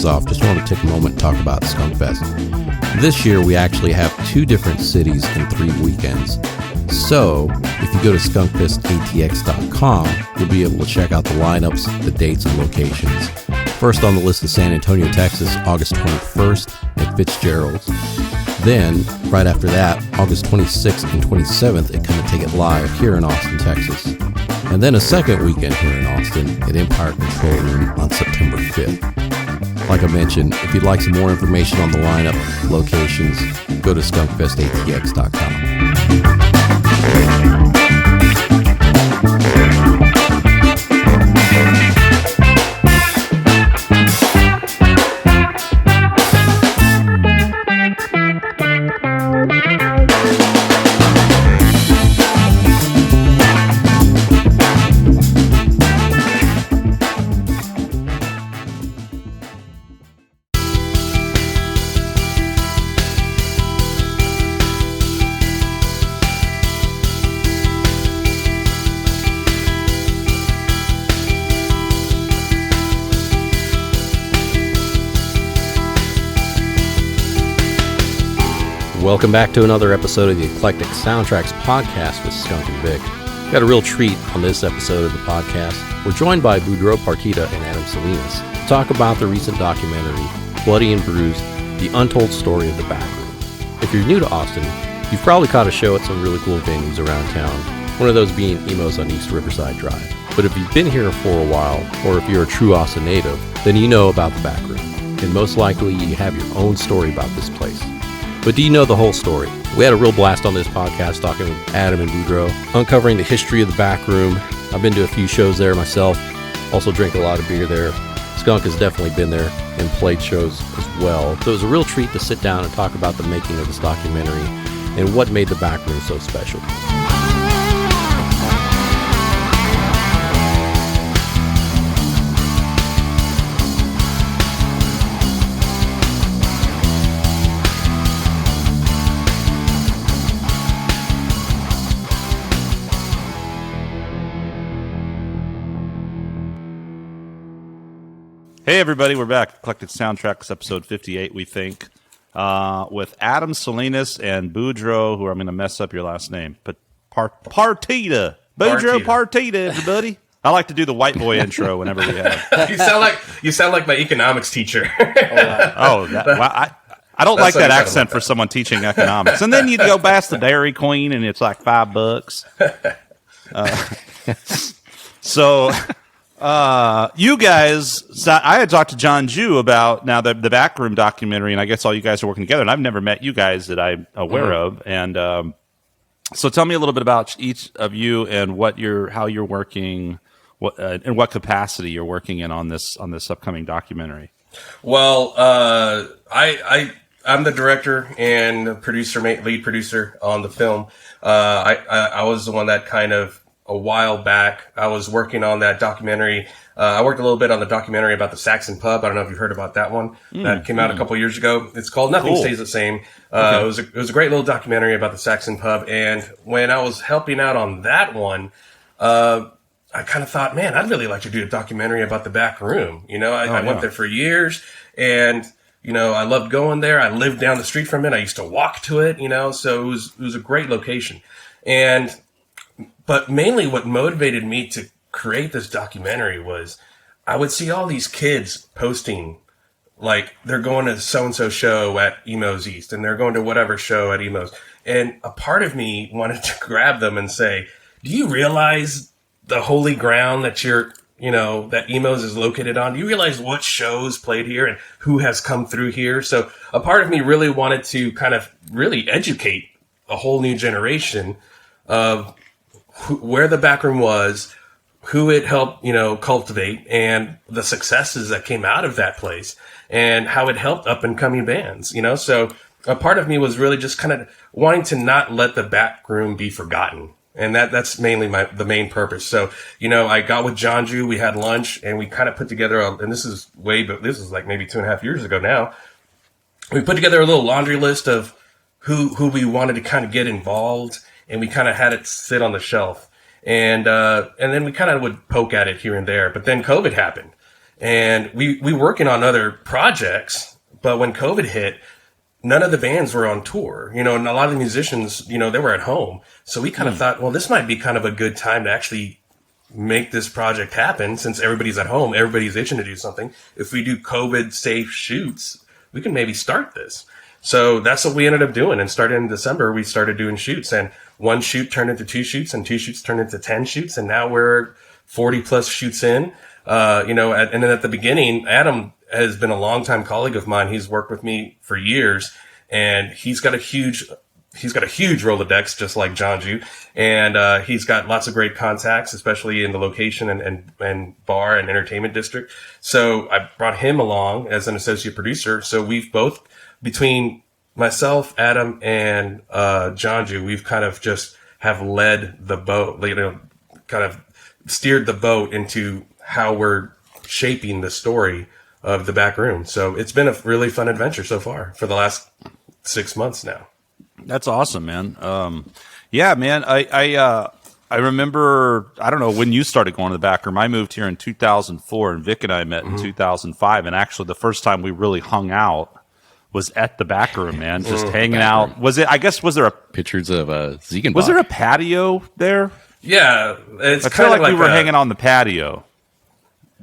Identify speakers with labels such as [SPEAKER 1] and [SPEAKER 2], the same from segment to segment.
[SPEAKER 1] things off, just want to take a moment and talk about Skunk Fest. This year, we actually have 2 different cities and 3 weekends. So, if you go to skunkfestatx.com, you'll be able to check out the lineups, the dates, and locations. First on the list is San Antonio, Texas, August 21st at Fitzgerald's. Then, right after that, August 26th and 27th at Come and Take It Live here in Austin, Texas. And then a second weekend here in Austin at Empire Control Room on September 5th. Like I mentioned, if you'd like some more information on the lineup, locations, go to skunkfestatx.com. Welcome back to another episode of the Eclectic Soundtrax podcast with Skunk and Vic. Got a real treat on this episode of the podcast. We're joined by Budro Partida and Adam Salinas to talk about the recent documentary, Bloody and Bruised, the Untold Story of the Backroom. If you're new to Austin, you've probably caught a show at some really cool venues around town, one of those being Emo's on East Riverside Drive. But if you've been here for a while, or if you're a true Austin native, then you know about the Backroom. And most likely you have your own story about this place. But do you know the whole story? We had a real blast on this podcast talking with Adam and Budro, uncovering the history of the back room. I've been to a few shows there myself, also drink a lot of beer there. Skunk has definitely been there and played shows as well. So it was a real treat to sit down and talk about the making of this documentary and what made the back room so special.
[SPEAKER 2] Hey everybody, we're back. Eclectic Soundtrax, episode 58, we think, with Adam Salinas and Budro, who I'm going to mess up your last name, but Partida. Budro Partida, everybody. I like to do the white boy intro whenever we have.
[SPEAKER 3] You sound like my economics teacher.
[SPEAKER 2] I don't like that accent for someone teaching economics. And then you go past the Dairy Queen, and it's like $5. You guys, I had talked to John Jew about now the Backroom documentary, and I guess all you guys are working together, and I've never met you guys that I'm aware of. And so tell me a little bit about each of you and how you're working, in what capacity you're working on this upcoming documentary.
[SPEAKER 3] Well, I'm the director and lead producer on the film. I was the one that kind of, a while back, I was working on that documentary. I worked a little bit on the documentary about the Saxon Pub. I don't know if you've heard about that one. That came out a couple years ago. It's called Nothing Stays the Same. Okay. It was a great little documentary about the Saxon Pub. And when I was helping out on that one, I kind of thought, man, I'd really like to do a documentary about the back room. You know, I went there for years, and you know, I loved going there. I lived down the street from it. I used to walk to it. You know, so it was a great location. But mainly what motivated me to create this documentary was I would see all these kids posting, like, they're going to so-and-so show at Emo's East, and they're going to whatever show at Emo's. And a part of me wanted to grab them and say, do you realize the holy ground that that Emo's is located on? Do you realize what shows played here and who has come through here? So a part of me really wanted to kind of really educate a whole new generation of where the backroom was, who it helped, cultivate, and the successes that came out of that place, and how it helped up and coming bands, So a part of me was really just kind of wanting to not let the backroom be forgotten. And that's mainly the main purpose. So, I got with John Jew, we had lunch, and we kind of put together and this is like maybe 2.5 years ago now. We put together a little laundry list of who we wanted to kind of get involved, and we kind of had it sit on the shelf. And then we kind of would poke at it here and there. But then COVID happened. and we working on other projects. But when COVID hit, none of the bands were on tour, and a lot of the musicians, they were at home. So we kind of thought, well, this might be kind of a good time to actually make this project happen since everybody's at home. Everybody's itching to do something. If we do COVID safe shoots, we can maybe start this. So that's what we ended up doing. And starting in December, we started doing shoots, and one shoot turned into 2 shoots, and 2 shoots turned into 10 shoots. And now we're 40 plus shoots in, and then at the beginning, Adam has been a longtime colleague of mine. He's worked with me for years, and he's got a huge Rolodex, just like John Jew. And, he's got lots of great contacts, especially in the location and bar and entertainment district. So I brought him along as an associate producer. So we've both, between myself, Adam, and, John Jew, we've kind of just have led the boat, kind of steered the boat into how we're shaping the story of the back room. So it's been a really fun adventure so far for the last 6 months now.
[SPEAKER 2] That's awesome, man. Yeah, man. I remember, I don't know when you started going to the back room. I moved here in 2004, and Vic and I met in 2005. And actually, the first time we really hung out was at the back room, man. Just hanging out. Was there a
[SPEAKER 1] Pictures of Ziegenbach.
[SPEAKER 2] Was there a patio there?
[SPEAKER 3] Yeah, it's
[SPEAKER 2] I feel
[SPEAKER 3] kind of
[SPEAKER 2] like we were hanging on the patio.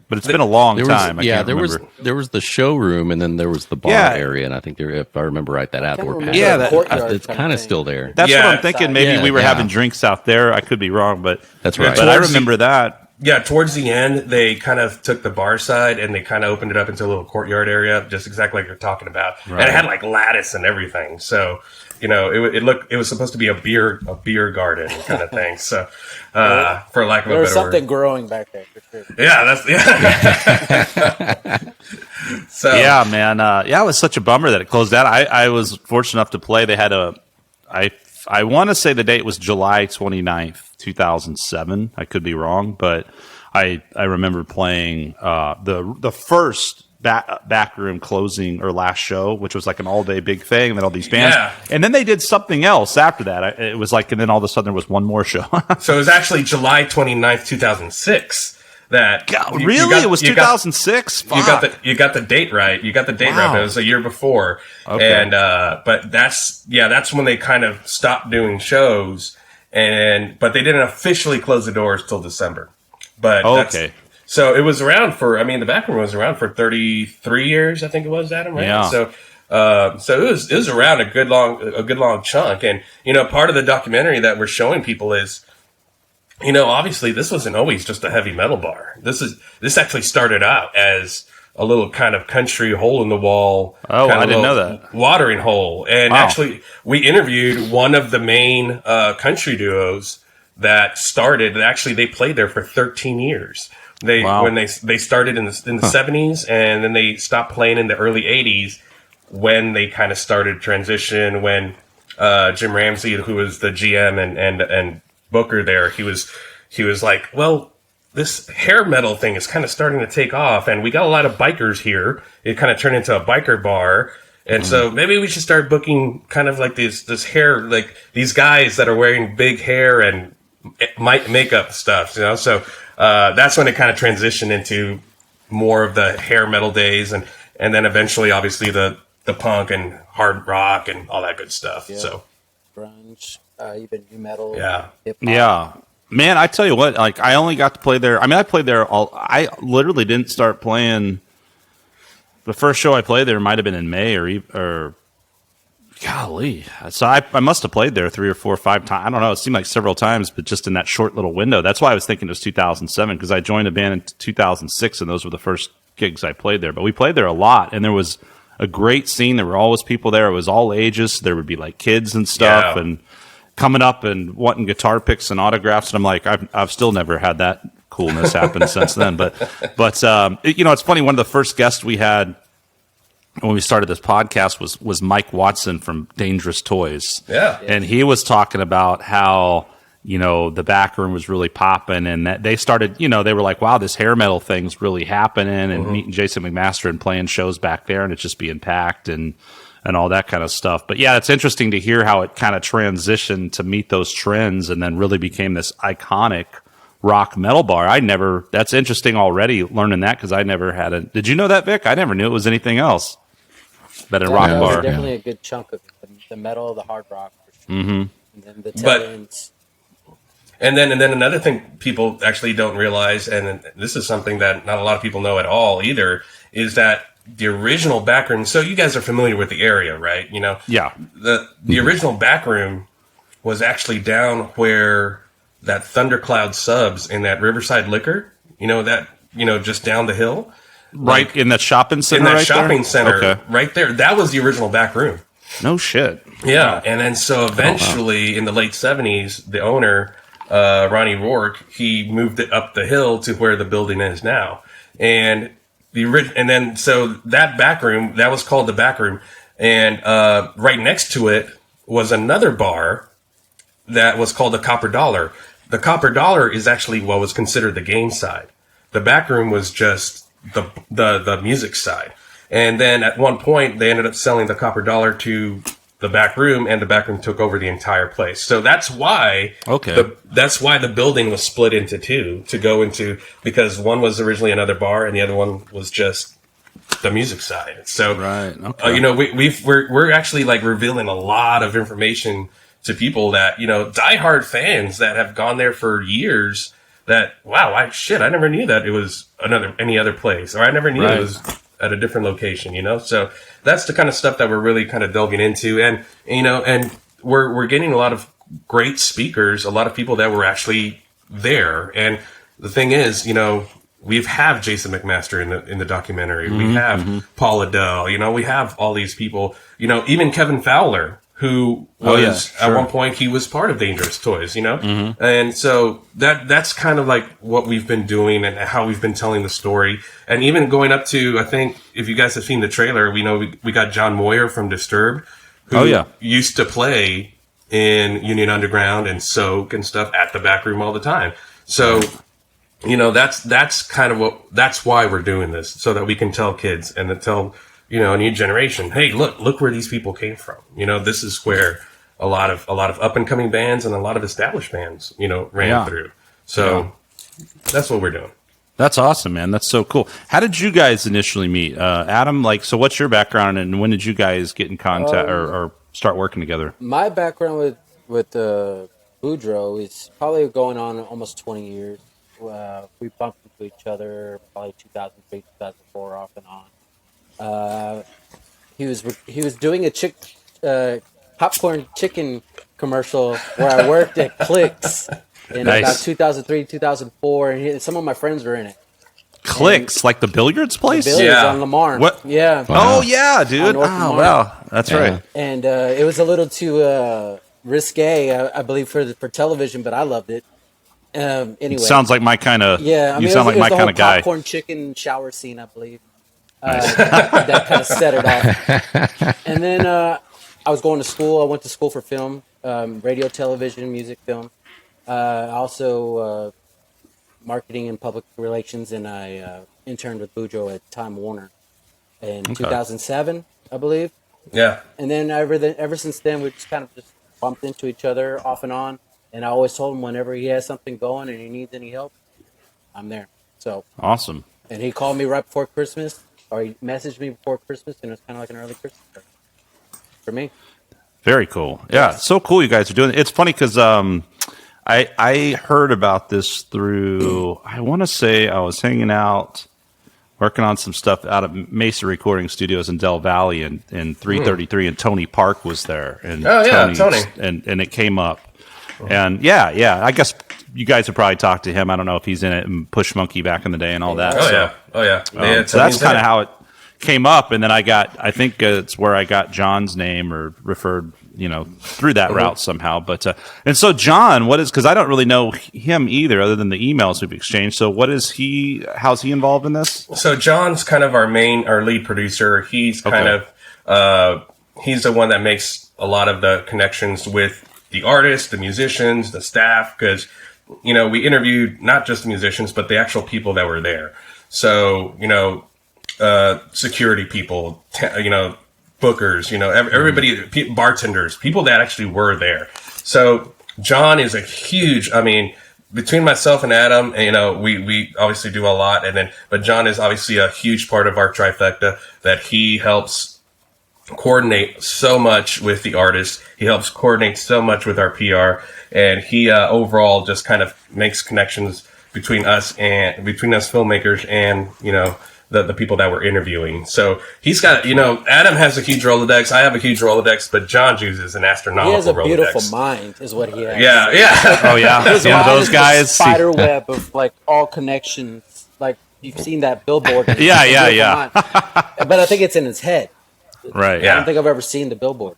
[SPEAKER 2] But it's been a long time.
[SPEAKER 1] There was the showroom, and then there was the bar area, and I think if I remember right, that outdoor patio. It's kind of still there.
[SPEAKER 2] That's what I'm thinking. Maybe we were having drinks out there. I could be wrong, but
[SPEAKER 1] that's right.
[SPEAKER 2] But I remember that.
[SPEAKER 3] Yeah, towards the end, they kind of took the bar side and they kind of opened it up into a little courtyard area, just exactly like you're talking about. Right. And it had like lattice and everything. So, it was supposed to be a beer garden kind of thing. So, for lack of a better word.
[SPEAKER 4] There was something growing back there for sure.
[SPEAKER 3] Yeah, So
[SPEAKER 2] yeah, man. It was such a bummer that it closed out. I was fortunate enough to play. They had I want to say the date was July 29th, 2007. I could be wrong, but I remember playing the first back room closing or last show, which was like an all day big thing, and then all these bands, and then they did something else after that. It was like, and then all of a sudden there was one more show.
[SPEAKER 3] So it was actually July 29th, 2006.
[SPEAKER 2] It was 2006.
[SPEAKER 3] You got the date right. You got the date right. But it was a year before. Okay. And but that's when they kind of stopped doing shows, but they didn't officially close the doors till December. But okay. So it was around the back room was around for 33 years, I think it was, Adam, right?
[SPEAKER 2] Yeah.
[SPEAKER 3] So it was around a good long chunk. And part of the documentary that we're showing people is, obviously this wasn't always just a heavy metal bar. This actually started out as a little kind of country hole in the wall.
[SPEAKER 2] Oh, I didn't know that.
[SPEAKER 3] Watering hole. And actually we interviewed one of the main country duos that started. Actually, they played there for 13 years. When they started in the 70s, and then they stopped playing in the early 80s when they kind of started transition, when Jim Ramsey, who was the GM and Booker there, he was like, well, this hair metal thing is kind of starting to take off, and we got a lot of bikers here. It kind of turned into a biker bar. And so maybe we should start booking kind of like this hair, like these guys that are wearing big hair and makeup stuff, So that's when it kind of transitioned into more of the hair metal days, and then eventually, obviously, the punk and hard rock and all that good stuff. Yeah. So
[SPEAKER 4] grunge, even new metal,
[SPEAKER 3] hip-hop.
[SPEAKER 2] Yeah. Man, I tell you what, like I only got to play there. I mean, I played there I literally didn't start playing. The first show I played there might have been in May or golly. So I must have played there 3 or 4 or 5 times. I don't know. It seemed like several times, but just in that short little window. That's why I was thinking it was 2007, because I joined a band in 2006, and those were the first gigs I played there. But we played there a lot, and there was a great scene. There were always people there. It was all ages. There would be like kids and stuff, and coming up and wanting guitar picks and autographs. And I'm like, I've still never had that coolness happen since then. But it's funny. One of the first guests we had when we started this podcast was Mike Watson from Dangerous Toys.
[SPEAKER 3] Yeah.
[SPEAKER 2] And he was talking about how, the back room was really popping, and that they started, they were like, wow, this hair metal thing's really happening, and meeting Jason McMaster and playing shows back there, and it's just being packed and all that kind of stuff. But yeah, it's interesting to hear how it kind of transitioned to meet those trends and then really became this iconic rock metal bar. That's interesting already learning that because I never had it. Did you know that, Vic? I never knew it was anything else but a rock
[SPEAKER 4] That was
[SPEAKER 2] bar.
[SPEAKER 4] definitely a good chunk of it. The metal, the hard rock, for sure.
[SPEAKER 2] Mm-hmm.
[SPEAKER 4] And then the
[SPEAKER 3] But-
[SPEAKER 4] tell-ins.
[SPEAKER 3] And then another thing people actually don't realize, and this is something that not a lot of people know at all either, is that the original back room. So you guys are familiar with the area, right? You know,
[SPEAKER 2] Yeah.
[SPEAKER 3] the original back room was actually down where that Thundercloud subs in that Riverside Liquor. You know that, just down the hill,
[SPEAKER 2] Right in that shopping center.
[SPEAKER 3] in that
[SPEAKER 2] right
[SPEAKER 3] shopping
[SPEAKER 2] there?
[SPEAKER 3] center,
[SPEAKER 2] Okay.
[SPEAKER 3] right there. That was the original back room.
[SPEAKER 2] No shit.
[SPEAKER 3] Yeah, and then so eventually in the late 70s, the owner, Ronnie Rourke, he moved it up the hill to where the building is now. And then so that back room, that was called the back room. And right next to it was another bar that was called the Copper Dollar. The Copper Dollar is actually what was considered the game side. The back room was just the music side. And then at one point they ended up selling the Copper Dollar to the back room, and the back room took over the entire place. So that's why that's why the building was split into two to go into, because one was originally another bar and the other one was just the music side. So
[SPEAKER 2] Right. Okay.
[SPEAKER 3] we're actually like revealing a lot of information to people that, diehard fans that have gone there for years, that, wow, I never knew that it was any other place, or I never knew it was at a different location, So that's the kind of stuff that we're really kind of delving into. And, and we're getting a lot of great speakers, a lot of people that were actually there. And the thing is, we have Jason McMaster in the documentary. We have Paul Adele, we have all these people, even Kevin Fowler, who was at one point, he was part of Dangerous Toys, and so that's kind of like what we've been doing and how we've been telling the story. And even going up to, I think if you guys have seen the trailer, we got John Moyer from Disturbed, who used to play in Union Underground and Soak and stuff at the back room all the time. So, that's kind of that's why we're doing this, so that we can tell kids and to tell, a new generation, hey, look where these people came from. This is where a lot of up and coming bands and a lot of established bands, ran through. So that's what we're doing.
[SPEAKER 2] That's awesome, man. That's so cool. How did you guys initially meet? Adam, so what's your background and when did you guys get in contact or start working together?
[SPEAKER 4] My background with Budro is probably going on almost 20 years. We bumped into each other probably 2003, 2004, off and on. He was doing a popcorn chicken commercial where I worked at Clicks in about 2003, 2004, and some of my friends were in it.
[SPEAKER 2] Clicks, like the billiards place?
[SPEAKER 4] The billiards on Lamar.
[SPEAKER 2] What?
[SPEAKER 4] Yeah.
[SPEAKER 2] Wow. Oh, yeah, dude. Oh, wow. That's right.
[SPEAKER 4] And it was a little too risque, I believe, for television, but I loved it. Anyway.
[SPEAKER 2] Sounds like my kind of...
[SPEAKER 4] Yeah.
[SPEAKER 2] You sound like my kind of guy.
[SPEAKER 4] Popcorn chicken shower scene, I believe. That kind of set it off. And then I was going to school. I went to school for film, radio, television, music, film. Also marketing and public relations, and I interned with Budro at Time Warner in 2007, I believe.
[SPEAKER 3] Yeah.
[SPEAKER 4] And then ever since then, we just kind of just bumped into each other off and on. And I always told him whenever he has something going and he needs any help, I'm there. So
[SPEAKER 2] awesome.
[SPEAKER 4] And he called me right before Christmas, or he messaged me before Christmas, and it was kind of like an early Christmas present for me.
[SPEAKER 2] Very cool. Yeah, so cool you guys are doing it. It's funny because I heard about this through, I want to say I was hanging out, working on some stuff out at Mesa Recording Studios in Del Valley and 333, and Tony Park was there. And
[SPEAKER 3] Tony.
[SPEAKER 2] And it came up. And yeah, I guess you guys have probably talked to him. I don't know if he's in it and Push Monkey back in the day and all that.
[SPEAKER 3] Oh yeah.
[SPEAKER 2] So that's kind of how it came up. And then I think it's where I got John's name or referred, through that route somehow. But, and so John, because I don't really know him either, other than the emails we've exchanged. So how's he involved in this?
[SPEAKER 3] So John's kind of our lead producer. He's kind of, he's the one that makes a lot of the connections with the artists, the musicians, the staff, because, we interviewed not just the musicians, but the actual people that were there. So, security people, bookers, everybody, bartenders, people that actually were there. So John is a huge, between myself and Adam, you know, we obviously do a lot, but John is obviously a huge part of our trifecta, that he helps coordinate so much with the artist. He helps coordinate so much with our PR, and he overall just kind of makes connections between us filmmakers and, you know, the people that we're interviewing. So he's got, you know, Adam has a huge Rolodex. I have a huge Rolodex, but John uses an astronomical Rolodex.
[SPEAKER 4] He has a beautiful mind, is what he has.
[SPEAKER 3] Yeah.
[SPEAKER 2] Oh yeah,
[SPEAKER 4] His
[SPEAKER 2] one of
[SPEAKER 4] mind
[SPEAKER 2] those
[SPEAKER 4] is
[SPEAKER 2] guys.
[SPEAKER 4] the spider web of like all connections. Like you've seen that billboard.
[SPEAKER 2] Yeah.
[SPEAKER 4] But I think it's in his head.
[SPEAKER 2] Right.
[SPEAKER 4] I don't think I've ever seen the billboard.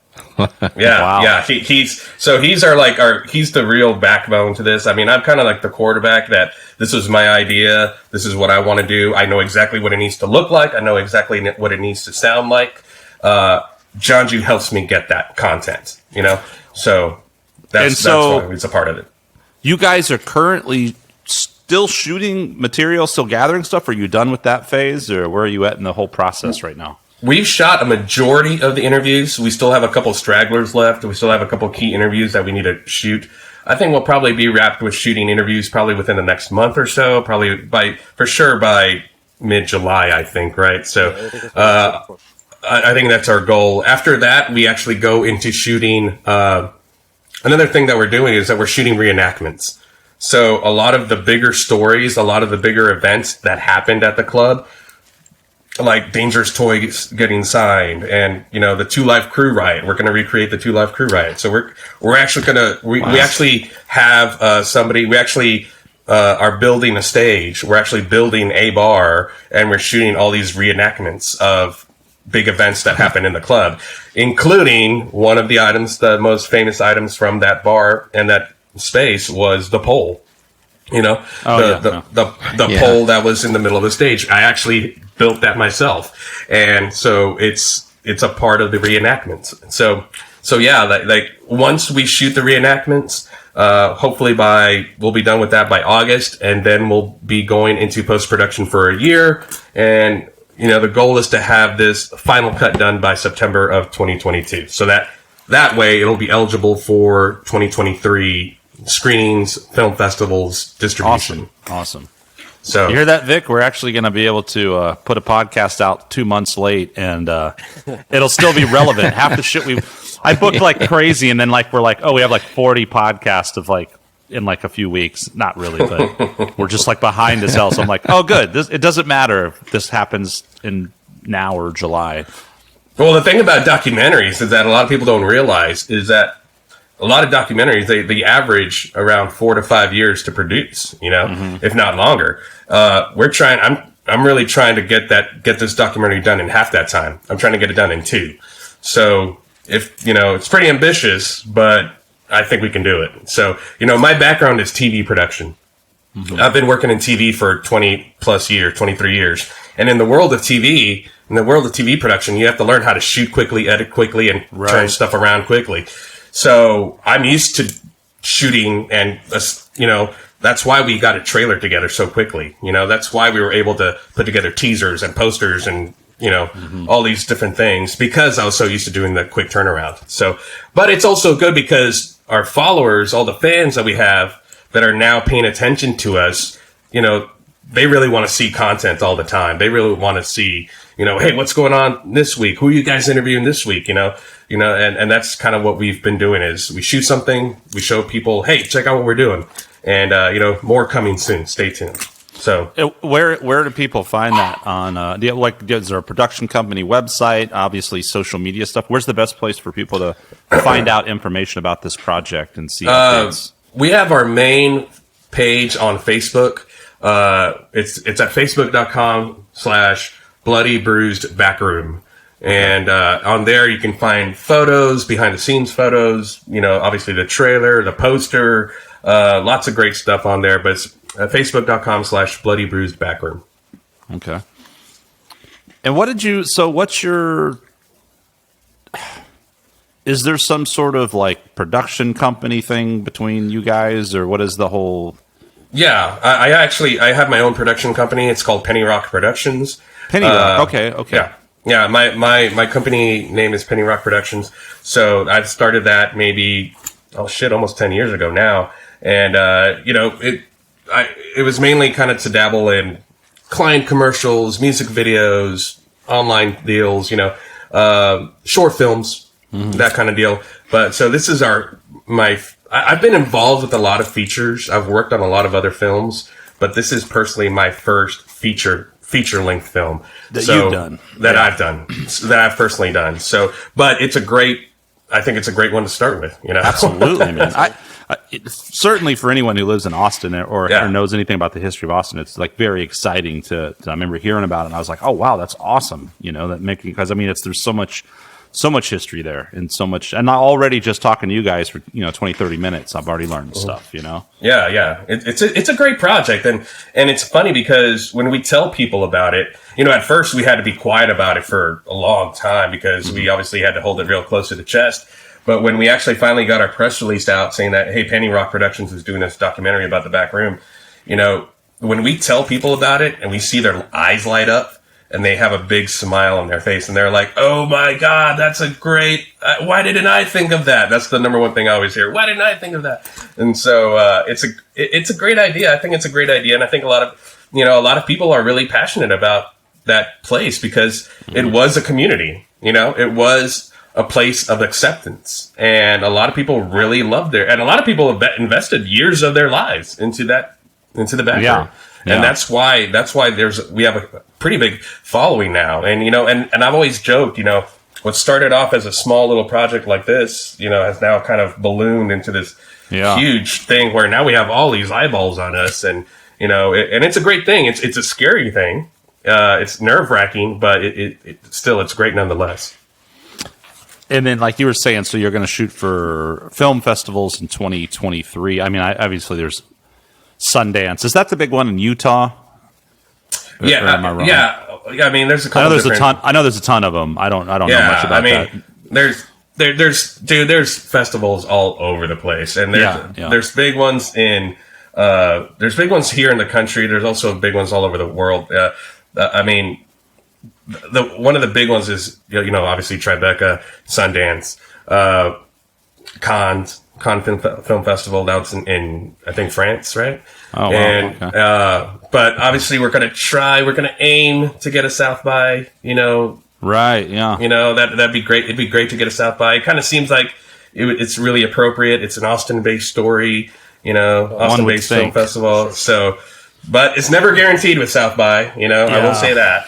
[SPEAKER 3] Yeah. He's he's the real backbone to this. I mean, I'm kind of like the quarterback that this was my idea. This is what I want to do. I know exactly what it needs to look like. I know exactly what it needs to sound like. John Ju helps me get that content, you know? So that's why he's a part of it.
[SPEAKER 2] You guys are currently still shooting material, still gathering stuff? Are you done with that phase, or where are you at in the whole process right now?
[SPEAKER 3] We've shot a majority of the interviews. We still have a couple stragglers left. We still have a couple key interviews that we need to shoot. I think we'll probably be wrapped with shooting interviews probably within the next month or so, probably by mid-July, I think, right? So I think that's our goal. After that, we actually go into shooting. Another thing that we're doing is that we're shooting reenactments. So a lot of the bigger stories, a lot of the bigger events that happened at the club, like Dangerous Toys getting signed, and you know the 2 Live Crew riot. We're going to recreate the 2 Live Crew riot. So we're actually going to we actually have somebody. We actually are building a stage. We're actually building a bar, and we're shooting all these reenactments of big events that happen in the club, including one of the items, the most famous items from that bar and that space was the pole. You know, the pole that was in the middle of the stage. I actually built that myself, and so it's a part of the reenactments. So yeah, like once we shoot the reenactments, hopefully we'll be done with that by August, and then we'll be going into post-production for a year. And you know, the goal is to have this final cut done by September of 2022, so that way it'll be eligible for 2023 screenings, film festivals, distribution.
[SPEAKER 2] Awesome.
[SPEAKER 3] So
[SPEAKER 2] you hear that, Vic? We're actually going to be able to put a podcast out 2 months late, and it'll still be relevant. Half the shit I booked like crazy, and then we're like, oh, we have like 40 podcasts of in like a few weeks. Not really, but we're just like behind as hell. So I'm like, oh, good. It doesn't matter if this happens in now or July.
[SPEAKER 3] Well, the thing about documentaries is that a lot of people don't realize is that a lot of documentaries, they average around 4 to 5 years to produce, you know, if not longer. I'm really trying to get this documentary done in half that time. I'm trying to get it done in 2. So it's pretty ambitious, but I think we can do it. So, you know, my background is TV production. I've been working in TV for 23 years. And in the world of TV production, you have to learn how to shoot quickly, edit quickly, and turn stuff around quickly. So I'm used to shooting, and you know, that's why we got a trailer together so quickly. You know, that's why we were able to put together teasers and posters and, you know, all these different things, because I was so used to doing the quick turnaround. So, but it's also good because our followers, all the fans that we have that are now paying attention to us, you know, they really want to see content all the time. They really want to see, you know, hey, what's going on this week? Who are you guys interviewing this week? You know, and that's kind of what we've been doing is we shoot something, we show people, hey, check out what we're doing. And, you know, more coming soon. Stay tuned. So
[SPEAKER 2] where do people find that on, is there a production company website, obviously social media stuff? Where's the best place for people to find out information about this project and see updates?
[SPEAKER 3] We have our main page on Facebook. It's at facebook.com/Bloody Bruised Backroom. And, on there you can find photos, behind the scenes photos, you know, obviously the trailer, the poster, lots of great stuff on there, but it's facebook.com/Bloody Bruised Backroom.
[SPEAKER 2] Okay. And is there some sort of like production company thing between you guys, or what is the whole?
[SPEAKER 3] Yeah, I have my own production company. It's called Pennyrock Productions.
[SPEAKER 2] Pennyrock. Okay.
[SPEAKER 3] Yeah. My company name is Pennyrock Productions. So I've started that maybe almost 10 years ago now. And you know, it was mainly kind of to dabble in client commercials, music videos, online deals, short films, that kind of deal. But so this is I've been involved with a lot of features. I've worked on a lot of other films, but this is personally my first feature-length film
[SPEAKER 2] that you've done.
[SPEAKER 3] That I've personally done. So, but I think it's a great one to start with,
[SPEAKER 2] Absolutely. I mean, certainly for anyone who lives in Austin or knows anything about the history of Austin, it's like very exciting to I remember hearing about it and I was like, oh wow, that's awesome. Because I mean, there's so much history there and so much, and already just talking to you guys for 20, 30 minutes, I've already learned stuff.
[SPEAKER 3] Yeah. It's a great project, and it's funny because when we tell people about it, at first we had to be quiet about it for a long time because we obviously had to hold it real close to the chest. But when we actually finally got our press release out saying that, hey, Pennyrock Productions is doing this documentary about the back room, when we tell people about it and we see their eyes light up and they have a big smile on their face and they're like, oh my God, that's a great, why didn't I think of that? That's the number one thing I always hear. Why didn't I think of that? And so it's a great idea. I think it's a great idea. And I think a lot of people are really passionate about that place because it was a community, it was a place of acceptance, and a lot of people really loved it, and a lot of people have invested years of their lives into the background. And that's why we have a pretty big following now. And and I've always joked, what started off as a small little project like this, has now kind of ballooned into this huge thing where now we have all these eyeballs on us, and and it's a great thing. It's a scary thing. It's nerve-wracking, but it's great nonetheless.
[SPEAKER 2] And then, like you were saying, so you're going to shoot for film festivals in 2023. I mean, obviously there's Sundance. Is that the big one in Utah?
[SPEAKER 3] Yeah,
[SPEAKER 2] or am I wrong?
[SPEAKER 3] I mean, there's a couple.
[SPEAKER 2] I know there's a ton of them. I don't know much about that.
[SPEAKER 3] There's festivals all over the place, and there's big ones there's big ones here in the country. There's also big ones all over the world. I mean, one of the big ones is obviously Tribeca, Sundance, Cannes Film Festival. That's in I think France, right?
[SPEAKER 2] Oh, wow. And
[SPEAKER 3] okay. But obviously we're going to aim to get a South by.
[SPEAKER 2] Right? Yeah.
[SPEAKER 3] That'd be great. It'd be great to get a South by. It kind of seems like it's really appropriate. It's an Austin-based story. Austin-based film festival. So, but it's never guaranteed with South by. I will say that.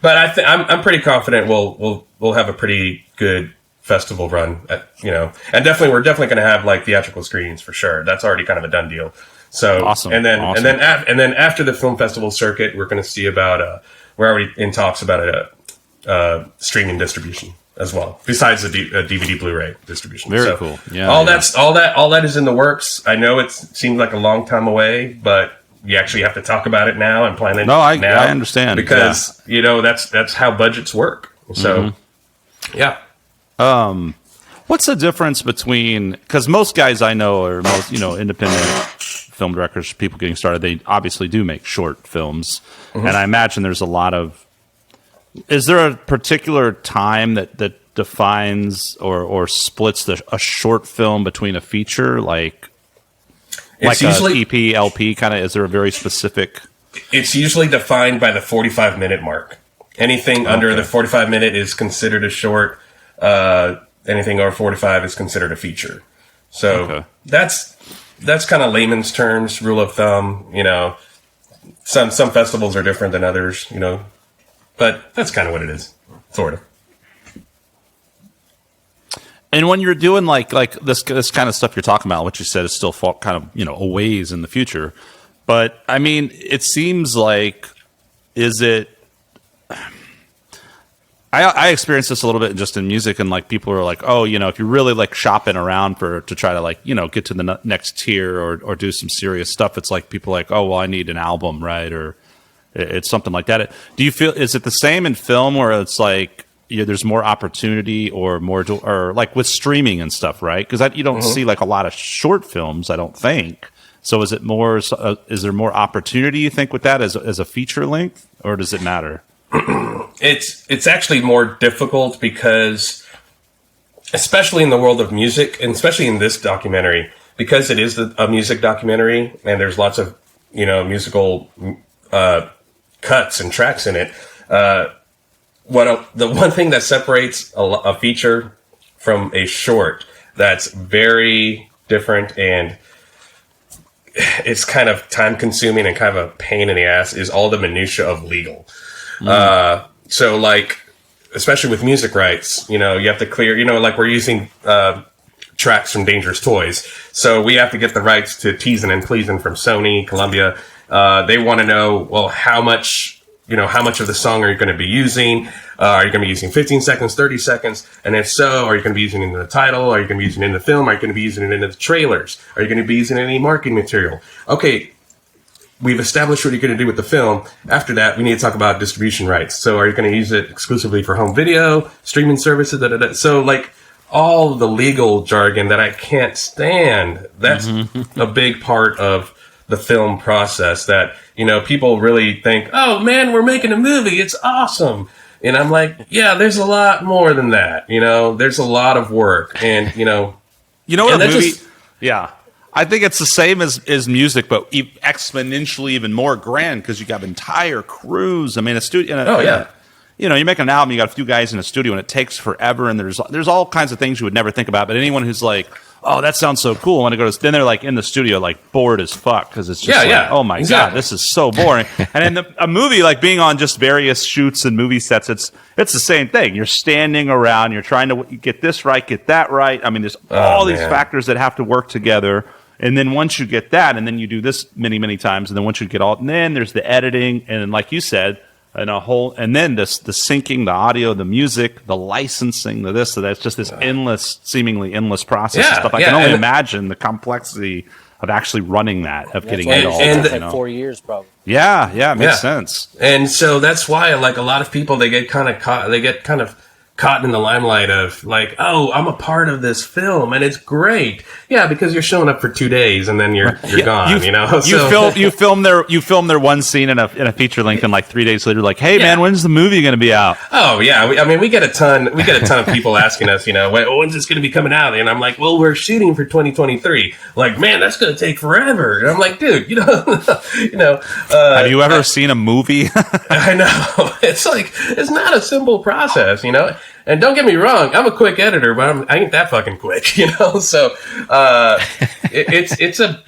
[SPEAKER 3] But I'm pretty confident we'll have a pretty good festival run. And definitely we're definitely going to have like theatrical screenings for sure. That's already kind of a done deal. So
[SPEAKER 2] awesome.
[SPEAKER 3] And then after the film festival circuit, we're going to see about we're already in talks about a streaming distribution as well, besides the DVD Blu-ray distribution.
[SPEAKER 2] Very cool. Yeah.
[SPEAKER 3] All that is in the works. I know it seems like a long time away, but you actually have to talk about it now and plan it.
[SPEAKER 2] No, I understand
[SPEAKER 3] because that's how budgets work. So, yeah.
[SPEAKER 2] What's the difference between, because most guys I know or most independent film directors, people getting started, they obviously do make short films, and I imagine there's a lot of. Is there a particular time that defines or splits a short film between a feature, like usually EP, LP kind of? Is there a very specific?
[SPEAKER 3] It's usually defined by the 45-minute mark. Anything under the 45-minute is considered a short. Anything over 45 is considered a feature. So that's kind of layman's terms, rule of thumb. Some festivals are different than others. But that's kind of what it is, sort of.
[SPEAKER 2] And when you're doing like this kind of stuff you're talking about, what you said is still kind of a ways in the future. But I mean, it seems like, is it? I experienced this a little bit just in music, and like people are like, oh, if you're really like shopping around to try to get to the next tier or do some serious stuff, it's like people are like, oh, well, I need an album, right? Or it's something like that. Do you feel, is it the same in film where it's like there's more opportunity or more or like with streaming and stuff, right? Because you don't see like a lot of short films, I don't think. So is it more? Is there more opportunity, you think, with that as a feature length, or does it matter?
[SPEAKER 3] It's actually more difficult because, especially in the world of music, and especially in this documentary, because it is a music documentary and there's lots of, musical cuts and tracks in it. The one thing that separates a feature from a short that's very different and it's kind of time consuming and kind of a pain in the ass is all the minutia of legal. So like, especially with music rights, you have to clear, like we're using tracks from Dangerous Toys. So we have to get the rights to Teasin' and Pleasin' from Sony, Columbia. They want to know, well, how much of the song are you going to be using? Are you going to be using 15 seconds, 30 seconds? And if so, are you going to be using it in the title? Are you going to be using it in the film? Are you going to be using it in the trailers? Are you going to be using any marketing material? Okay, we've established what you're going to do with the film. After that, we need to talk about distribution rights. So are you going to use it exclusively for home video, streaming services? So like all the legal jargon that I can't stand, that's a big part of the film process that, people really think, oh man, we're making a movie. It's awesome. And I'm like, yeah, there's a lot more than that. There's a lot of work and,
[SPEAKER 2] what a movie, yeah. I think it's the same as music, but exponentially even more grand because you got entire crews. I mean, a studio. You make an album, you got a few guys in a studio, and it takes forever. And there's all kinds of things you would never think about. But anyone who's like, oh, that sounds so cool, I want to go to. Then they're like in the studio, like bored as fuck because it's just oh my god, this is so boring. And in a movie, like being on just various shoots and movie sets, it's the same thing. You're standing around, you're trying to get this right, get that right. I mean, there's all these factors that have to work together. And then once you get that, and then you do this many, many times, and then once you get and then there's the editing, and then, like you said, and then the syncing, the audio, the music, the licensing, the this, so that's just this seemingly endless process of stuff. I can only imagine the complexity of actually running that, of getting it all.
[SPEAKER 4] And like 4 years probably.
[SPEAKER 2] Yeah, it makes sense.
[SPEAKER 3] And so that's why, like, a lot of people, they get kind of caught in the limelight of like, oh, I'm a part of this film and it's great. Yeah, because you're showing up for 2 days and then you're gone.
[SPEAKER 2] You film their one scene in a feature length, and like 3 days later, like, hey man, when's the movie going to be out?
[SPEAKER 3] Oh yeah, we get a ton of people asking us, when's this going to be coming out? And I'm like, well, we're shooting for 2023. Like, man, that's going to take forever. And I'm like, dude,
[SPEAKER 2] have you ever seen a movie?
[SPEAKER 3] I know. It's like, it's not a simple process, And don't get me wrong, I'm a quick editor, but I ain't that fucking quick, So it's a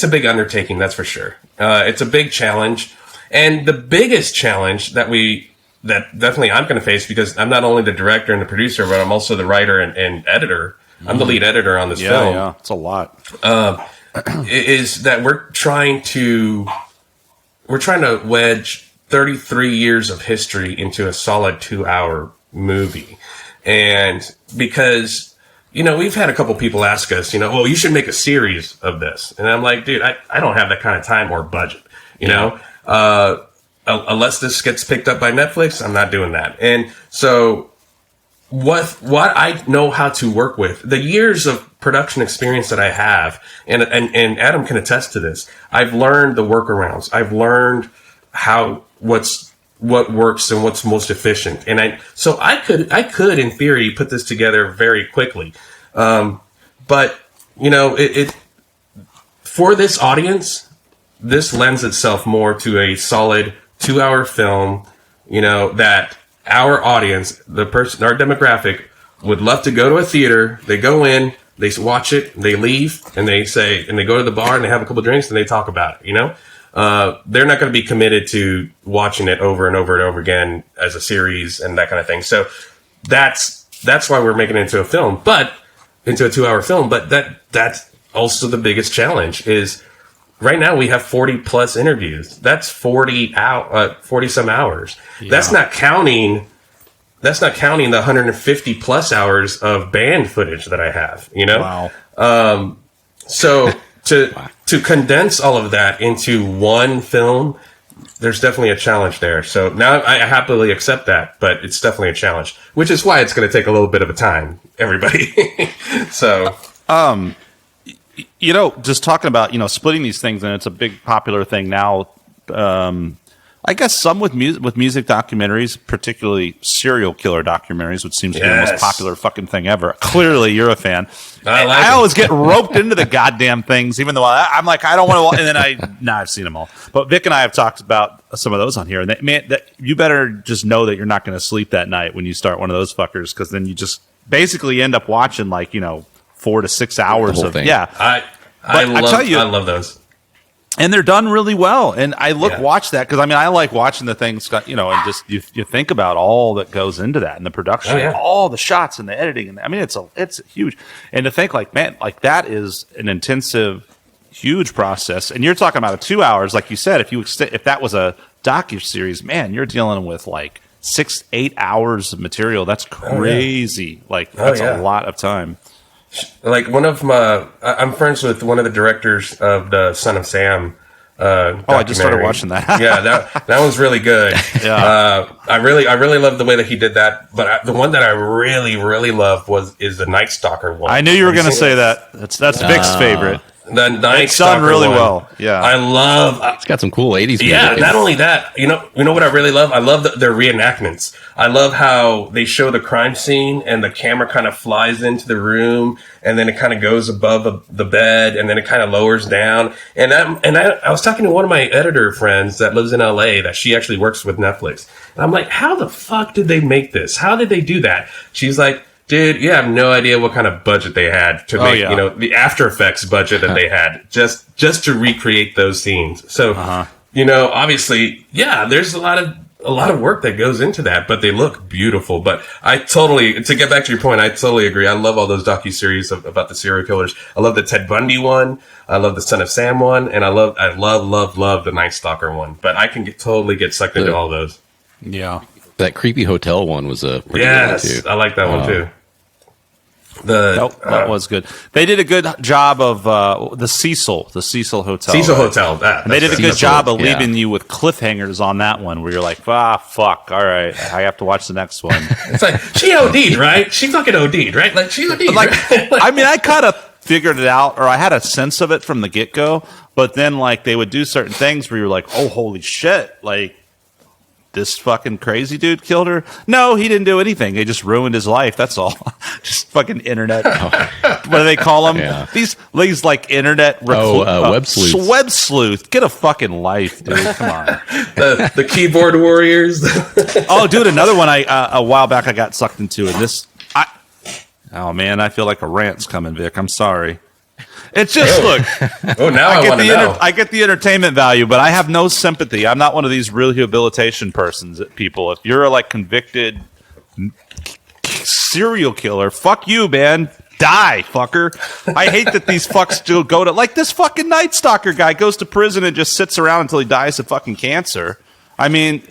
[SPEAKER 3] big undertaking, that's for sure. It's a big challenge, and the biggest challenge that definitely I'm going to face, because I'm not only the director and the producer, but I'm also the writer and editor. I'm the lead editor on this film.
[SPEAKER 2] Yeah, it's a lot.
[SPEAKER 3] Is that we're trying to wedge 33 years of history into a solid 2-hour movie. And because, we've had a couple people ask us, well, you should make a series of this. And I'm like, dude, I don't have that kind of time or budget, unless this gets picked up by Netflix, I'm not doing that. And so what I know how to work with, the years of production experience that I have, and Adam can attest to this, I've learned the workarounds. I've learned what works and what's most efficient. And I could in theory put this together very quickly. But it for this audience, this lends itself more to a solid 2-hour film, that our audience, our demographic would love to go to a theater. They go in, they watch it, they leave, and they go to the bar and they have a couple drinks and they talk about it, they're not going to be committed to watching it over and over and over again as a series and that kind of thing. So that's why we're making it into a 2-hour film. But that's also the biggest challenge is right now we have 40 plus interviews. That's 40 some hours. Yeah. That's not counting the 150 plus hours of band footage that I have, Wow. So to condense all of that into one film, there's definitely a challenge there. So now I happily accept that, but it's definitely a challenge, which is why it's going to take a little bit of a time, everybody. So,
[SPEAKER 2] just talking about, splitting these things, and it's a big popular thing now. I guess some with music documentaries, particularly serial killer documentaries, which seems to be the most popular fucking thing ever. Clearly, you're a fan. I always get roped into the goddamn things, even though I'm like, I don't want to. And then I've seen them all. But Vic and I have talked about some of those on here, and you better just know that you're not going to sleep that night when you start one of those fuckers, because then you just basically end up watching 4 to 6 hours of thing.
[SPEAKER 3] I love those.
[SPEAKER 2] And they're done really well. And I watch that because I like watching the things, and just you think about all that goes into that and the production, all the shots and the editing. And it's huge. And to think that is an intensive, huge process. And you're talking about 2 hours, like you said. If that was a docuseries, man, you're dealing with 6-8 hours of material. That's crazy. That's a lot of time.
[SPEAKER 3] I'm friends with one of the directors of the Son of Sam.
[SPEAKER 2] I just started watching that.
[SPEAKER 3] that one's really good. I really love the way that he did that. But the one that I really, really loved is the Night Stalker one.
[SPEAKER 2] I knew you were going to say that. That's Vic's favorite.
[SPEAKER 3] The Night
[SPEAKER 2] It's done really well. Yeah,
[SPEAKER 3] I love.
[SPEAKER 1] It's got some cool 80s music.
[SPEAKER 3] Yeah, not only that, you know what I really love? I love their reenactments. I love how they show the crime scene and the camera kind of flies into the room and then it kind of goes above the bed and then it kind of lowers down. And I was talking to one of my editor friends that lives in LA that she actually works with Netflix. And I'm like, how the fuck did they make this? How did they do that? She's like, dude, you have no idea what kind of budget they had to make, the After Effects budget that they had just to recreate those scenes. So, obviously, there's a lot of work that goes into that, but they look beautiful. But to get back to your point, I totally agree. I love all those docuseries about the serial killers. I love the Ted Bundy one. I love the Son of Sam one. And I love the Night Stalker one. But I can totally get sucked into all those.
[SPEAKER 2] Yeah.
[SPEAKER 1] That creepy hotel one was a pretty good one too.
[SPEAKER 3] I like that one too.
[SPEAKER 2] That was good. They did a good job of the Cecil Hotel.
[SPEAKER 3] Cecil Hotel.
[SPEAKER 2] And they did a good job of leaving you with cliffhangers on that one, where you're like, fuck, all right, I have to watch the next one.
[SPEAKER 3] It's like, she OD'd, right? She fucking OD'd, right? Like, she OD'd,
[SPEAKER 2] right? I kind of figured it out, or I had a sense of it from the get-go, but then, they would do certain things where you're like, oh, holy shit, this fucking crazy dude killed her? No, he didn't do anything. They just ruined his life. That's all. Just fucking internet. What do they call them? Yeah. These internet
[SPEAKER 1] web sleuths.
[SPEAKER 2] Web sleuth. Get a fucking life, dude. Come on.
[SPEAKER 3] the keyboard warriors.
[SPEAKER 2] Oh, dude, another one a while back I got sucked into, and oh man, I feel like a rant's coming, Vic. I'm sorry. It's just, look.
[SPEAKER 3] Oh, now I want to know.
[SPEAKER 2] I get the entertainment value, but I have no sympathy. I'm not one of these rehabilitation people. If you're a convicted serial killer, fuck you, man. Die, fucker. I hate that these fucks still go to, this fucking Night Stalker guy goes to prison and just sits around until he dies of fucking cancer. I mean,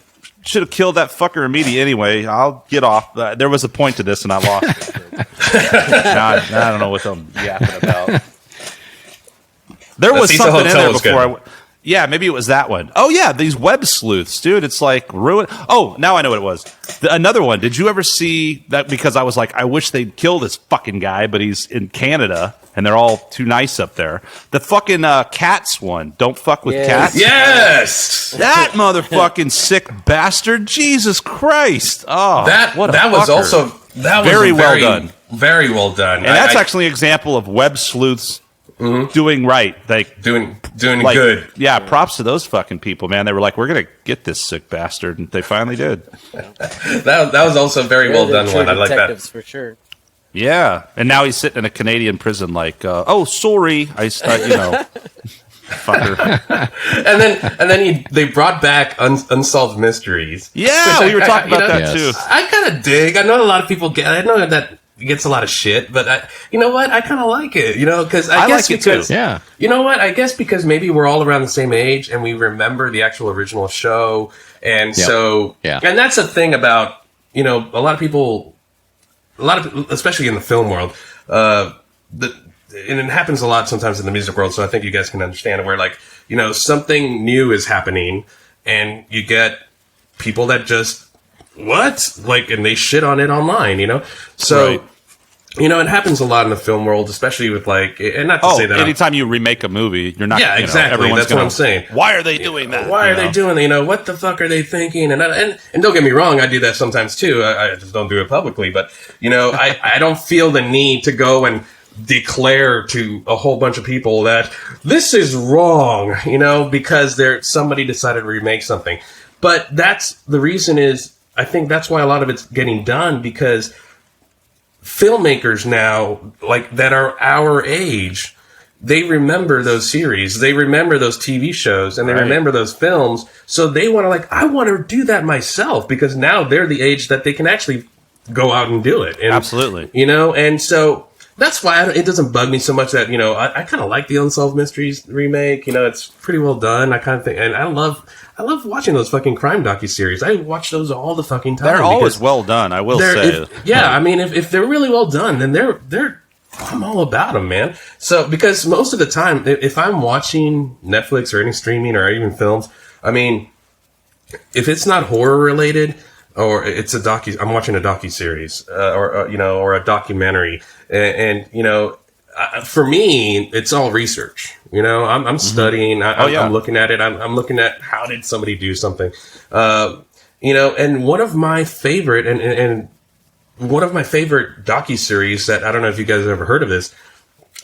[SPEAKER 2] should have killed that fucker immediately anyway. I'll get off. There was a point to this and I lost it. I don't know what I'm yapping about. There was something in there before. Maybe it was that one. Oh, yeah, these web sleuths, dude. It's ruin. Oh, now I know what it was. Another one. Did you ever see that? Because I was like, I wish they'd kill this fucking guy, but he's in Canada, and they're all too nice up there. The fucking cats one. Don't fuck with cats.
[SPEAKER 3] Yes!
[SPEAKER 2] That motherfucking sick bastard. Jesus Christ. Oh,
[SPEAKER 3] that was very well done. Very well done.
[SPEAKER 2] And that's actually an example of web sleuths doing right,
[SPEAKER 3] doing good.
[SPEAKER 2] Yeah, props to those fucking people, man. They were like, we're gonna get this sick bastard, and they finally did.
[SPEAKER 3] that was also very well done one. I like that
[SPEAKER 4] for sure.
[SPEAKER 2] Yeah, and now he's sitting in a Canadian prison, oh, sorry, fucker.
[SPEAKER 3] and then they brought back Unsolved Mysteries.
[SPEAKER 2] Yeah, we were talking about that too.
[SPEAKER 3] I kind of dig. I know a lot of people I know that gets a lot of shit, but you know what? I kind of like it, because I guess
[SPEAKER 2] like
[SPEAKER 3] because,
[SPEAKER 2] it too.
[SPEAKER 3] Yeah. You know what? I guess because maybe we're all around the same age and we remember the actual original show. And so, and that's the thing about, a lot of people, especially in the film world, and it happens a lot sometimes in the music world. So I think you guys can understand it where something new is happening and you get people that just, what? And they shit on it online, So it happens a lot in the film world, especially with like, and not to say that.
[SPEAKER 2] Anytime you remake a movie, you're not.
[SPEAKER 3] Yeah, exactly.
[SPEAKER 2] Everyone's
[SPEAKER 3] That's what I'm saying.
[SPEAKER 2] Why are they doing that?
[SPEAKER 3] Why are they doing that? What the fuck are they thinking? And don't get me wrong, I do that sometimes too. I just don't do it publicly. But I don't feel the need to go and declare to a whole bunch of people that this is wrong, because somebody decided to remake something. But that's the reason I think that's why a lot of it's getting done, because filmmakers now, like, that are our age, they remember those series, they remember those TV shows, and they remember those films. So they want to, I want to do that myself, because now they're the age that they can actually go out and do it. And,
[SPEAKER 2] absolutely.
[SPEAKER 3] And so that's why it doesn't bug me so much that, I kind of like the Unsolved Mysteries remake. It's pretty well done. I kind of think, and I love watching those fucking crime docuseries. I watch those all the fucking time.
[SPEAKER 2] They're always well done, I will say.
[SPEAKER 3] If they're really well done, then I'm all about them, man. So, because most of the time, if I'm watching Netflix or any streaming or even films, if it's not horror related, or it's I'm watching a docuseries, or a documentary, and for me, it's all research. I'm studying. I'm looking at it. I'm looking at how did somebody do something. And one of my favorite and one of my favorite docuseries that I don't know if you guys have ever heard of this,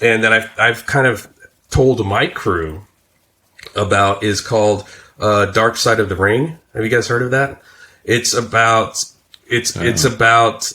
[SPEAKER 3] and that I've kind of told my crew about, is called Dark Side of the Ring. Have you guys heard of that? It's about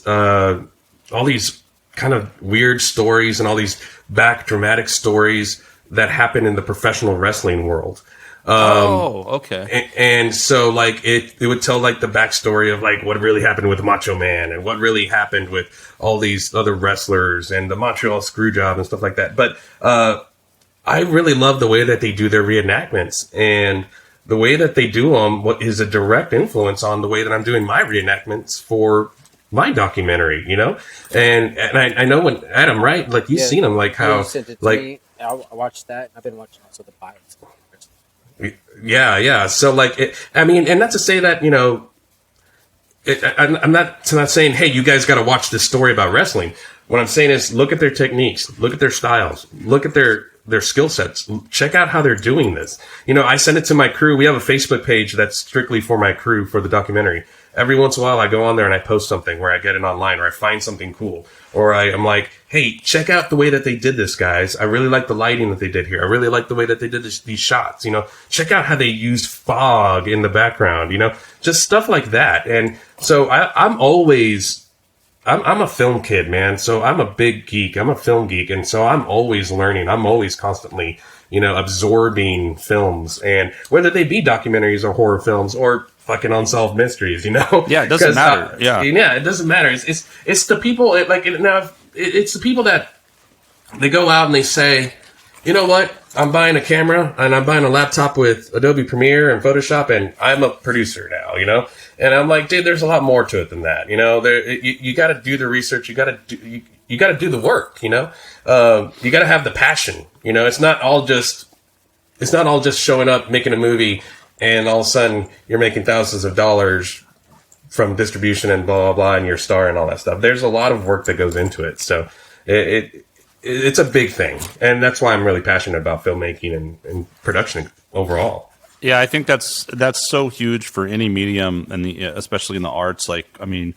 [SPEAKER 3] all these kind of weird stories and all these back dramatic stories that happen in the professional wrestling world.
[SPEAKER 2] Okay.
[SPEAKER 3] And so, it would tell, the backstory of, what really happened with Macho Man and what really happened with all these other wrestlers and the Montreal Screwjob and stuff like that. But I really love the way that they do their reenactments, and the way that they do them is a direct influence on the way that I'm doing my reenactments for my documentary, And I know when Adam, right? You've seen them, how,
[SPEAKER 4] you sent it to me. I watched that. I've been watching also the bios.
[SPEAKER 3] Yeah. So, and not to say that, I'm not saying, hey, you guys got to watch this story about wrestling. What I'm saying is, look at their techniques, look at their styles, look at their skill sets, check out how they're doing this. I send it to my crew. We have a Facebook page that's strictly for my crew for the documentary. Every once in a while, I go on there and I post something where I get it online, or I find something cool, or I'm like, hey, check out the way that they did this, guys. I really like the lighting that they did here. I really like the way that they did these shots. Check out how they used fog in the background. Just stuff like that. And so I'm a film kid, man. So I'm a big geek. I'm a film geek, and so I'm always learning. I'm always constantly, absorbing films, and whether they be documentaries or horror films or fucking unsolved mysteries,
[SPEAKER 2] Yeah, it doesn't matter.
[SPEAKER 3] It doesn't matter. It's the people. It's the people that they go out and they say, you know what? I'm buying a camera and I'm buying a laptop with Adobe Premiere and Photoshop, and I'm a producer now. And I'm like, dude, there's a lot more to it than that. You got to do the research. You got to do the work. You got to have the passion. It's not all just showing up, making a movie, and all of a sudden you're making thousands of dollars from distribution and blah, blah, blah, and your star and all that stuff. There's a lot of work that goes into it. So it's a big thing. And that's why I'm really passionate about filmmaking and production overall.
[SPEAKER 2] Yeah, I think that's so huge for any medium, and especially in the arts. It kind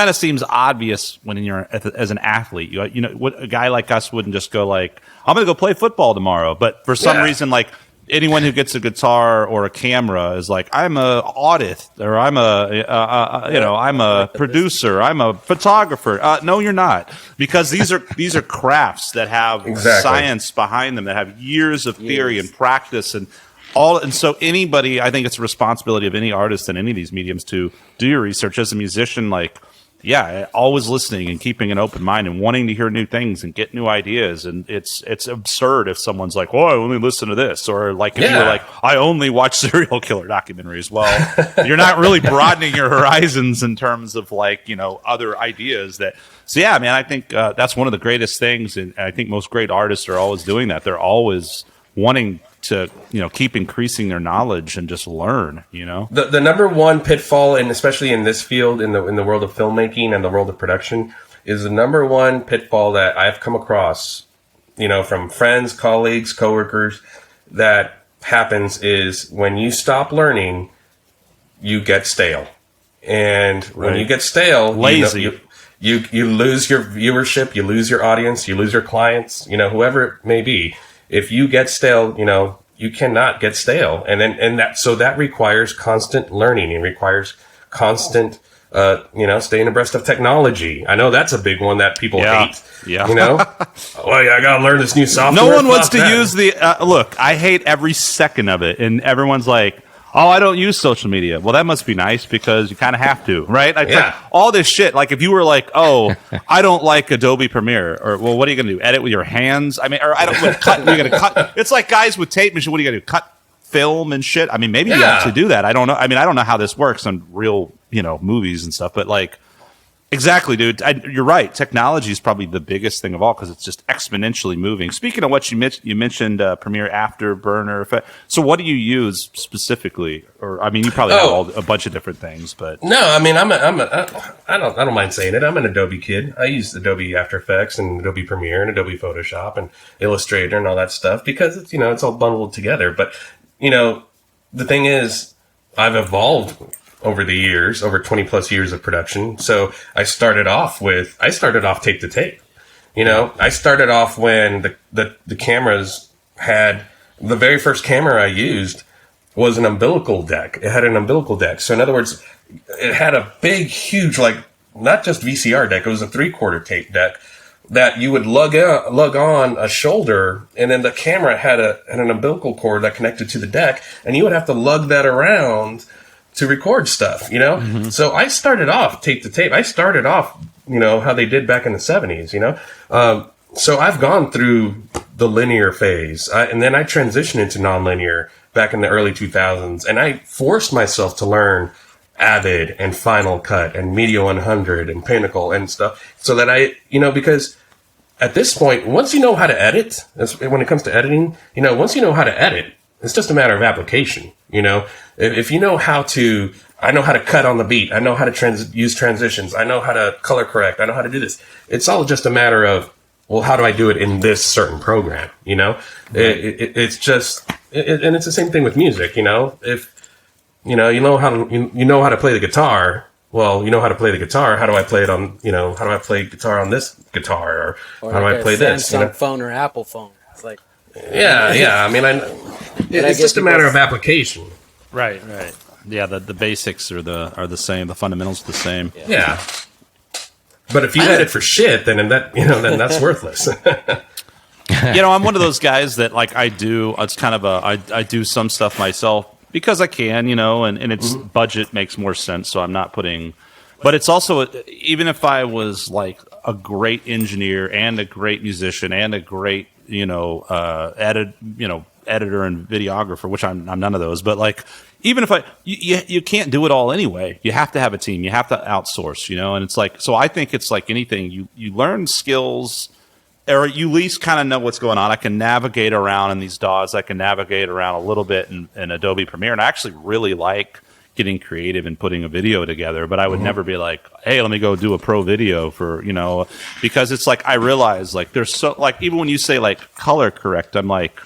[SPEAKER 2] of seems obvious when you're as an athlete. A guy like us wouldn't just go I'm going to go play football tomorrow. But for some reason, anyone who gets a guitar or a camera is I'm a audit, or I'm a producer, I'm a photographer. No, you're not, because these are crafts that have science behind them, that have years of theory and practice and all. And so anybody, I think it's a responsibility of any artist in any of these mediums to do your research as a musician. Always listening and keeping an open mind and wanting to hear new things and get new ideas. And it's absurd if someone's like, "Well, I only listen to this," or if you're like, "I only watch serial killer documentaries." Well, you're not really broadening your horizons in terms of other ideas. So yeah, man, I think that's one of the greatest things, and I think most great artists are always doing that. They're always wanting to keep increasing their knowledge and just learn. The
[SPEAKER 3] number one pitfall, and especially in this field, in the world of filmmaking and the world of production, is the number one pitfall that I've come across, from friends, colleagues, coworkers, that happens is when you stop learning, you get stale. And when you get stale,
[SPEAKER 2] lazy.
[SPEAKER 3] You lose your viewership, you lose your audience, you lose your clients, whoever it may be. If you get stale, you cannot get stale. And that requires constant learning. It requires constant, staying abreast of technology. I know that's a big one that people hate.
[SPEAKER 2] Yeah.
[SPEAKER 3] Well, I got to learn this new software.
[SPEAKER 2] No one wants to use the, look, I hate every second of it. And everyone's like, oh, I don't use social media. Well, that must be nice because you kind of have to, right? Like, all this shit. Like, if you were like, oh, I don't like Adobe Premiere, or, well, what are you going to do? Edit with your hands? I mean, or I don't cut. You're going to cut. It's like guys with tape machine. What are you going to do? Cut film and shit? I mean, maybe you actually do that. I don't know. I mean, I don't know how this works on real, movies and stuff, but like, exactly, dude. You're right. Technology is probably the biggest thing of all because it's just exponentially moving. Speaking of what you mentioned Premiere, Afterburner effect. So, what do you use specifically? Or I mean, you probably have a bunch of different things, but
[SPEAKER 3] no. I mean, I don't mind saying it. I'm an Adobe kid. I use Adobe After Effects and Adobe Premiere and Adobe Photoshop and Illustrator and all that stuff because it's it's all bundled together. But the thing is, I've evolved over the years, over 20 plus years of production. So I started off tape to tape. I started off when the cameras had, the very first camera I used was an umbilical deck. It had an umbilical deck. So in other words, it had a big, huge, like not just VCR deck. It was a 3/4 tape deck that you would lug on a shoulder, and then the camera had an umbilical cord that connected to the deck, and you would have to lug that around to record stuff, Mm-hmm. So I started off tape to tape. I started off, how they did back in the 70s, So I've gone through the linear phase, and then I transitioned into nonlinear back in the early 2000s, and I forced myself to learn Avid and Final Cut and Media 100 and Pinnacle and stuff, so that because at this point, once you know how to edit, when it comes to editing, once you know how to edit, it's just a matter of application. If you know how to, I know how to cut on the beat. I know how to use transitions. I know how to color correct. I know how to do this. It's all just a matter of, well, how do I do it in this certain program? It's just, and it's the same thing with music. If you know how to play the guitar. Well, you know how to play the guitar. How do I play it on? How do I play guitar on this guitar, or how do I play this?
[SPEAKER 4] Samsung phone or Apple phone. It's like.
[SPEAKER 3] Yeah. I mean, it's just a matter of application.
[SPEAKER 2] Right. Yeah, the basics are the same. The fundamentals are the same.
[SPEAKER 3] Yeah. But if you edit for shit, then that's worthless.
[SPEAKER 2] I'm one of those guys that like I do. It's kind of I do some stuff myself because I can, and its budget makes more sense. So I'm not putting. But it's also, even if I was like a great engineer and a great musician and a great editor and videographer, which I'm none of those, but like, even if you can't do it all anyway. You have to have a team. You have to outsource, and it's like, so I think it's like anything. You learn skills, or you at least kind of know what's going on. I can navigate around in these DAWs. I can navigate around a little bit in Adobe Premiere, and I actually really like getting creative and putting a video together, but I would never be like, hey, let me go do a pro video for, because it's like, I realize like there's so, like, even when you say like color correct, I'm like,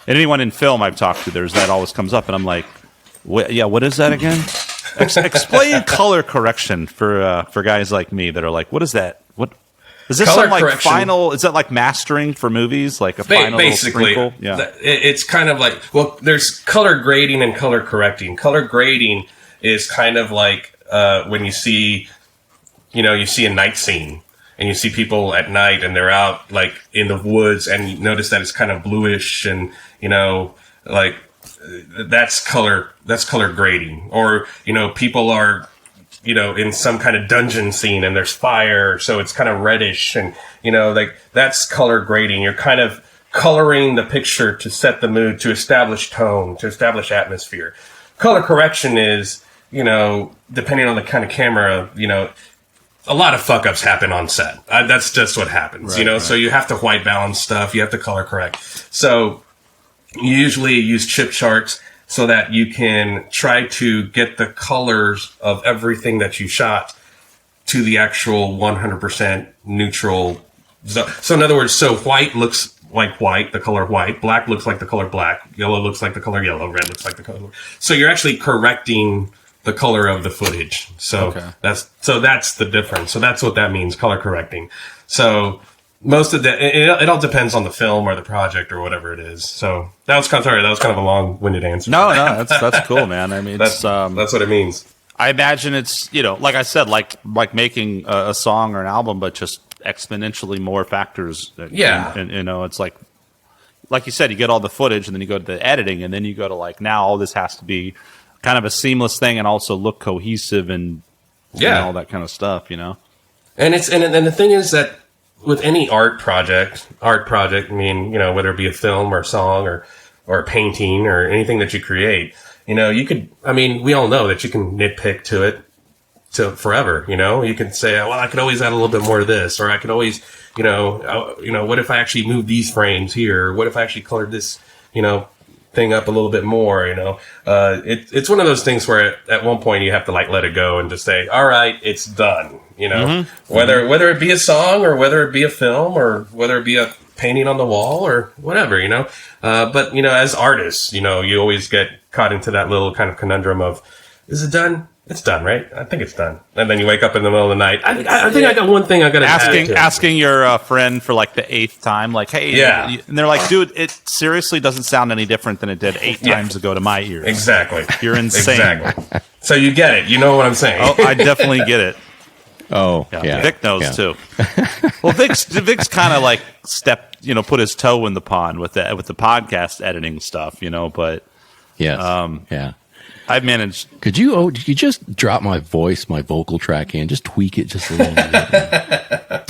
[SPEAKER 2] and anyone in film I've talked to, that always comes up, and I'm like, what is that again? Explain color correction for guys like me that are like, what is that? What is this? Some like final? Is that like mastering for movies? Like a final
[SPEAKER 3] basically?
[SPEAKER 2] Sprinkle? Yeah,
[SPEAKER 3] it's kind of like, well, there's color grading and color correcting. Color grading is kind of like when you see a night scene and you see people at night and they're out like in the woods and you notice that it's kind of bluish and like that's color grading. Or people are in some kind of dungeon scene and there's fire, so it's kind of reddish, and like that's color grading. You're kind of coloring the picture to set the mood, to establish tone, to establish atmosphere. Color correction is, depending on the kind of camera, a lot of fuck ups happen on set. That's just what happens, right. So you have to white balance stuff. You have to color correct. So you usually use chip charts so that you can try to get the colors of everything that you shot to the actual 100% neutral. So in other words, so white looks like white, the color white, black looks like the color black, yellow looks like the color yellow, red looks like the color. So you're actually correcting the color of the footage. So that's the difference. So that's what that means, color correcting. So most of that, it all depends on the film or the project or whatever it is. So that was kind of a long-winded answer.
[SPEAKER 2] No, that's cool, man. I mean,
[SPEAKER 3] that's what it means.
[SPEAKER 2] I imagine it's, like I said, like making a song or an album, but just exponentially more factors.
[SPEAKER 3] Yeah.
[SPEAKER 2] And it's like you said, you get all the footage and then you go to the editing and then you go to like, now all this has to be kind of a seamless thing and also look cohesive and all that kind of stuff, And
[SPEAKER 3] it's, and the thing is that with any art project, I mean, whether it be a film or a song or a painting or anything that you create, you could, I mean, we all know that you can nitpick to it to forever, you can say, well, I could always add a little bit more of this, or I could always, what if I actually moved these frames here? What if I actually colored this, thing up a little bit more, it's one of those things where at one point you have to like let it go and just say, all right, it's done, whether it be a song or whether it be a film or whether it be a painting on the wall or whatever, but as artists, you always get caught into that little kind of conundrum of, is it done? It's done, right? I think it's done. And then you wake up in the middle of the night. I think I got one thing I got to
[SPEAKER 2] asking your friend for like the 8th time, like, hey, and they're like, dude, it seriously doesn't sound any different than it did 8 times ago to my ears.
[SPEAKER 3] Exactly.
[SPEAKER 2] You're insane.
[SPEAKER 3] Exactly. So you get it. You know what I'm saying?
[SPEAKER 2] Oh, I definitely get it.
[SPEAKER 1] Oh, yeah.
[SPEAKER 2] Vic knows too. Well, Vic's kind of like put his toe in the pond with the podcast editing stuff, but
[SPEAKER 1] yes,
[SPEAKER 2] I've managed.
[SPEAKER 1] Did you just drop my vocal track in, just tweak it just a little bit?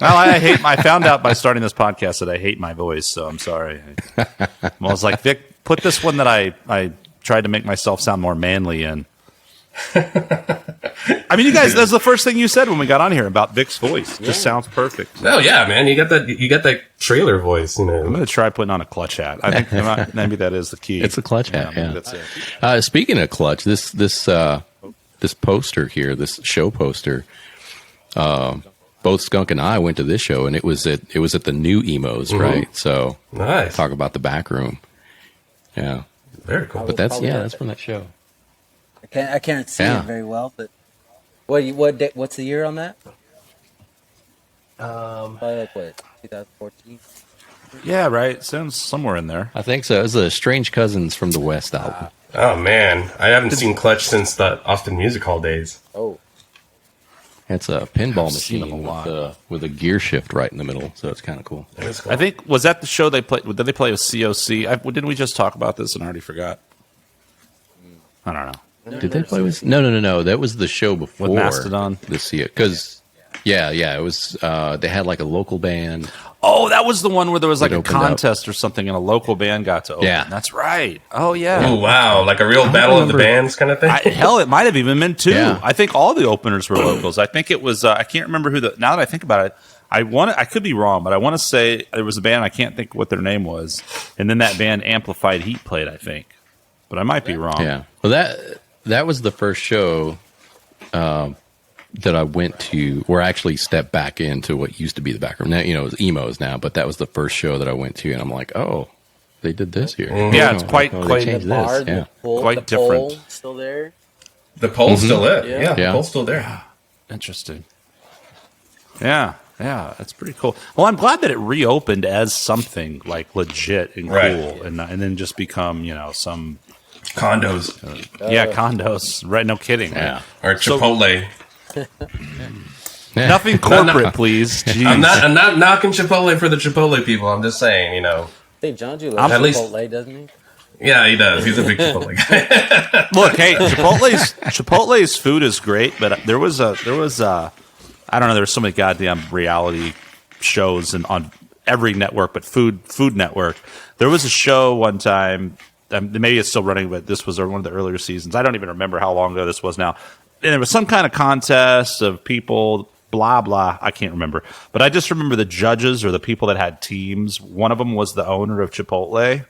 [SPEAKER 2] Well, I found out by starting this podcast that I hate my voice, so I'm sorry. I was like, Vic, put this one that I tried to make myself sound more manly in. I mean, you guys, that's the first thing you said when we got on here about Vic's voice. It just sounds perfect.
[SPEAKER 3] Oh yeah, man, you got that trailer voice. I'm
[SPEAKER 2] gonna try putting on a clutch hat. I think maybe that is the key.
[SPEAKER 1] It's a clutch hat. Yeah.
[SPEAKER 2] That's it.
[SPEAKER 1] Speaking of clutch, this poster here, this show poster. Both Skunk and I went to this show, and it was at the new Emos, right? So
[SPEAKER 3] nice.
[SPEAKER 1] Talk about the back room. Yeah,
[SPEAKER 3] very cool.
[SPEAKER 1] But that's from that show.
[SPEAKER 4] I can't see it very well, but what's the year on that? Probably like what, 2014?
[SPEAKER 2] Yeah, right. Sounds somewhere in there.
[SPEAKER 1] I think so. It's the Strange Cousins from the West album.
[SPEAKER 3] Oh man, I haven't seen Clutch since the Austin Music Hall days.
[SPEAKER 4] Oh,
[SPEAKER 1] it's a pinball machine with a gear shift right in the middle, so it's kind of cool.
[SPEAKER 3] Cool.
[SPEAKER 2] I think, was that the show they played? Did they play with COC? Didn't we just talk about this and I already forgot? I don't know.
[SPEAKER 1] Did they play with? No. That was the show before
[SPEAKER 2] with Mastodon.
[SPEAKER 1] The CO, because it was. They had like a local band.
[SPEAKER 2] Oh, that was the one where there was like a contest or something, and a local band got to open.
[SPEAKER 1] Yeah,
[SPEAKER 2] that's right. Oh yeah.
[SPEAKER 3] Oh wow, like a real battle of the bands kind of thing.
[SPEAKER 2] Hell, it might have even been 2.
[SPEAKER 1] Yeah.
[SPEAKER 2] I think all the openers were locals. I think it was. I can't remember who the. Now that I think about it, I could be wrong, but I want to say there was a band. I can't think what their name was, and then that band Amplified Heat played. I think, but I might be wrong.
[SPEAKER 1] Yeah. Well, that was the first show that I went to where I actually stepped back into what used to be the back room. Now, it's Emos now, but that was the first show that I went to, and I'm like, oh, they did this here.
[SPEAKER 2] Yeah, it's quite
[SPEAKER 1] changed
[SPEAKER 4] the bar,
[SPEAKER 1] this. Yeah.
[SPEAKER 2] Quite
[SPEAKER 4] the
[SPEAKER 2] different.
[SPEAKER 4] pole still there.
[SPEAKER 3] The pole's still there. Yeah, the pole's still there.
[SPEAKER 2] Interesting. Yeah, that's pretty cool. Well, I'm glad that it reopened as something like legit and cool, and then just become some
[SPEAKER 3] condos.
[SPEAKER 2] Condos. Right? No kidding.
[SPEAKER 1] Yeah.
[SPEAKER 3] Or Chipotle.
[SPEAKER 2] Nothing corporate, please. Jeez.
[SPEAKER 3] I'm not knocking Chipotle for the Chipotle people. I'm just saying,
[SPEAKER 4] Hey, John Ju loves Chipotle, doesn't he?
[SPEAKER 3] Yeah, he does. He's a big Chipotle guy.
[SPEAKER 2] Look, hey, Chipotle's food is great, but there was I don't know. There's so many goddamn reality shows on every network, but Food Network. There was a show one time. Maybe it's still running, but this was one of the earlier seasons. I don't even remember how long ago this was now. And it was some kind of contest of people, blah, blah. I can't remember. But I just remember the judges or the people that had teams. One of them was the owner of Chipotle.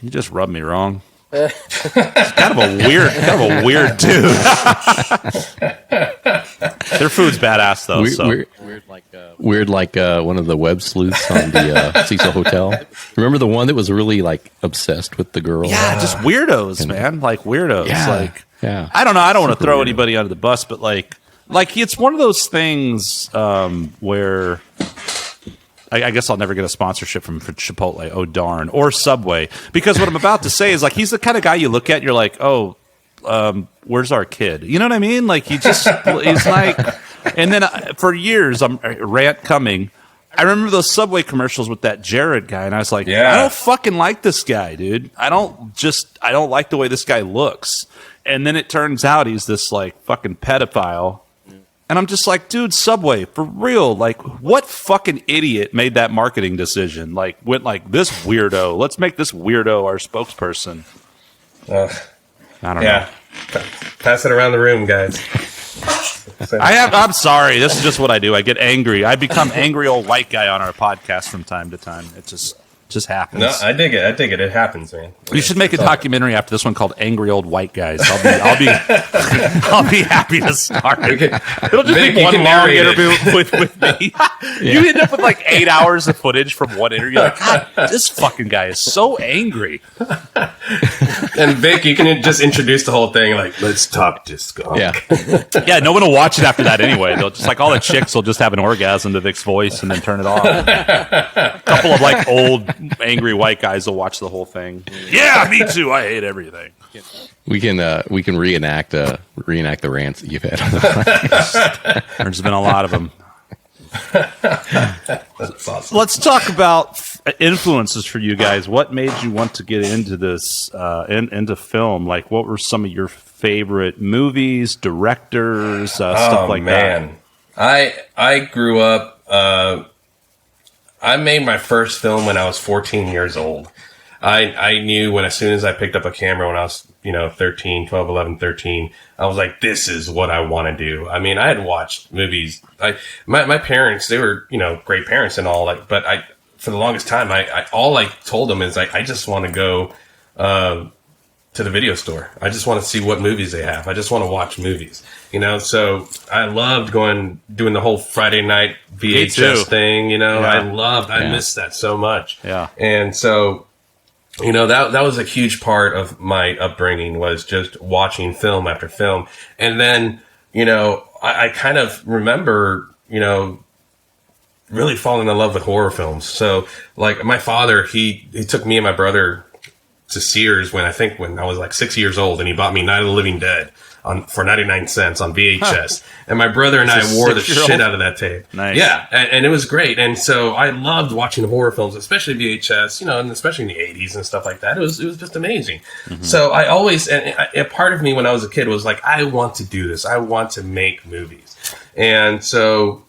[SPEAKER 2] He just rubbed me wrong. It's kind of a weird dude. Their food's badass though.
[SPEAKER 1] Weird like one of the web sleuths on the Cecil Hotel. Remember the one that was really like obsessed with the girl?
[SPEAKER 2] Yeah, just weirdos, man. Like weirdos.
[SPEAKER 1] Yeah,
[SPEAKER 2] I don't know. I don't want to throw
[SPEAKER 1] weirdo.
[SPEAKER 2] anybody under the bus, but like it's one of those things where I guess I'll never get a sponsorship from Chipotle. Oh darn, or Subway, because what I'm about to say is like he's the kind of guy you look at and you're like, oh. Where's our kid? You know what I mean? Like he's like, and then for years, rant coming. I remember those Subway commercials with that Jared guy, and I was like, I don't fucking like this guy, dude. I don't like the way this guy looks. And then it turns out he's this like fucking pedophile. And I'm just like, dude, Subway, for real. Like, what fucking idiot made that marketing decision? Like, went like, this weirdo, let's make this weirdo our spokesperson. I don't know.
[SPEAKER 3] Pass it around the room, guys.
[SPEAKER 2] I'm sorry. This is just what I do. I get angry. I become angry old white guy on our podcast from time to time. It just happens.
[SPEAKER 3] No, I dig it. It happens, man.
[SPEAKER 2] You should make a documentary after this one called "Angry Old White Guys." I'll be I'll be happy to start. It'll just
[SPEAKER 3] Vic,
[SPEAKER 2] be one long interview with me.
[SPEAKER 1] Yeah.
[SPEAKER 2] You end up with like 8 hours of footage from one interview. You're like, God, this fucking guy is so angry.
[SPEAKER 3] And Vic, you can just introduce the whole thing like, let's talk disco.
[SPEAKER 2] Yeah, no one will watch it after that anyway. They'll just like all the chicks will just have an orgasm to Vic's voice and then turn it off. A couple of like old angry white guys will watch the whole thing. Yeah, me too. I hate everything.
[SPEAKER 1] We can reenact the rants that you've had on the podcast.
[SPEAKER 2] There's been a lot of them.
[SPEAKER 3] That's awesome.
[SPEAKER 2] Let's talk about influences for you guys. What made you want to get into this, into film? Like, what were some of your favorite movies, directors, stuff like that?
[SPEAKER 3] I grew up. I made my first film when I was 14 years old. I knew as soon as I picked up a camera when I was, 13, 12, 11, 13, I was like, this is what I want to do. I mean, I had watched movies. My parents, they were, great parents and all, but for the longest time, all I told them is I just want to go, to the video store. I just want to see what movies they have. I just want to watch movies, so I loved doing the whole Friday night VHS thing, I missed that so much.
[SPEAKER 2] Yeah.
[SPEAKER 3] And so, that was a huge part of my upbringing, was just watching film after film. And then, I kind of remember, really falling in love with horror films. So like my father, he took me and my brother to Sears when I was like 6 years old, and he bought me Night of the Living Dead for 99 cents on VHS. And my brother and I wore the shit out of that tape.
[SPEAKER 2] Nice.
[SPEAKER 3] Yeah. And it was great. And so I loved watching the horror films, especially VHS, and especially in the 80s and stuff like that. It was just amazing. Mm-hmm. So I always, and a part of me when I was a kid was like, I want to do this. I want to make movies. And so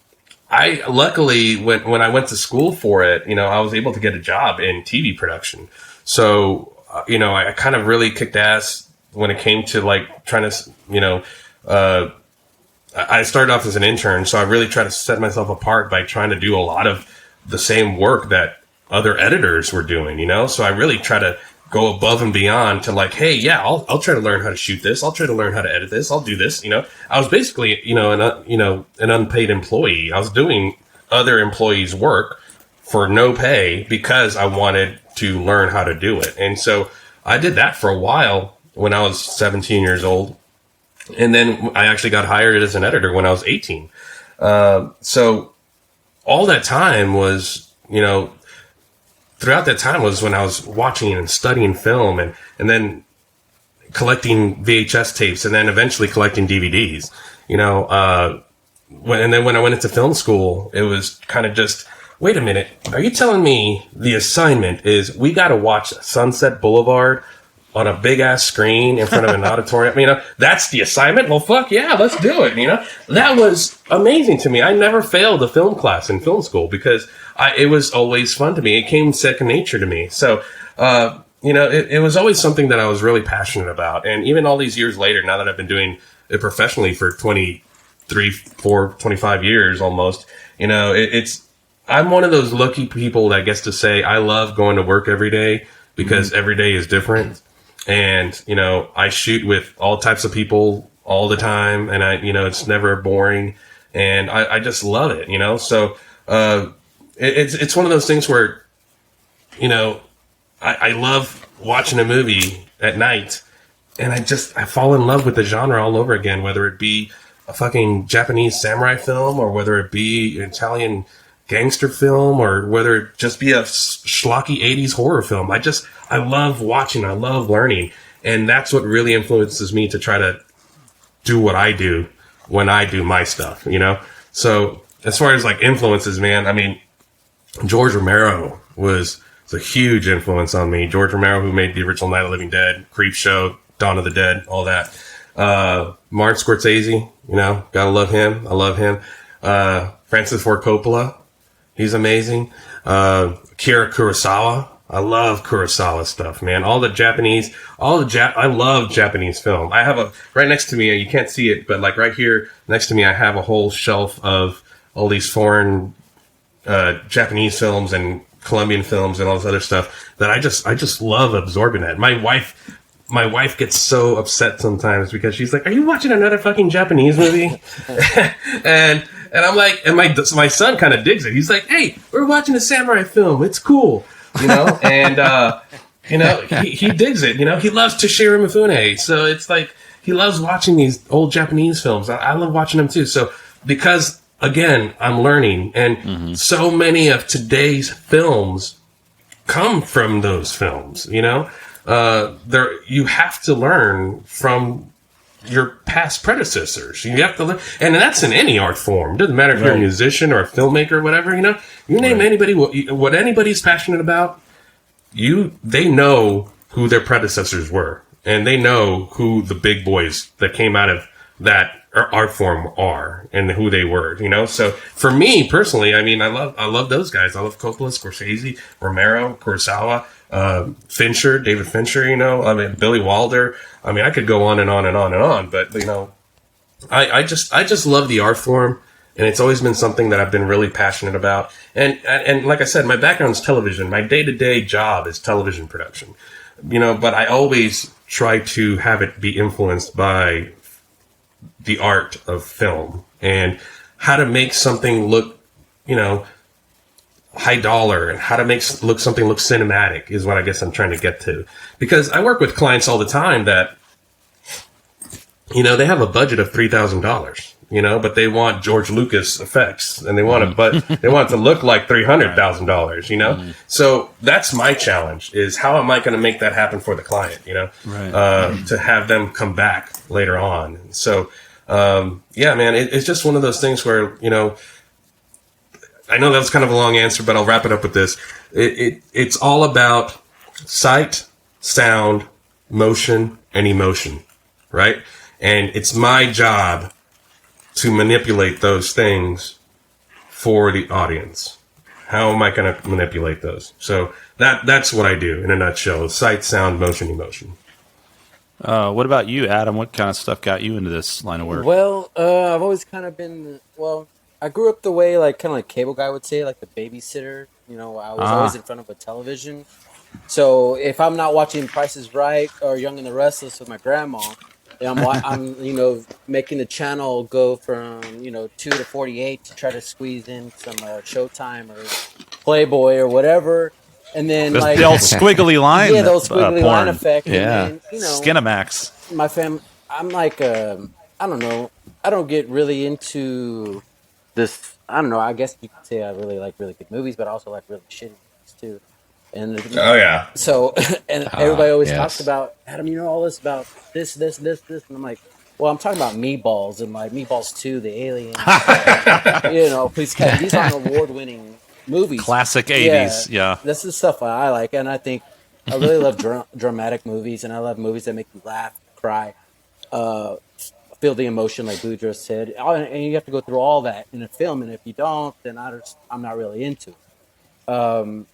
[SPEAKER 3] I luckily, when I went to school for it, I was able to get a job in TV production. So, I kind of really kicked ass when it came to like trying to, I started off as an intern, so I really tried to set myself apart by trying to do a lot of the same work that other editors were doing, so I really try to go above and beyond to like, hey, yeah, I'll try to learn how to shoot this. I'll try to learn how to edit this. I'll do this. I was basically, an unpaid employee. I was doing other employees' work for no pay because I wanted to learn how to do it. And so I did that for a while when I was 17 years old. And then I actually got hired as an editor when I was 18. So all that time was, throughout that time was when I was watching and studying film and then collecting VHS tapes and then eventually collecting DVDs, when I went into film school, it was kind of just, wait a minute, are you telling me the assignment is we got to watch Sunset Boulevard on a big ass screen in front of an auditorium? That's the assignment? Well, fuck yeah, let's do it. That was amazing to me. I never failed a film class in film school because it was always fun to me. It came second nature to me. So, it was always something that I was really passionate about. And even all these years later, now that I've been doing it professionally for 23, 4, 25 years almost, I'm one of those lucky people that gets to say, I love going to work every day because every day is different. And, I shoot with all types of people all the time, and it's never boring, and I just love it, So it's one of those things where, I love watching a movie at night, and I fall in love with the genre all over again, whether it be a fucking Japanese samurai film, or whether it be an Italian gangster film, or whether it just be a schlocky 80s horror film. I love watching, I love learning. And that's what really influences me to try to do what I do when I do my stuff, So as far as like influences, man, I mean, George Romero was a huge influence on me. George Romero, who made the original Night of the Living Dead, Creepshow, Dawn of the Dead, all that. Martin Scorsese, gotta love him. I love him. Francis Ford Coppola, he's amazing. Akira Kurosawa, I love Kurosawa stuff, man. I love Japanese film. I have right next to me, you can't see it, but like right here next to me, I have a whole shelf of all these foreign Japanese films and Colombian films and all this other stuff that I just love absorbing that. My wife gets so upset sometimes because she's like, "Are you watching another fucking Japanese movie?" and I'm like, and my son kind of digs it. He's like, "Hey, we're watching a samurai film. It's cool." And he digs it. He loves Toshiro Mifune, so it's like he loves watching these old Japanese films. I love watching them too. So because again, I'm learning, and so many of today's films come from those films. You have to learn from your past predecessors. You have to learn, and that's in any art form. It doesn't matter if you're a musician or a filmmaker or whatever. You name anybody, what anybody's passionate about. They know who their predecessors were, and they know who the big boys that came out of that art form are, and who they were. So for me personally, I mean, I love those guys. I love Coppola, Scorsese, Romero, Kurosawa, David Fincher. I mean, Billy Wilder. I mean, I could go on and on and on and on, but I just love the art form, and it's always been something that I've been really passionate about. And like I said, my background is television. My day-to-day job is television production. But I always try to have it be influenced by the art of film and how to make something look, high dollar, and how to make something look cinematic is what I guess I'm trying to get to. Because I work with clients all the time that, they have a budget of $3,000, but they want George Lucas effects, and they want it to look like $300,000, So that's my challenge, is how am I going to make that happen for the client, to have them come back later on. So, yeah, man, it's just one of those things where, I know that was kind of a long answer, but I'll wrap it up with this. It's all about sight, sound, motion, and emotion, right? And it's my job to manipulate those things for the audience. How am I going to manipulate those? So that's what I do in a nutshell: sight, sound, motion, emotion.
[SPEAKER 2] What about you, Adam? What kind of stuff got you into this line of work?
[SPEAKER 4] Well, I've always kind of been, I grew up the way, like, kind of like Cable Guy would say, like the babysitter. I was always in front of a television. So if I'm not watching Price is Right or Young and the Restless with my grandma, I'm making the channel go from 2 to 48 to try to squeeze in some Showtime or Playboy or whatever, and then
[SPEAKER 2] the old squiggly line,
[SPEAKER 4] the old squiggly line effect,
[SPEAKER 2] yeah,
[SPEAKER 4] and then,
[SPEAKER 2] Skinamax.
[SPEAKER 4] My I'm like I don't know, I don't get really into this. I don't know. I guess you could say I really like really good movies, but I also like really shitty movies too. And so and everybody always talks about, Adam, all this about this, and I'm like, well, I'm talking about Meatballs and like Meatballs 2, The Alien. Please, these aren't award-winning movies.
[SPEAKER 2] Classic 80s, yeah.
[SPEAKER 4] This is stuff I like, and I think I really love dramatic movies, and I love movies that make you laugh, cry, feel the emotion, like Budro said. And you have to go through all that in a film, and if you don't, then I'm not really into it.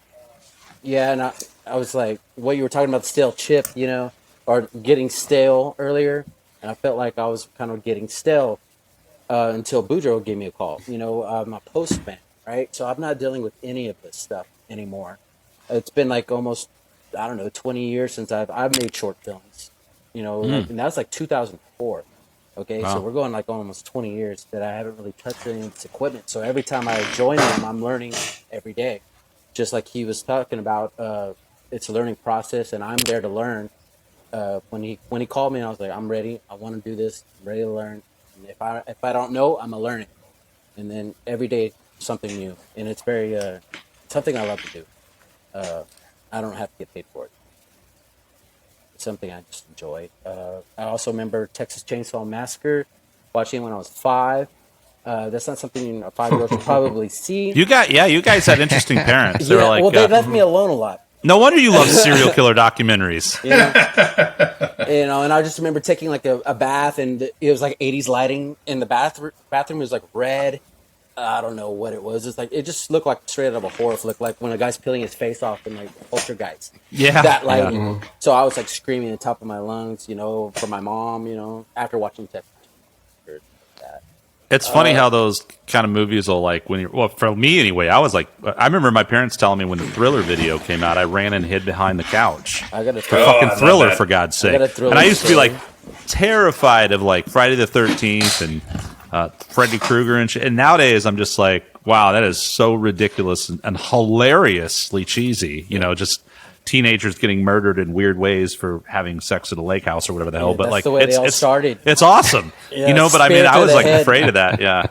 [SPEAKER 4] Yeah, and I was like, what you were talking about, the stale chip, or getting stale earlier, and I felt like I was kind of getting stale until Budro gave me a call. I'm a postman, right? So I'm not dealing with any of this stuff anymore. It's been like almost, 20 years since I've made short films, and that was like 2004. Okay,
[SPEAKER 2] Wow.
[SPEAKER 4] so we're going like almost 20 years that I haven't really touched any of this equipment. So every time I join them, I'm learning every day. Just like he was talking about, it's a learning process, and I'm there to learn. When he called me, I was like, I'm ready. I want to do this. I'm ready to learn. And if I don't know, I'm gonna learn it. And then every day something new, and it's very something I love to do. I don't have to get paid for it. It's something I just enjoy. I also remember Texas Chainsaw Massacre, watching when I was 5. That's not something a 5-year-old should probably see.
[SPEAKER 2] You guys had interesting parents. They
[SPEAKER 4] Yeah,
[SPEAKER 2] were like,
[SPEAKER 4] well, they left me alone a lot.
[SPEAKER 2] no wonder you love serial killer documentaries.
[SPEAKER 4] You know? And I just remember taking like a bath, and it was like 80s lighting in the bathroom. Bathroom was like red. I don't know what it was. It's like it just looked like straight out of a horror flick, like when a guy's peeling his face off in like Poltergeist.
[SPEAKER 2] Yeah,
[SPEAKER 4] That lighting.
[SPEAKER 2] yeah.
[SPEAKER 3] Mm-hmm.
[SPEAKER 4] So I was like screaming at the top of my lungs, for my mom, after watching Texas. That.
[SPEAKER 2] It's funny how those kind of movies will well, for me anyway, I remember my parents telling me when the Thriller video came out, I ran and hid behind the couch.
[SPEAKER 4] I got a
[SPEAKER 2] The
[SPEAKER 4] Thriller.
[SPEAKER 2] fucking
[SPEAKER 3] I love
[SPEAKER 2] Thriller,
[SPEAKER 3] that.
[SPEAKER 2] for God's sake.
[SPEAKER 4] got a Thriller
[SPEAKER 2] And I used to be
[SPEAKER 4] story.
[SPEAKER 2] like terrified of like Friday the 13th and Freddy Krueger and shit. And nowadays I'm just like, wow, that is so ridiculous and hilariously cheesy. Just teenagers getting murdered in weird ways for having sex at a lake house or whatever the hell. But
[SPEAKER 4] that's
[SPEAKER 2] like,
[SPEAKER 4] the way they all started.
[SPEAKER 2] It's awesome.
[SPEAKER 4] Yeah,
[SPEAKER 2] But I mean,
[SPEAKER 4] spear
[SPEAKER 2] I
[SPEAKER 4] to
[SPEAKER 2] was
[SPEAKER 4] the
[SPEAKER 2] like
[SPEAKER 4] head.
[SPEAKER 2] afraid of that. Yeah.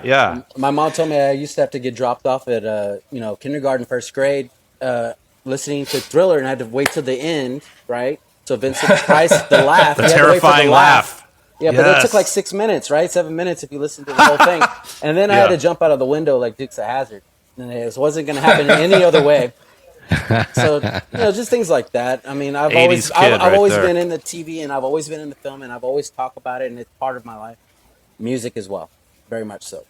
[SPEAKER 2] Yeah.
[SPEAKER 4] My mom told me I used to have to get dropped off at kindergarten, first grade, listening to Thriller, and I had to wait till the end, right? So Vincent Price, the laugh,
[SPEAKER 2] The
[SPEAKER 4] you had to wait for the
[SPEAKER 2] terrifying laugh.
[SPEAKER 4] Yeah, but it
[SPEAKER 2] Yes.
[SPEAKER 4] took like 6 minutes, right? 7 minutes if you listen to the whole thing. And then I had
[SPEAKER 2] Yeah.
[SPEAKER 4] to jump out of the window like Dukes of Hazzard, and it wasn't going to happen any other way. So just things like that. I mean, I've
[SPEAKER 2] 80s
[SPEAKER 4] always
[SPEAKER 2] kid right
[SPEAKER 4] always
[SPEAKER 2] there.
[SPEAKER 4] been in the TV, and I've always been in the film, and I've always talked about it, and it's part of my life. Music as well, very much so.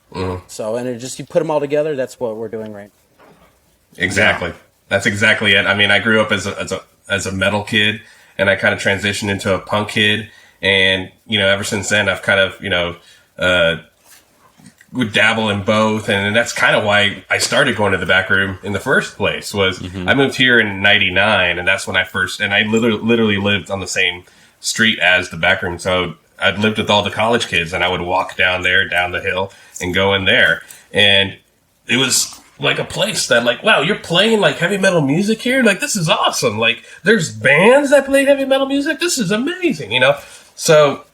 [SPEAKER 4] So, and it just you put them all together. That's what we're doing right now.
[SPEAKER 3] Exactly. That's exactly it. I mean, I grew up as a metal kid, and I kind of transitioned into a punk kid. And, ever since then, I've kind of, would dabble in both. And that's kind of why I started going to the back room in the first place was I moved here in 99. And that's when I literally lived on the same street as the back room. So I'd lived with all the college kids, and I would walk down the hill and go in there. And it was like a place that like, wow, you're playing like heavy metal music here. Like, this is awesome. Like, there's bands that play heavy metal music. This is amazing, So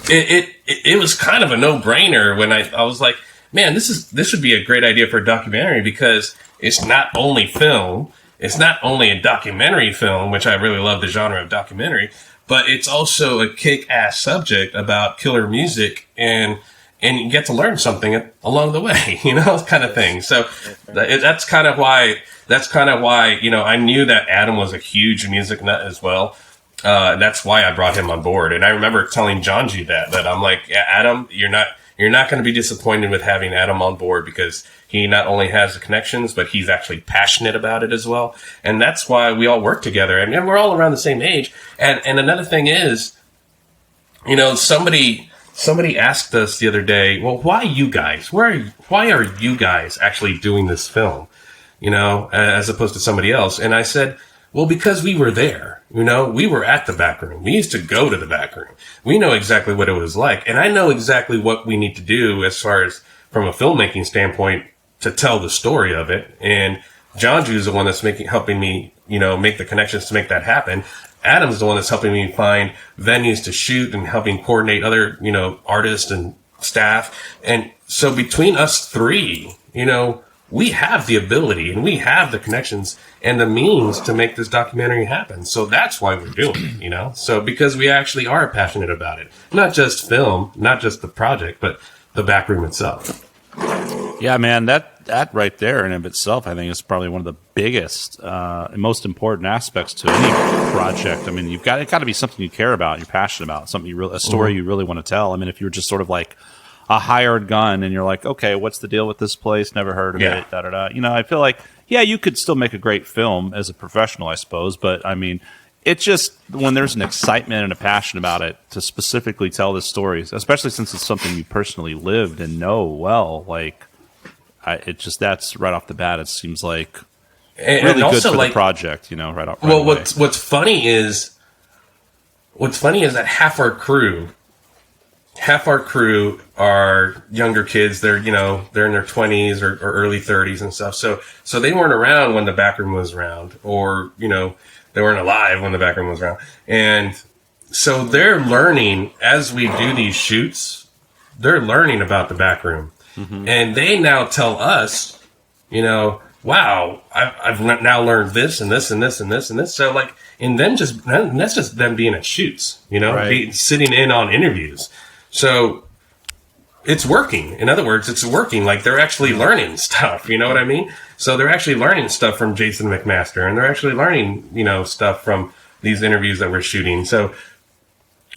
[SPEAKER 3] it was kind of a no-brainer when I was like, man, this would be a great idea for a documentary, because it's not only film, it's not only a documentary film, which I really love the genre of documentary, but it's also a kick-ass subject about killer music, and you get to learn something along the way, kind of thing. So that's kind of why I knew that Adam was a huge music nut as well. That's why I brought him on board. And I remember telling Janji that I'm like, yeah, Adam, you're not going to be disappointed with having Adam on board, because he not only has the connections, but he's actually passionate about it as well. And that's why we all work together, and we're all around the same age. And another thing is, somebody asked us the other day, well, why you guys? Why are you guys actually doing this film? As opposed to somebody else. And I said, well, because we were there, we were at the back room. We used to go to the back room. We know exactly what it was like. And I know exactly what we need to do as far as from a filmmaking standpoint to tell the story of it. And John Ju's the one that's helping me, make the connections to make that happen. Adam's the one that's helping me find venues to shoot and helping coordinate other, artists and staff. And so between us three, we have the ability and we have the connections and the means to make this documentary happen. So that's why we're doing it, So because we actually are passionate about it, not just film, not just the project, but the back room itself.
[SPEAKER 2] Yeah, man, that right there in of itself, I think, is probably one of the biggest and most important aspects to any project. I mean, it got to be something you care about, you're passionate about, something a story you really want to tell. I mean, if you're just sort of like a hired gun and you're like, okay, what's the deal with this place? Never heard of it. Da da da. I feel like, yeah, you could still make a great film as a professional, I suppose, but I mean, it's just when there's an excitement and a passion about it to specifically tell the stories, especially since it's something you personally lived and know well, like. That's right off the bat. It seems like really
[SPEAKER 3] and also,
[SPEAKER 2] good for
[SPEAKER 3] like,
[SPEAKER 2] the project, right off.
[SPEAKER 3] Well,
[SPEAKER 2] away.
[SPEAKER 3] what's funny is that half our crew half our crew are younger kids. They're, they're in their 20s or early 30s and stuff. So they weren't around when the back room was around, or, they weren't alive when the back room was around. And so they're learning as we do these shoots, they're learning about the back room. Mm-hmm. And they now tell us, wow, I've now learned this and this and this and this and this. So like, and then that's just them being at shoots, right. Sitting in on interviews. So it's working. In other words, it's working. Like they're actually learning stuff. You know what I mean? So they're actually learning stuff from Jason McMaster, and they're actually learning, stuff from these interviews that we're shooting. So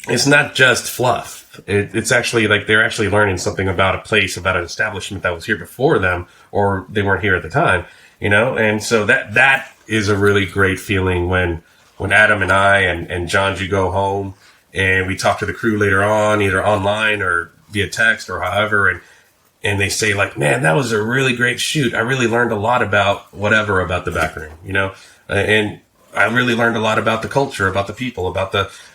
[SPEAKER 3] it's not just fluff. It's actually like they're actually learning something about a place, about an establishment that was here before them, or they weren't here at the time, And so that is a really great feeling when Adam and I and John Ju go home and we talk to the crew later on, either online or via text or however, and they say like, man, that was a really great shoot. I really learned a lot about whatever about the back room, and I really learned a lot about the culture, about the people,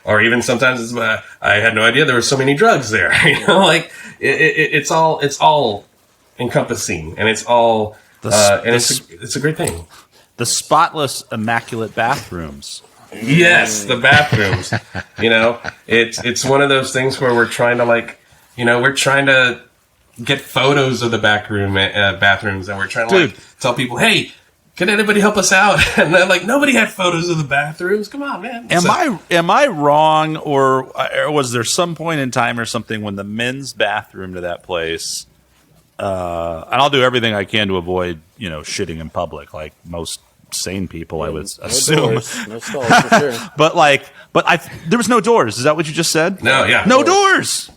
[SPEAKER 3] or even sometimes I had no idea there were so many drugs there. Like it's all encompassing, and it's all, it's a great thing.
[SPEAKER 2] The spotless, immaculate bathrooms.
[SPEAKER 3] Yes, the bathrooms. It's one of those things where we're trying to we're trying to get photos of the back room bathrooms, and we're trying to tell people, hey, can anybody help us out? And they're like, nobody had photos of the bathrooms. Come on, man.
[SPEAKER 2] Am I wrong, or was there some point in time or something when the men's bathroom to that place? And I'll do everything I can to avoid, shitting in public, like most sane people, I would assume.
[SPEAKER 4] Doors, no stalls for sure.
[SPEAKER 2] but there was no doors. Is that what you just said?
[SPEAKER 3] No, yeah,
[SPEAKER 2] no doors.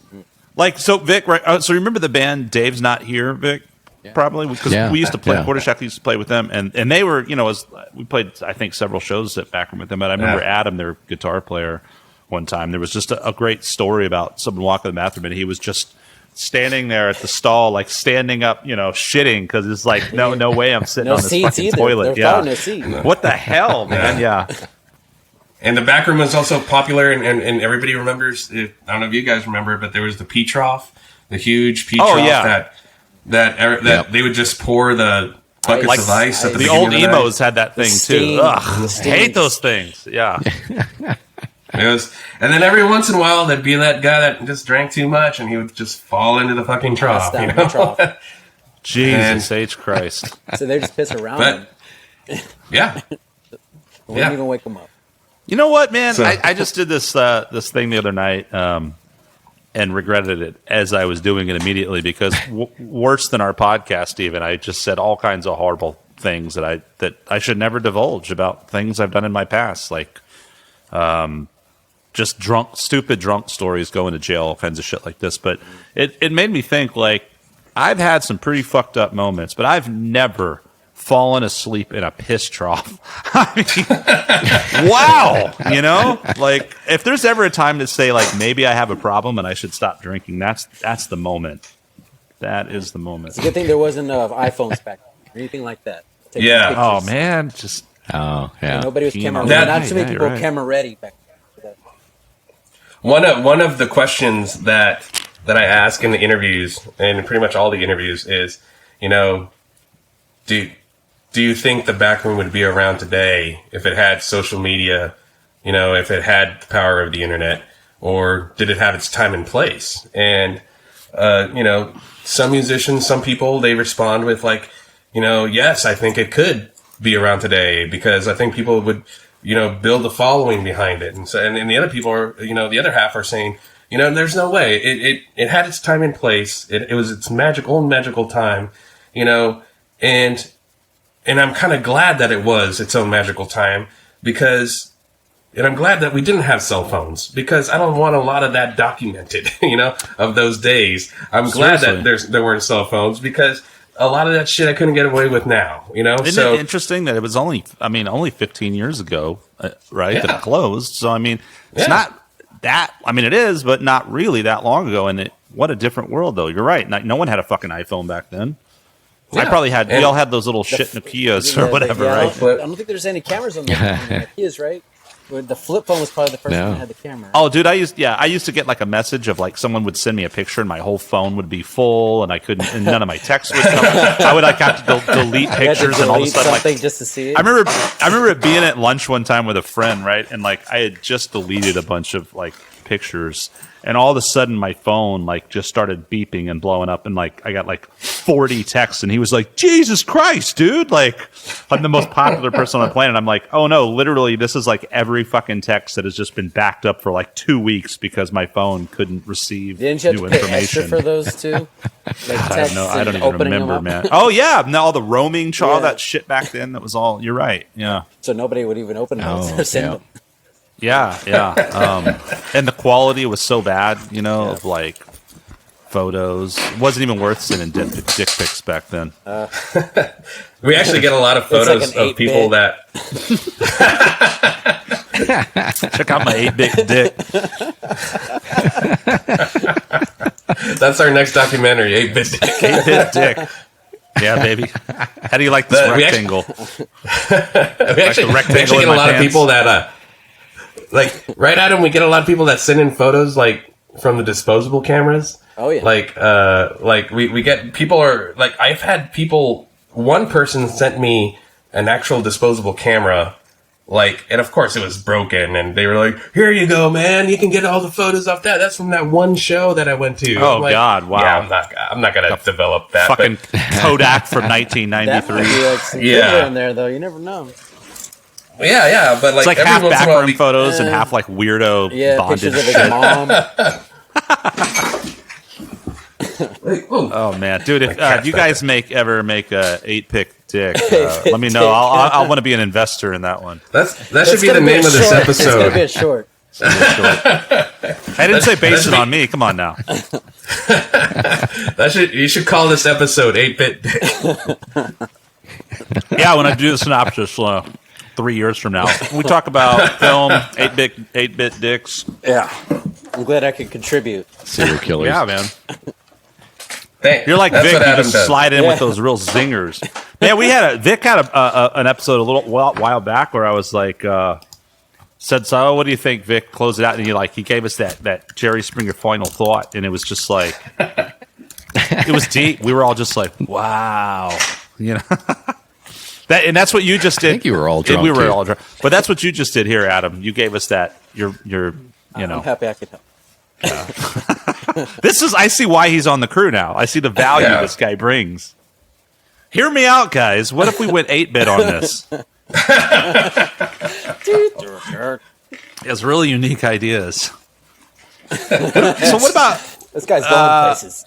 [SPEAKER 2] Like, so Vic, right? So remember the band Dave's Not Here, Vic? Yeah. Probably because we used to play. Porter Shack used to play with them, and they were, we played I think several shows at Backroom with them. But I remember Adam, their guitar player, one time there was just a great story about someone walking in the bathroom, and he was just standing there at the stall, like standing up, shitting, because it's like no way I'm sitting on this fucking toilet.
[SPEAKER 4] No seat.
[SPEAKER 2] What the hell, man? Yeah.
[SPEAKER 3] And the back room was also popular, and everybody remembers. I don't know if you guys remember, but there was the pea trough, the huge pea trough that they would just pour the buckets of ice at the beginning.
[SPEAKER 2] The old emos had that thing too. Ugh, hate those things. Yeah.
[SPEAKER 3] And then every once in a while there'd be that guy that just drank too much, and he would just fall into the fucking trough.
[SPEAKER 2] Jesus H. Christ.
[SPEAKER 4] So they just piss around.
[SPEAKER 3] Yeah.
[SPEAKER 4] Wouldn't even wake them up.
[SPEAKER 2] You know what, man? So, I just did this thing the other night, and regretted it as I was doing it immediately, because worse than our podcast, even, I just said all kinds of horrible things that I should never divulge about things I've done in my past, like just stupid drunk stories, going to jail, all kinds of shit like this. But it made me think, like, I've had some pretty fucked up moments, but I've never fallen asleep in a piss trough. I mean, wow, like, if there's ever a time to say, like, maybe I have a problem and I should stop drinking, that's the moment. That is the moment.
[SPEAKER 4] It's a good thing there wasn't iPhones back then or anything like that.
[SPEAKER 3] Yeah.
[SPEAKER 2] Oh man,
[SPEAKER 4] nobody was camera ready. Not too many people camera ready back then.
[SPEAKER 3] One of the questions that I ask in the interviews, and pretty much all the interviews, is, do you think the back room would be around today if it had social media, if it had the power of the internet, or did it have its time and place? And, some musicians, some people, they respond with like, yes, I think it could be around today, because I think people would, build a following behind it. And so, and the other people are, the other half are saying, there's no way. It had its time and place. It was its own magical time, and I'm kind of glad that it was its own magical time, and I'm glad that we didn't have cell phones, because I don't want a lot of that documented, of those days. I'm glad that there weren't cell phones, because a lot of that shit I couldn't get away with now,
[SPEAKER 2] Isn't it interesting that it was only 15 years ago, right, that it closed? So, I mean, it's not that, it is, but not really that long ago. And what a different world, though. You're right. No one had a fucking iPhone back then. Yeah. I probably had. We all had those little shit Nokias or whatever, right?
[SPEAKER 4] I don't think there's any cameras on the Nokias, right? The flip phone was probably the first one that had the camera.
[SPEAKER 2] Oh, dude, I used to get like a message of like someone would send me a picture and my whole phone would be full and I couldn't, and none of my texts would come. I would like have to delete pictures and all of a sudden like
[SPEAKER 4] just to see it.
[SPEAKER 2] I remember being at lunch one time with a friend, right? And like I had just deleted a bunch of like pictures. And all of a sudden, my phone like just started beeping and blowing up, and like I got like 40 texts, and he was like, "Jesus Christ, dude! Like, I'm the most popular person on the planet." I'm like, "Oh no, literally, this is like every fucking text that has just been backed up for like 2 weeks because my phone couldn't receive
[SPEAKER 4] Didn't you have
[SPEAKER 2] new
[SPEAKER 4] to pay
[SPEAKER 2] information."
[SPEAKER 4] extra for those too? Like
[SPEAKER 2] I don't even remember, man. Oh yeah, no, all the roaming, all that shit back then. That was all. You're right. Yeah.
[SPEAKER 4] So nobody would even open those or send them.
[SPEAKER 2] Yeah. And the quality was so bad, of like photos. It wasn't even worth sending dick pics back then.
[SPEAKER 3] We actually get a lot of photos
[SPEAKER 4] like
[SPEAKER 3] of people that.
[SPEAKER 2] Check out my 8-bit dick.
[SPEAKER 3] That's our next documentary, 8-bit dick.
[SPEAKER 2] 8-bit dick. Yeah, baby. How do you like this rectangle?
[SPEAKER 3] We actually get a lot of people that, right, Adam, we get a lot of people that send in photos, like, from the disposable cameras.
[SPEAKER 4] Oh, yeah.
[SPEAKER 3] We get people I've had people, one person sent me an actual disposable camera, and of course it was broken, and they were like, "Here you go, man, you can get all the photos off that. That's from that one show that I went to."
[SPEAKER 2] Oh, God, wow.
[SPEAKER 3] Yeah, I'm not going to develop that.
[SPEAKER 2] Fucking Kodak from 1993.
[SPEAKER 4] That might be like some video in there, though. You never know.
[SPEAKER 3] Yeah, but
[SPEAKER 2] it's like half background photos and half like weirdo bondage
[SPEAKER 4] pictures of his
[SPEAKER 2] shit.
[SPEAKER 4] mom.
[SPEAKER 2] Oh man, dude! If you guys ever make a 8-pick dick, let me know. I'll want to be an investor in that one.
[SPEAKER 3] That should be the name of this episode.
[SPEAKER 4] It's gonna be a short.
[SPEAKER 2] I didn't say base it on me. Come on now.
[SPEAKER 3] You should call this episode 8-bit dick.
[SPEAKER 2] Yeah, when I do the synopsis 3 years from now, we talk about film, 8-bit dicks.
[SPEAKER 4] Yeah, I'm glad I could contribute.
[SPEAKER 1] Serial killers.
[SPEAKER 2] Yeah, man.
[SPEAKER 3] You're
[SPEAKER 2] like Vic. You just slide in with those real zingers. Man, Vic had an episode a little while back where I was like, said, "So, what do you think, Vic?" Close it out, and he gave us that Jerry Springer final thought, and it was just like, it was deep. We were all just like, "Wow," and that's what you just did.
[SPEAKER 1] I think you were all drunk.
[SPEAKER 2] We were all drunk, but that's what you just did here, Adam. You gave us that.
[SPEAKER 4] I'm happy I could help.
[SPEAKER 2] I see why he's on the crew now. I see the value this guy brings. Hear me out, guys. What if we went 8-bit on this? He has really unique ideas. So what about
[SPEAKER 4] this guy's going places?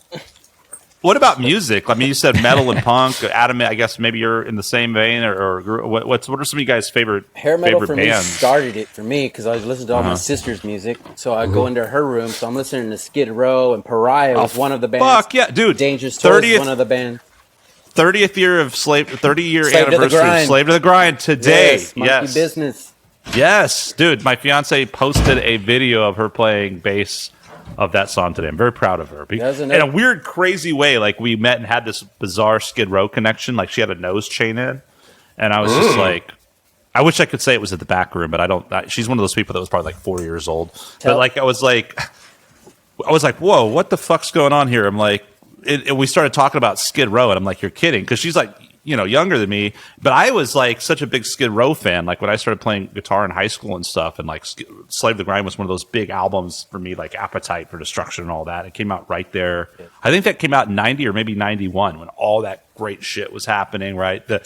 [SPEAKER 2] What about music? I mean, you said metal and punk. Adam, I guess maybe you're in the same vein, or what are some of you guys' favorite
[SPEAKER 4] hair metal for
[SPEAKER 2] bands?
[SPEAKER 4] Me started it for me because I was listening to all my sister's music. So I go into her room. So I'm listening to Skid Row, and Pariah was one of the bands.
[SPEAKER 2] Fuck yeah, dude!
[SPEAKER 4] Dangerous Toys was one of the bands.
[SPEAKER 2] 30th year of 30-year anniversary. Slave to the Grind today.
[SPEAKER 4] Yes, Monkey Business.
[SPEAKER 2] Yes, dude. My fiance posted a video of her playing bass of that song today. I'm very proud of her. In a weird, crazy way, like we met and had this bizarre Skid Row connection. Like she had a nose chain in, and I was just like, I wish I could say it was at the back room, but I don't. She's one of those people that was probably like 4 years old. But like I was like, whoa, what the fuck's going on here? I'm like, we started talking about Skid Row, and I'm like, you're kidding, because she's like, younger than me, but I was like such a big Skid Row fan. Like when I started playing guitar in high school and stuff, and like Slave to the Grind was one of those big albums for me, like Appetite for Destruction and all that. It came out right there. I think that came out in 90 or maybe 91 when all that great shit was happening, right? The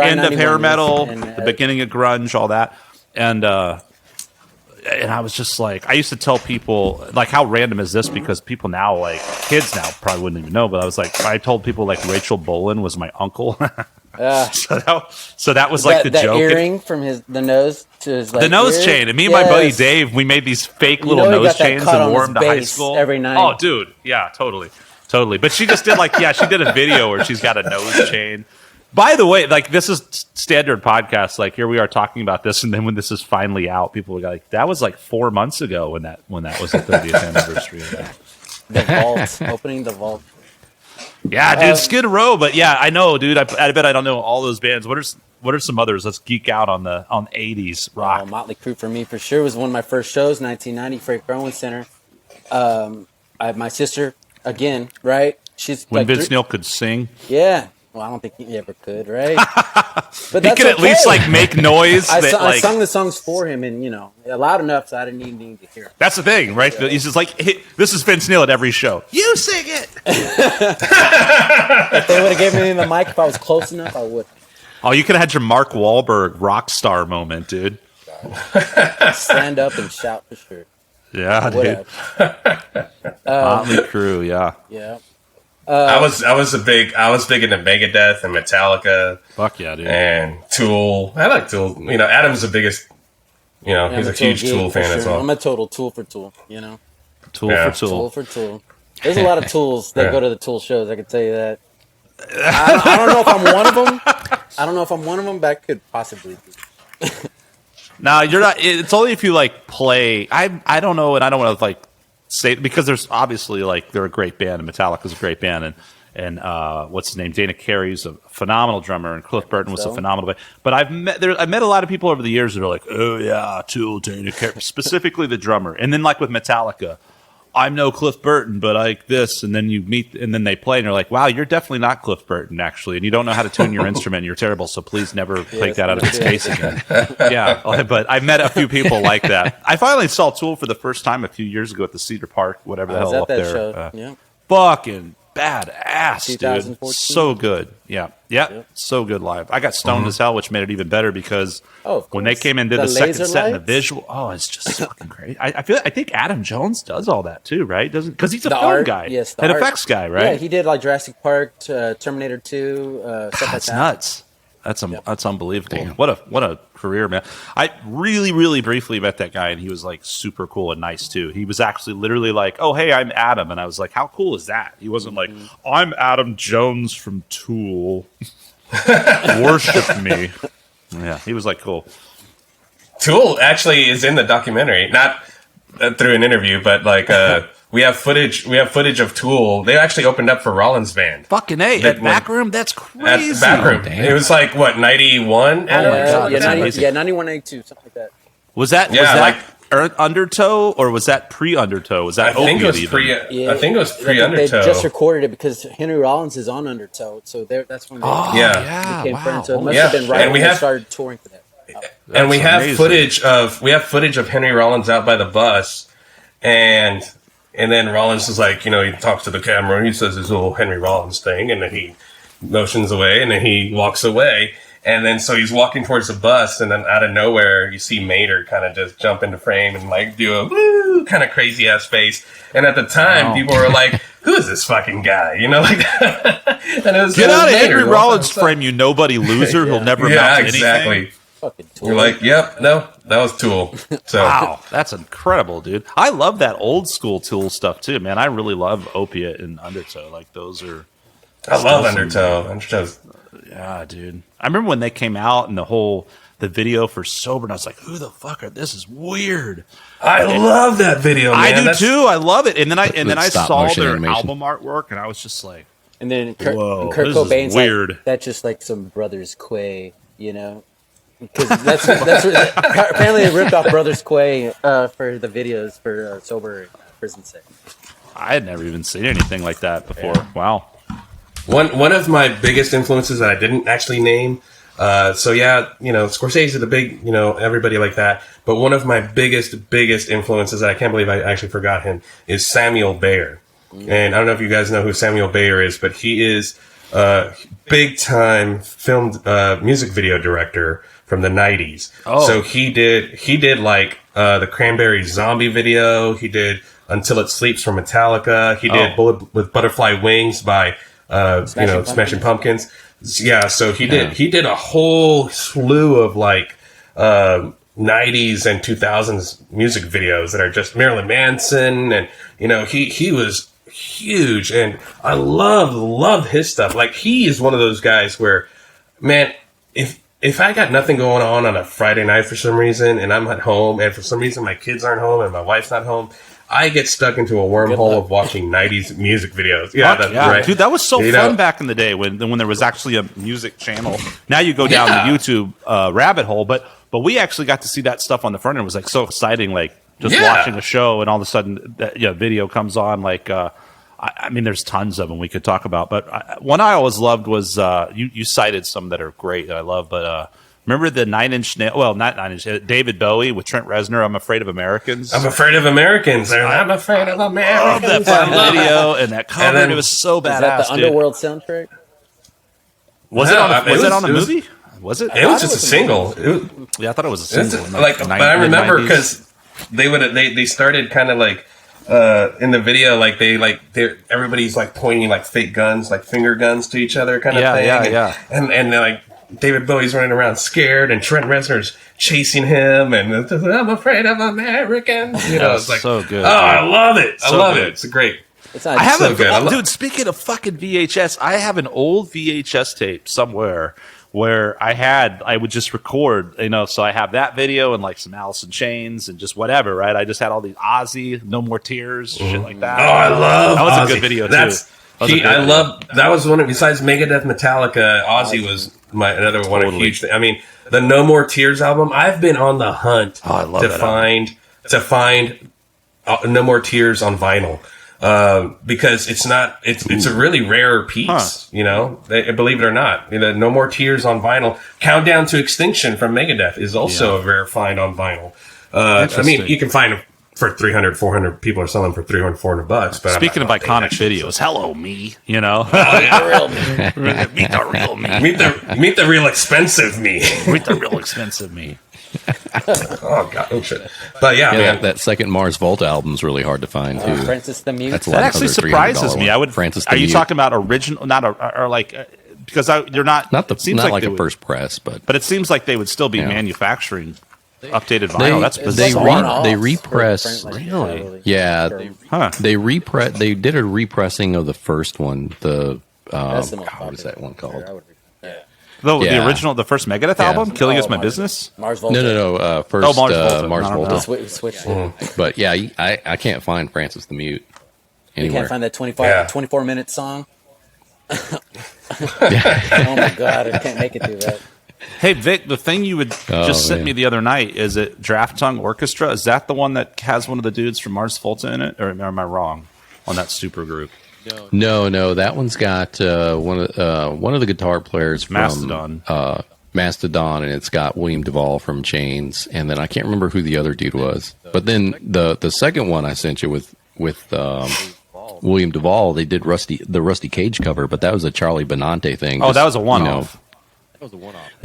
[SPEAKER 2] end of hair metal, the beginning of grunge, all that. And I was just like, I used to tell people, like, how random is this? Because people now, like, kids now probably wouldn't even know, but I was like, I told people, like, Rachel Bolin was my uncle. So that was like the
[SPEAKER 4] that
[SPEAKER 2] joke.
[SPEAKER 4] Earring from the nose to his
[SPEAKER 2] the nose chain. And me and my buddy Dave, we made these fake little nose chains and wore them to high school
[SPEAKER 4] every night.
[SPEAKER 2] Oh, dude, yeah, totally. But she just did she did a video where she's got a nose chain. By the way, like, this is standard podcast. Like, here we are talking about this, and then when this is finally out, people are like, "That was like 4 months ago when that was the 30th anniversary of that."
[SPEAKER 4] The vault, opening the vault.
[SPEAKER 2] Yeah, dude, Skid Row. But yeah, I know, dude. I bet I don't know all those bands. What are some others? Let's geek out on the 80s rock.
[SPEAKER 4] Motley Crue for me for sure was one of my first shows, 1990, Frank Rowan Center. I have my sister again, right? She's
[SPEAKER 2] When Vince Neil could sing.
[SPEAKER 4] Yeah. Well, I don't think he ever could, right? But
[SPEAKER 2] He could at least like make noise.
[SPEAKER 4] I sung the songs for him, and loud enough so I didn't even need to hear it.
[SPEAKER 2] That's the thing, right? Yeah. He's just like, hey, this is Vince Neil at every show. You sing it.
[SPEAKER 4] If they would have given me the mic, if I was close enough, I would.
[SPEAKER 2] Oh, you could have had your Mark Wahlberg rock star moment, dude.
[SPEAKER 4] Stand up and shout for sure.
[SPEAKER 2] Yeah, dude. Motley Crue, yeah.
[SPEAKER 4] Yeah.
[SPEAKER 3] I was big into Megadeth and Metallica.
[SPEAKER 2] Fuck yeah, dude.
[SPEAKER 3] And Tool. I like Tool. Adam's the biggest. He's a huge Tool fan as well.
[SPEAKER 4] I'm a total Tool for Tool.
[SPEAKER 2] Tool
[SPEAKER 4] for Tool. There's a lot of Tools that go to the Tool shows. I can tell you that. I don't know if I'm one of them. But I could possibly be.
[SPEAKER 2] No, you're not. It's only if you like play. I don't know, and I don't want to like say, because there's obviously like they're a great band, and Metallica's a great band, and what's his name, Dana Carey's a phenomenal drummer, and Cliff Burton was a phenomenal band. But I've met a lot of people over the years that are like, oh yeah, Tool, Dana Carey, specifically the drummer, and then like with Metallica, I'm no Cliff Burton, but I like this, and then you meet, and then they play, and you're like, wow, you're definitely not Cliff Burton, actually, and you don't know how to tune your instrument. You're terrible, so please never take that out of its case again. Yeah, but I met a few people like that. I finally saw Tool for the first time a few years ago at the Cedar Park, whatever the hell up there.
[SPEAKER 4] Show. Yeah.
[SPEAKER 2] Fucking badass, dude.
[SPEAKER 4] 2014.
[SPEAKER 2] So good. Yeah. So good live. I got stoned as hell, which made it even better because when they came and did the second set and the visual, it's just fucking great. I think Adam Jones does all that too, right? Doesn't, because he's a film guy, an effects guy, right?
[SPEAKER 4] Yeah, he did like Jurassic Park, Terminator 2, stuff like
[SPEAKER 2] that's
[SPEAKER 4] that.
[SPEAKER 2] Nuts. That's unbelievable. Damn. What a career, man. I really, really briefly met that guy, and he was like super cool and nice too. He was actually literally like, "Oh, hey, I'm Adam," and I was like, "How cool is that?" He wasn't like, "I'm Adam Jones from Tool, worship me." Yeah, he was like, "Cool."
[SPEAKER 3] Tool actually is in the documentary, not through an interview, but like we have footage of Tool. They actually opened up for Rollins' band.
[SPEAKER 2] Fucking A, at Backroom? That's crazy.
[SPEAKER 3] At Backroom. It was like, what, 91?
[SPEAKER 2] God,
[SPEAKER 4] yeah, 91, 92, something like that.
[SPEAKER 2] Was that Undertow, or was that pre-Undertow? Was that
[SPEAKER 3] I think it was pre-Undertow.
[SPEAKER 4] They just recorded it because Henry Rollins is on Undertow, so that's when they became friends. So it must have been right when they started touring for that.
[SPEAKER 3] And we have footage of Henry Rollins out by the bus, and then Rollins is like, he talks to the camera and he says his little Henry Rollins thing, and then he motions away, and then he walks away. And then so he's walking towards the bus, and then out of nowhere, you see Mater kind of just jump into frame and like do a woo kind of crazy ass face. And at the time, people were like, "Who is this fucking guy?" Like that. And it was,
[SPEAKER 2] get out of Henry Rollins' frame, you nobody loser. He'll never amount to
[SPEAKER 3] exactly.
[SPEAKER 2] anything.
[SPEAKER 3] You're like, yep, no, that was Tool. So.
[SPEAKER 2] Wow, that's incredible, dude. I love that old school Tool stuff too, man. I really love Opiate and Undertow. Like those are.
[SPEAKER 3] I love Undertow. Undertow's.
[SPEAKER 2] Yeah, dude. I remember when they came out and the video for Sober, and I was like, "Who the fuck are this? Is weird."
[SPEAKER 3] I love that video, man.
[SPEAKER 2] I do too. I love it. And then I saw their album artwork, and I was just like,
[SPEAKER 4] and then Kurt Cobain's weird. Like, that's just like some Brothers Quay, Because that's apparently they ripped off Brothers Quay for the videos for Sober Prison Set.
[SPEAKER 2] I had never even seen anything like that before. Yeah. Wow.
[SPEAKER 3] One of my biggest influences that I didn't actually name. Scorsese, the big, everybody like that. But one of my biggest influences that I can't believe I actually forgot him is Samuel Bayer. And I don't know if you guys know who Samuel Bayer is, but he is a big time film music video director from the 90s. Oh. So he did like the Cranberries Zombie video. He did Until It Sleeps from Metallica. He did Bullet with Butterfly Wings by Smashing Pumpkins. Yeah, so he did a whole slew of like 90s and 2000s music videos that are just Marilyn Manson, and he was huge, and I love his stuff. Like, he is one of those guys where, man, if I got nothing going on a Friday night for some reason, and I'm at home, and for some reason my kids aren't home and my wife's not home, I get stuck into a wormhole of watching 90s music videos. Yeah, that's right.
[SPEAKER 2] Dude, that was so fun back in the day when there was actually a music channel. Now you go down the YouTube rabbit hole, but we actually got to see that stuff on the front end. It was like so exciting, like just watching a show and all of a sudden that video comes on. Like, I mean, there's tons of them we could talk about, but one I always loved was you cited some that are great that I love, but remember the Nine Inch Nails? Well, not 9 Inch. David Bowie with Trent Reznor. I'm Afraid of Americans.
[SPEAKER 3] I'm afraid of Americans. I'm afraid of Americans.
[SPEAKER 2] I love that video and that cover. And it was so badass.
[SPEAKER 4] Is that the Underworld soundtrack?
[SPEAKER 2] Was it on a movie? Was it?
[SPEAKER 3] It was just a single.
[SPEAKER 2] I thought it was a single.
[SPEAKER 3] But I remember because they started kind of like in the video, like everybody's like pointing like fake guns, like finger guns to each other, kind of thing. And they're like. David Bowie's running around scared, and Trent Reznor's chasing him, and I'm afraid of Americans. You know, it's like
[SPEAKER 2] so good.
[SPEAKER 3] Oh, I love it. I love it. It's great.
[SPEAKER 4] I have
[SPEAKER 3] so good.
[SPEAKER 2] Dude, speaking of fucking VHS, I have an old VHS tape somewhere where I would just record, so I have that video and like some Alice in Chains and just whatever, right? I just had all these Ozzy, No More Tears, shit like that.
[SPEAKER 3] Oh, I love
[SPEAKER 2] that was
[SPEAKER 3] Ozzy.
[SPEAKER 2] a good video too.
[SPEAKER 3] That was one of, besides Megadeth, Metallica, Ozzy was another one of huge thing. I mean, the No More Tears album, I've been on the hunt to find No More Tears on vinyl. Because it's a really rare piece, believe it or not. No More Tears on vinyl. Countdown to Extinction from Megadeth is also a rare find on vinyl. I mean, you can find for 300, 400 people are selling for 300, 400 bucks. But
[SPEAKER 2] speaking of iconic videos, hello me,
[SPEAKER 3] Meet the real me.
[SPEAKER 2] Meet the real me.
[SPEAKER 3] Meet the real expensive me.
[SPEAKER 2] Meet the real expensive me.
[SPEAKER 3] Oh god, oh shit. But man.
[SPEAKER 1] That second Mars Volta album's really hard to find too.
[SPEAKER 4] Francis the Mute.
[SPEAKER 1] That
[SPEAKER 2] actually surprises me.
[SPEAKER 1] Francis
[SPEAKER 2] are you talking about original? Because you're not.
[SPEAKER 1] Not like a
[SPEAKER 2] would,
[SPEAKER 1] first press, but
[SPEAKER 2] it seems like they would still be manufacturing updated vinyl. That's bizarre.
[SPEAKER 1] They repress.
[SPEAKER 2] Really?
[SPEAKER 1] Yeah. They did a repressing of the first one. The what is that one called?
[SPEAKER 2] The original, the first Megadeth album, "Killing Is My Business."
[SPEAKER 4] Mars Volta.
[SPEAKER 1] No. First, Mars Volta.
[SPEAKER 4] Switch.
[SPEAKER 1] But yeah, I can't find Francis the Mute anywhere.
[SPEAKER 4] You can't find that 24-minute song. Oh my god, I can't make it through that.
[SPEAKER 2] Hey Vic, the thing you would just sent me the other night, is it Draft Tongue Orchestra? Is that the one that has one of the dudes from Mars Volta in it, or am I wrong on that super group?
[SPEAKER 1] No, that one's got one of the guitar players from Mastodon, and it's got William Duvall from Chains, and then I can't remember who the other dude was. But then the second one I sent you with William Duvall, they did the Rusty Cage cover, but that was a Charlie Benante thing.
[SPEAKER 2] Oh, that was a one-off.
[SPEAKER 1] That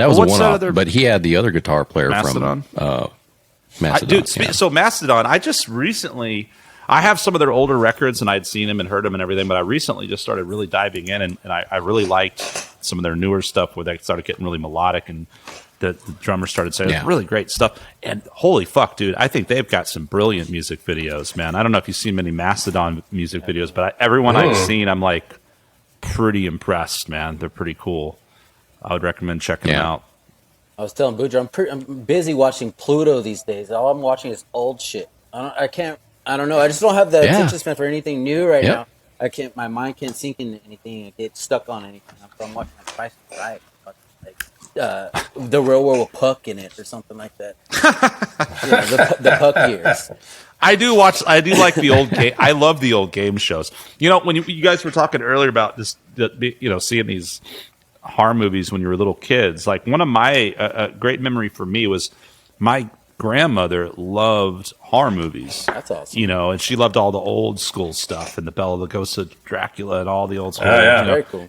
[SPEAKER 1] was a one-off. But he had the other guitar player
[SPEAKER 2] Mastodon?
[SPEAKER 1] from Mastodon.
[SPEAKER 2] So Mastodon, I just recently. I have some of their older records, and I'd seen them and heard them and everything, but I recently just started really diving in, and I really liked some of their newer stuff where they started getting really melodic, and the drummer started saying really great stuff. And holy fuck, dude, I think they've got some brilliant music videos, man. I don't know if you've seen many Mastodon music videos, but everyone I've seen, I'm like pretty impressed, man. They're pretty cool. I would recommend checking them out.
[SPEAKER 4] I was telling Budro, I'm busy watching Pluto these days. All I'm watching is old shit. I don't know. I just don't have the attention span for anything new right now. My mind can't sink into anything and get stuck on anything. I'm watching like Price is Right, The Real World with Puck in it or something like that. The Puck years.
[SPEAKER 2] I do like the old game. I love the old game shows. When you guys were talking earlier about this, seeing these horror movies when you were little kids. Like one of my great memory for me was my grandmother loved horror movies.
[SPEAKER 4] That's awesome.
[SPEAKER 2] And she loved all the old school stuff and the Bela Lugosi of Dracula and all the old school.
[SPEAKER 4] Very cool.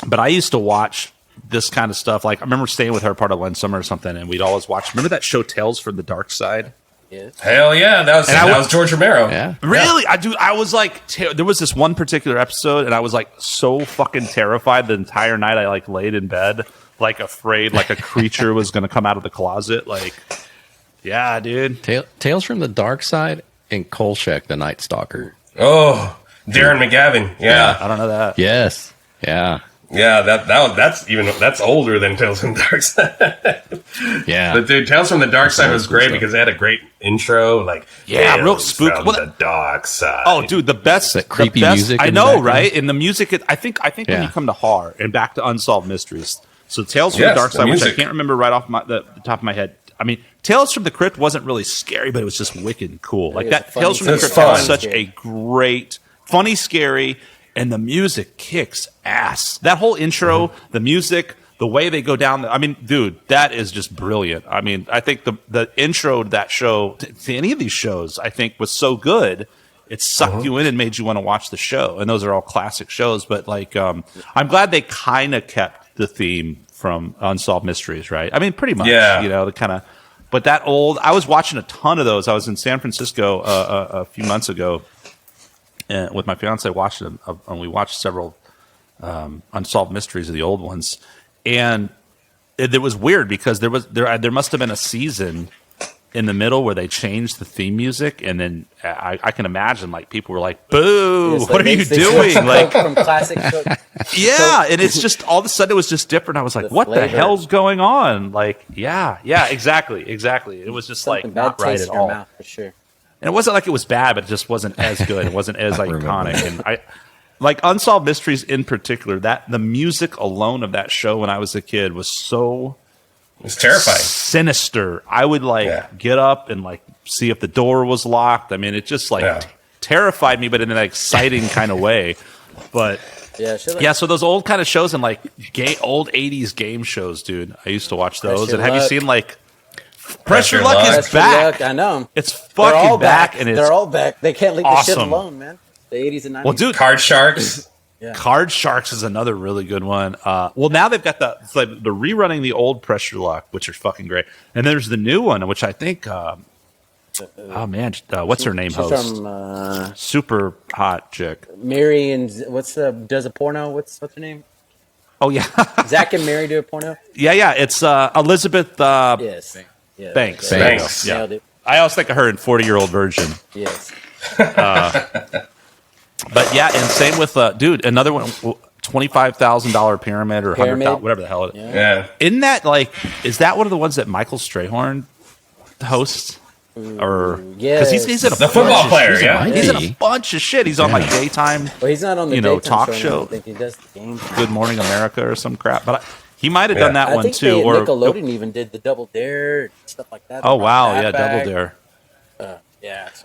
[SPEAKER 2] But I used to watch this kind of stuff. Like I remember staying with her part of one summer or something, and we'd always watch. Remember that show Tales from the Dark Side?
[SPEAKER 4] Yes.
[SPEAKER 3] Hell yeah, that was George Romero.
[SPEAKER 1] Yeah.
[SPEAKER 2] Really? I was like, there was this one particular episode, and I was like so fucking terrified the entire night. I like laid in bed, like afraid, like a creature was going to come out of the closet. Like, yeah, dude.
[SPEAKER 1] Tales from the Dark Side and Kolchak the Night Stalker.
[SPEAKER 3] Oh, Darren McGavin. Yeah.
[SPEAKER 2] I don't know that.
[SPEAKER 1] Yes. Yeah.
[SPEAKER 3] Yeah, that's older than Tales from the Dark Side.
[SPEAKER 1] Yeah.
[SPEAKER 3] But dude, Tales from the Dark Side was great because they had a great intro, like
[SPEAKER 2] real spook.
[SPEAKER 3] From the dark side.
[SPEAKER 2] Oh, dude, the best,
[SPEAKER 1] that creepy
[SPEAKER 2] the best,
[SPEAKER 1] music.
[SPEAKER 2] I
[SPEAKER 1] in the
[SPEAKER 2] know,
[SPEAKER 1] background.
[SPEAKER 2] right? And the music, I think when you come to horror and back to Unsolved Mysteries. So Tales from the Dark Side, which I can't remember right off the top of my head. I mean, Tales from the Crypt wasn't really scary, but it was just wicked and cool. Like that, Tales from the Crypt was such a great, funny, scary. And the music kicks ass. That whole intro, the music, the way they go down. I mean, dude, that is just brilliant. I mean, I think the intro to that show, to any of these shows, I think was so good. It sucked you in and made you want to watch the show. And those are all classic shows. But like, I'm glad they kind of kept the theme from Unsolved Mysteries, right? I mean, pretty much, you know, the kind of. But that I was watching a ton of those. I was in San Francisco a few months ago. And with my fiance, watched them, and we watched several Unsolved Mysteries of the old ones, and it was weird because there must have been a season in the middle where they changed the theme music, and then I can imagine like people were like, "Boo! What are you doing?" Like
[SPEAKER 4] from classic.
[SPEAKER 2] Yeah, and it's just all of a sudden it was just different. I was like, "What the hell's going on?" Like, yeah, exactly. It was just like not right at all.
[SPEAKER 4] Mouth, for sure.
[SPEAKER 2] And it wasn't like it was bad, but it just wasn't as good. It wasn't as iconic. And I like Unsolved Mysteries in particular. That the music alone of that show when I was a kid was so
[SPEAKER 3] it's terrifying,
[SPEAKER 2] sinister. I would get up and like see if the door was locked. I mean, it just terrified me, but in an exciting kind of way. But so those old kind of shows and like old 80s game shows, dude. I used to watch those. And have you seen like Pressure Luck is back.
[SPEAKER 4] I know.
[SPEAKER 2] It's fucking back. And
[SPEAKER 4] they're all back. They can't leave the shit alone, man. The 80s and 90s.
[SPEAKER 2] Well, dude,
[SPEAKER 3] Card Sharks.
[SPEAKER 2] Card Sharks is another really good one. Well, now they've got the rerunning the old Pressure Luck, which are fucking grech. And there's the new one, which I think, what's her name host? From, super hot chick.
[SPEAKER 4] Mary and does a porno? What's her name?
[SPEAKER 2] Oh, yeah.
[SPEAKER 4] Zach and Mary do a porno?
[SPEAKER 2] Yeah. It's Elizabeth.
[SPEAKER 4] Yes. Yeah,
[SPEAKER 2] Banks.
[SPEAKER 4] Yeah.
[SPEAKER 2] I always think of her in 40-Year-Old Virgin.
[SPEAKER 4] Yes.
[SPEAKER 2] But yeah, and same with dude, another one, $25,000 pyramid or $100,000, whatever the hell it is.
[SPEAKER 3] Yeah.
[SPEAKER 2] Isn't that is that one of the ones that Michael Strayhorn hosts? Or because he's in a
[SPEAKER 3] football player,
[SPEAKER 2] he's in a bunch of shit. He's on like daytime.
[SPEAKER 4] Well, he's not on the
[SPEAKER 2] talk show.
[SPEAKER 4] I think he does the game.
[SPEAKER 2] Good Morning America or some crap, but. He might have done that one too.
[SPEAKER 4] Or Nickelodeon even did the Double Dare and stuff like that.
[SPEAKER 2] Oh wow, Double Dare.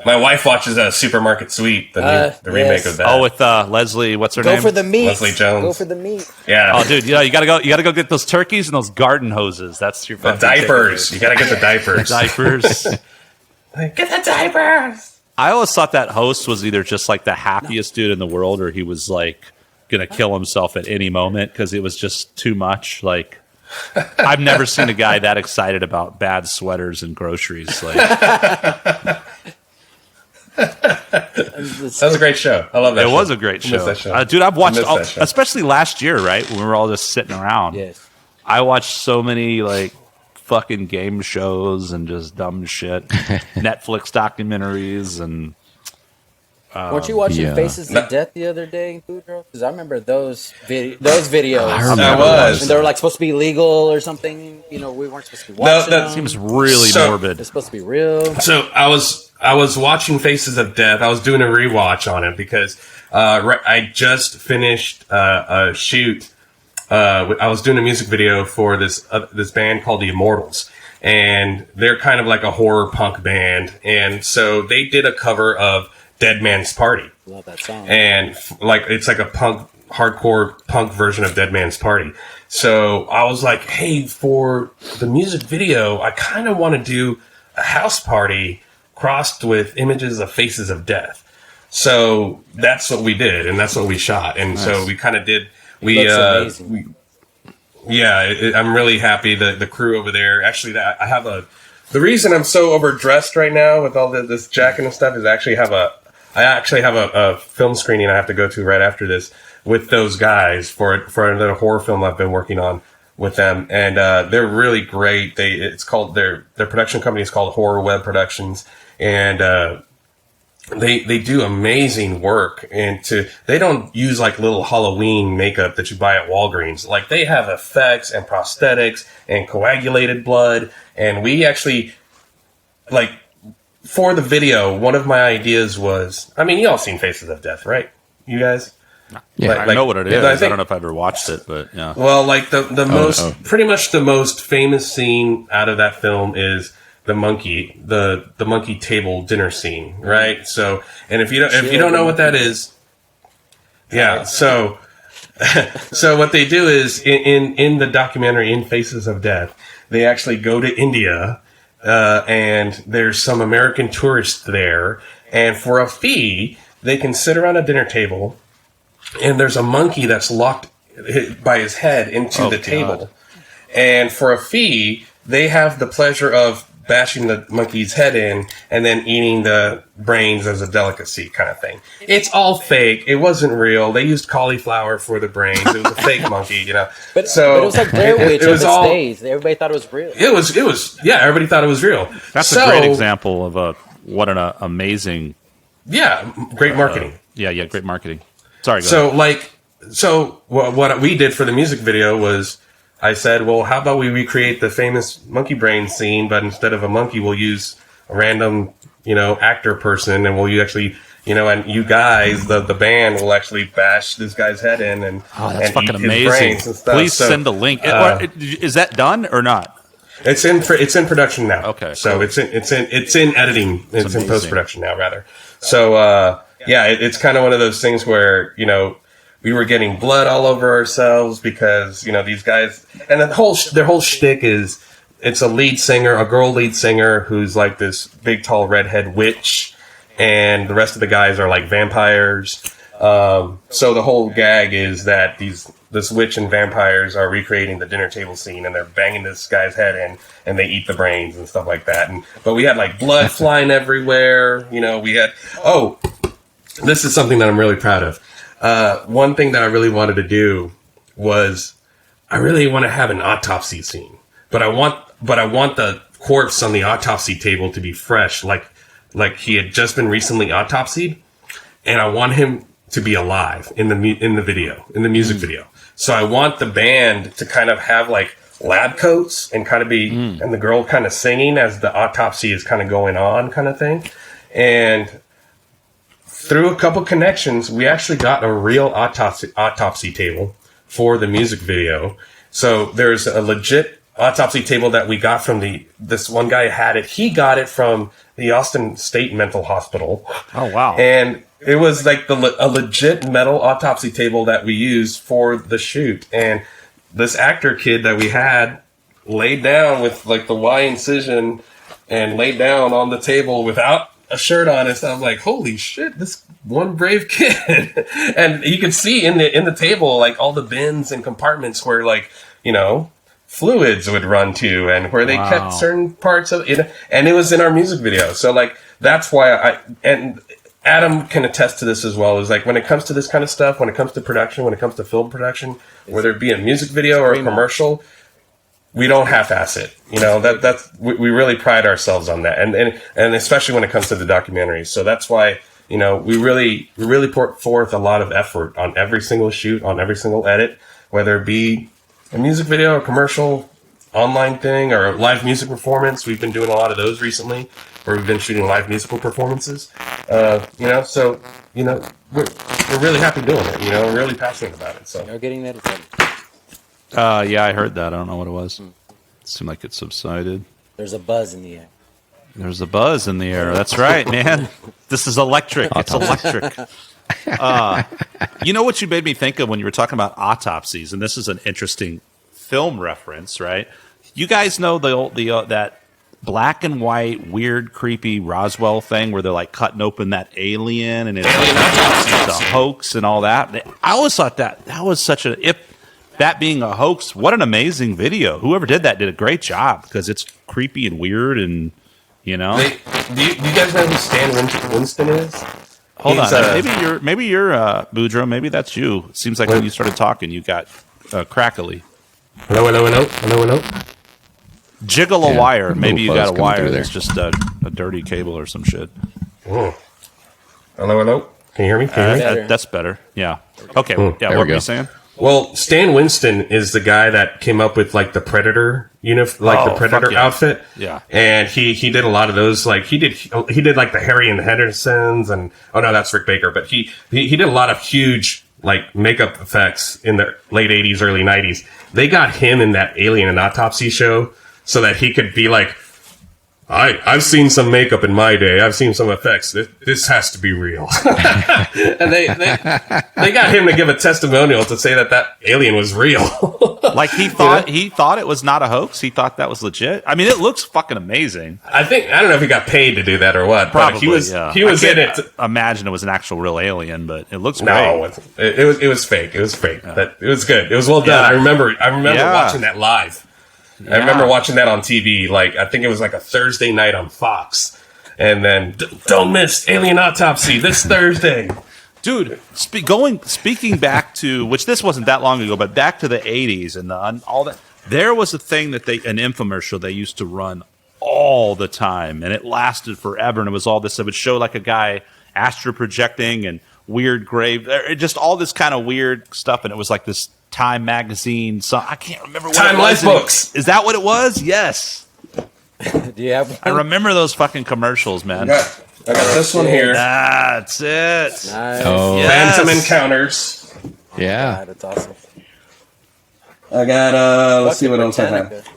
[SPEAKER 3] My wife watches Supermarket Sweep, the remake of that.
[SPEAKER 2] Oh, with Leslie, what's her name?
[SPEAKER 4] Go for the meat.
[SPEAKER 3] Leslie Jones.
[SPEAKER 4] Go for the meat.
[SPEAKER 3] Yeah.
[SPEAKER 2] Oh, dude, you gotta go get those turkeys and those garden hoses. That's your
[SPEAKER 3] diapers. You gotta get the diapers.
[SPEAKER 2] Diapers.
[SPEAKER 3] Get the diapers.
[SPEAKER 2] I always thought that host was either just like the happiest dude in the world, or he was like gonna kill himself at any moment because it was just too much. Like, I've never seen a guy that excited about bad sweaters and groceries. Like,
[SPEAKER 3] that was a great show. I love that.
[SPEAKER 2] It was a great show, dude. I've watched, especially last year, right when we were all just sitting around.
[SPEAKER 4] Yes,
[SPEAKER 2] I watched so many like fucking game shows and just dumb shit, Netflix documentaries and.
[SPEAKER 4] Weren't you watching Faces of Death the other day, Budro? Because I remember those videos.
[SPEAKER 3] I was.
[SPEAKER 4] And they were like supposed to be legal or something. You know, we weren't supposed to be watching them.
[SPEAKER 2] Seems really morbid.
[SPEAKER 4] It's supposed to be real.
[SPEAKER 3] So I was watching Faces of Death. I was doing a rewatch on it because I just finished a shoot. I was doing a music video for this band called The Immortals. And they're kind of like a horror punk band. And so they did a cover of Dead Man's Party.
[SPEAKER 4] Love that song.
[SPEAKER 3] And it's like a hardcore punk version of Dead Man's Party. So I was like, hey, for the music video, I kind of want to do a house party crossed with images of Faces of Death. So that's what we did, and that's what we shot. And so we kind of did.
[SPEAKER 4] Amazing.
[SPEAKER 3] I'm really happy that the crew over there. Actually, the reason I'm so overdressed right now with all this jacket and stuff is I actually have a film screening I have to go to right after this with those guys for another horror film I've been working on with them, and they're really great. It's called their production company is called Horror Web Productions, and they do amazing work, and they don't use like little Halloween makeup that you buy at Walgreens. Like, they have effects and prosthetics and coagulated blood. And we actually, like, for the video, one of my ideas was, I mean, you all seen Faces of Death, right? You guys?
[SPEAKER 1] Yeah,
[SPEAKER 2] I know what it is. I don't know if I've ever watched it, but yeah.
[SPEAKER 3] Well, like pretty much the most famous scene out of that film is the monkey table dinner scene, right? So, and if you don't know what that is, yeah. So what they do is in the documentary in Faces of Death, they actually go to India, and there's some American tourists there, and for a fee, they can sit around a dinner table. And there's a monkey that's locked by his head into the table. And for a fee, they have the pleasure of bashing the monkey's head in and then eating the brains as a delicacy kind of thing. It's all fake. It wasn't real. They used cauliflower for the brains. It was a fake monkey, you know.
[SPEAKER 4] But it was like Blair Witch of its days. Everybody thought it was real.
[SPEAKER 3] It was, yeah, everybody thought it was real.
[SPEAKER 2] That's a great example of what an amazing...
[SPEAKER 3] Yeah, great marketing.
[SPEAKER 2] Great marketing. Sorry,
[SPEAKER 3] So what we did for the music video was, I said, well, how about we recreate the famous monkey brain scene, but instead of a monkey, we'll use a random, actor person, and we'll actually, and you guys, the band, will actually bash this guy's head in and
[SPEAKER 2] that's fucking
[SPEAKER 3] eat his
[SPEAKER 2] amazing.
[SPEAKER 3] brains and stuff.
[SPEAKER 2] Please send a link. Is that done or not?
[SPEAKER 3] It's in production now.
[SPEAKER 2] Okay,
[SPEAKER 3] so
[SPEAKER 2] cool.
[SPEAKER 3] it's in editing. It's in post production now, rather. So it's kind of one of those things where we were getting blood all over ourselves because these guys, and their whole shtick is it's a girl lead singer who's like this big tall redhead witch, and the rest of the guys are like vampires. So the whole gag is that this witch and vampires are recreating the dinner table scene, and they're banging this guy's head in, and they eat the brains and stuff like that. But we had like blood flying everywhere. We had this is something that I'm really proud of. One thing that I really wanted to do was I really want to have an autopsy scene, but I want the corpse on the autopsy table to be fresh, like he had just been recently autopsied, and I want him to be alive in the music video. So I want the band to kind of have like lab coats and kind of be, and the girl kind of singing as the autopsy is kind of going on, kind of thing. And through a couple connections, we actually got a real autopsy table for the music video. So there's a legit autopsy table that we got from this one guy had it. He got it from the Austin State Mental Hospital.
[SPEAKER 2] Oh, wow.
[SPEAKER 3] And it was like a legit metal autopsy table that we used for the shoot. And this actor kid that we had laid down with like the Y incision and laid down on the table without a shirt on, and so I'm like, holy shit, this one brave kid. And you can see in the table like all the bins and compartments where like fluids would run to, and where they kept certain parts of it, and it was in our music video. So like that's why and Adam can attest to this as well, is like when it comes to this kind of stuff, when it comes to production, when it comes to film production, whether it be a music video or a commercial, we don't half-ass it. We really pride ourselves on that, and especially when it comes to the documentaries. So that's why we really put forth a lot of effort on every single shoot, on every single edit, whether it be a music video, a commercial, online thing, or a live music performance. We've been doing a lot of those recently, where we've been shooting live musical performances. So we're really happy doing it. We're really passionate about it. So
[SPEAKER 4] you're getting that attention.
[SPEAKER 2] Yeah, I heard that. I don't know what it was. It seemed like it subsided.
[SPEAKER 4] There's a buzz in the air.
[SPEAKER 2] There's a buzz in the air. That's right, man. This is electric. It's electric. You know what you made me think of when you were talking about autopsies, and this is an interesting film reference, right? You guys know that black and white, weird, creepy Roswell thing where they're like cutting open that alien and it's the hoax and all that. I always thought that was such that being a hoax, what an amazing video. Whoever did that did a great job, because it's creepy and weird, and
[SPEAKER 3] do you guys know who Stan Winston is?
[SPEAKER 2] Hold on. Maybe you're Budro. Maybe that's you. It seems like when you started talking, you got crackly.
[SPEAKER 3] Hello.
[SPEAKER 2] Jiggle a wire. Maybe you got a wire that's just a dirty cable or some shit.
[SPEAKER 3] Oh. Hello. Can you hear me?
[SPEAKER 4] Better.
[SPEAKER 2] That's better. Yeah. Okay.
[SPEAKER 5] There
[SPEAKER 2] Yeah.
[SPEAKER 5] we
[SPEAKER 2] What were
[SPEAKER 5] go.
[SPEAKER 2] you saying?
[SPEAKER 3] Well, Stan Winston is the guy that came up with like the Predator the Predator
[SPEAKER 2] fuck yeah.
[SPEAKER 3] outfit.
[SPEAKER 2] Yeah.
[SPEAKER 3] And he did a lot of those. Like he did like the Harry and the Hendersons, and oh no, that's Rick Baker. But he did a lot of huge like makeup effects in the late 80s, early 90s. They got him in that Alien and Autopsy show so that he could be like, I've seen some makeup in my day. I've seen some effects. This has to be real. And they got him to give a testimonial to say that alien was real.
[SPEAKER 2] Like he thought it was not a hoax. He thought that was legit. I mean, it looks fucking amazing.
[SPEAKER 3] I don't know if he got paid to do that or what.
[SPEAKER 2] Probably.
[SPEAKER 3] But he was
[SPEAKER 2] Yeah.
[SPEAKER 3] in
[SPEAKER 2] I
[SPEAKER 3] it.
[SPEAKER 2] can't imagine it was an actual real alien, but it looks
[SPEAKER 3] No,
[SPEAKER 2] great.
[SPEAKER 3] it was fake. It was fake. But it was good. It was well done.
[SPEAKER 2] Yeah.
[SPEAKER 3] I remember
[SPEAKER 2] Yeah.
[SPEAKER 3] watching that live. I remember watching that on TV. Like I think it was like a Thursday night on Fox, and then don't miss Alien Autopsy this Thursday.
[SPEAKER 2] Dude, speaking back to, which this wasn't that long ago, but back to the 80s and all that, there was a thing that an infomercial they used to run all the time, and it lasted forever, and it was all this. It would show like a guy astro projecting and weird grave, just all this kind of weird stuff, and it was like this Time magazine. So I can't remember what
[SPEAKER 3] Time
[SPEAKER 2] it was.
[SPEAKER 3] Life books.
[SPEAKER 2] Is that what it was? Yes.
[SPEAKER 4] Do you have one?
[SPEAKER 2] I remember those fucking commercials, man.
[SPEAKER 3] I got this one here.
[SPEAKER 2] That's it.
[SPEAKER 4] Nice.
[SPEAKER 5] Oh,
[SPEAKER 2] Yes.
[SPEAKER 3] Phantom Encounters.
[SPEAKER 5] yeah.
[SPEAKER 4] God, that's awesome.
[SPEAKER 3] I got let's see what else I have.
[SPEAKER 4] Britannica.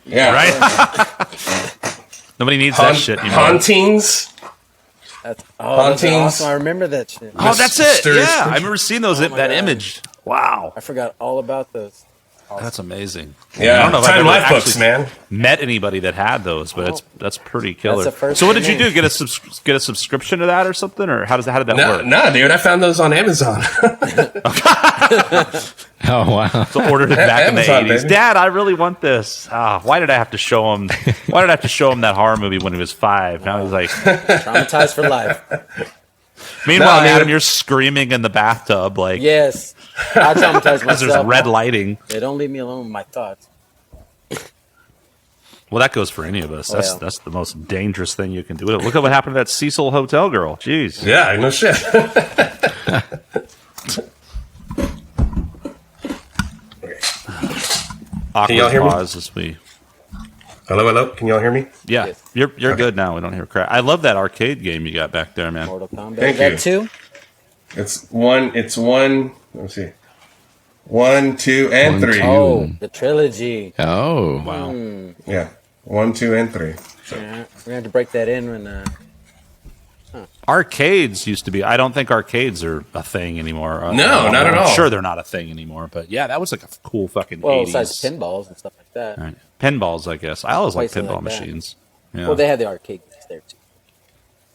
[SPEAKER 3] Yeah.
[SPEAKER 2] Right? Nobody needs that shit anymore.
[SPEAKER 3] Hauntings.
[SPEAKER 4] That's
[SPEAKER 3] Hauntings.
[SPEAKER 4] awesome. I remember that shit.
[SPEAKER 2] Oh, that's it.
[SPEAKER 3] Mysterious
[SPEAKER 2] Yeah, I
[SPEAKER 3] creature.
[SPEAKER 2] remember seeing those.
[SPEAKER 4] my
[SPEAKER 2] that
[SPEAKER 4] God.
[SPEAKER 2] image. Wow,
[SPEAKER 4] I forgot all about those.
[SPEAKER 2] that's amazing.
[SPEAKER 3] Yeah.
[SPEAKER 2] I don't know if I've
[SPEAKER 3] Time
[SPEAKER 2] ever
[SPEAKER 3] Life books,
[SPEAKER 2] actually
[SPEAKER 3] man.
[SPEAKER 2] met anybody that had those, but that's pretty killer.
[SPEAKER 4] That's the first
[SPEAKER 2] So what
[SPEAKER 4] for
[SPEAKER 2] did you
[SPEAKER 4] me.
[SPEAKER 2] do? Get a subscription to that or something, or how did that
[SPEAKER 3] No,
[SPEAKER 2] work?
[SPEAKER 3] no, dude. I found those on Amazon.
[SPEAKER 5] Oh, wow.
[SPEAKER 2] So ordered it back
[SPEAKER 3] Amazon,
[SPEAKER 2] in the 80s.
[SPEAKER 3] baby.
[SPEAKER 2] Dad, I really want this. Why did I have to show him? Why did I have to show him that horror movie when he was 5? Now he's like.
[SPEAKER 4] Traumatized for life.
[SPEAKER 2] Meanwhile,
[SPEAKER 3] No,
[SPEAKER 2] Adam,
[SPEAKER 3] dude.
[SPEAKER 2] you're screaming in the bathtub like
[SPEAKER 4] Yes. I traumatized
[SPEAKER 2] because there's
[SPEAKER 4] myself.
[SPEAKER 2] red lighting.
[SPEAKER 4] They don't leave me alone with my thoughts.
[SPEAKER 2] Well, that goes for any of us.
[SPEAKER 4] Well.
[SPEAKER 2] That's the most dangerous thing you can do. Look at what happened to that Cecil Hotel girl. Jeez.
[SPEAKER 3] Yeah, no shit.
[SPEAKER 2] Awkward
[SPEAKER 3] y'all hear me?
[SPEAKER 2] pause as we.
[SPEAKER 3] Hello. Can y'all hear me?
[SPEAKER 2] Yeah,
[SPEAKER 4] Yes.
[SPEAKER 2] you're good now. We don't hear crap. I love that arcade game you got back there, man.
[SPEAKER 4] Mortal Kombat.
[SPEAKER 3] Thank
[SPEAKER 4] Is that
[SPEAKER 3] you.
[SPEAKER 4] 2?
[SPEAKER 3] It's one. Let me see. 1, 2, and 3.
[SPEAKER 4] Oh, the trilogy.
[SPEAKER 5] Oh,
[SPEAKER 2] Wow.
[SPEAKER 3] Yeah. 1, 2, and 3.
[SPEAKER 4] Yeah, we're gonna have to break that in when.
[SPEAKER 2] Arcades used to be. I don't think arcades are a thing anymore.
[SPEAKER 3] No, not at
[SPEAKER 2] I'm
[SPEAKER 3] all.
[SPEAKER 2] sure they're not a thing anymore. But yeah, that was like a cool fucking.
[SPEAKER 4] Well,
[SPEAKER 2] 80s.
[SPEAKER 4] besides pinballs and stuff like that.
[SPEAKER 2] Right. Pinballs, I guess. I always liked
[SPEAKER 4] Places
[SPEAKER 2] pinball
[SPEAKER 4] like that.
[SPEAKER 2] machines. Yeah.
[SPEAKER 4] Well, they had the arcade games there too.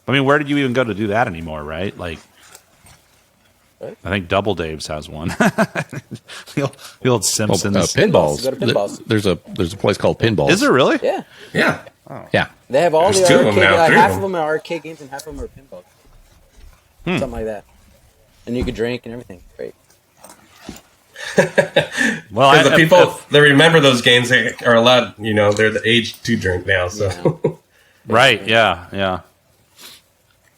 [SPEAKER 2] I mean, where did you even go to do that anymore, right? Like,
[SPEAKER 4] What?
[SPEAKER 2] I think Double Dave's has one. the old
[SPEAKER 5] well,
[SPEAKER 2] Simpsons.
[SPEAKER 5] pinballs.
[SPEAKER 4] Go to pinballs.
[SPEAKER 5] There's a place called Pinballs.
[SPEAKER 2] Is there really?
[SPEAKER 4] Yeah,
[SPEAKER 3] Yeah.
[SPEAKER 5] Yeah.
[SPEAKER 4] they have all
[SPEAKER 3] There's
[SPEAKER 4] the
[SPEAKER 3] 2 of them
[SPEAKER 4] arcade.
[SPEAKER 3] now, 3
[SPEAKER 4] half
[SPEAKER 3] of
[SPEAKER 4] of
[SPEAKER 3] them.
[SPEAKER 4] them are arcade games and half of them are pinball. Something like that. And you could drink and everything. Great.
[SPEAKER 2] Well,
[SPEAKER 3] Because the people that remember those games, they are allowed, they're the age to drink now. So
[SPEAKER 2] right? Yeah.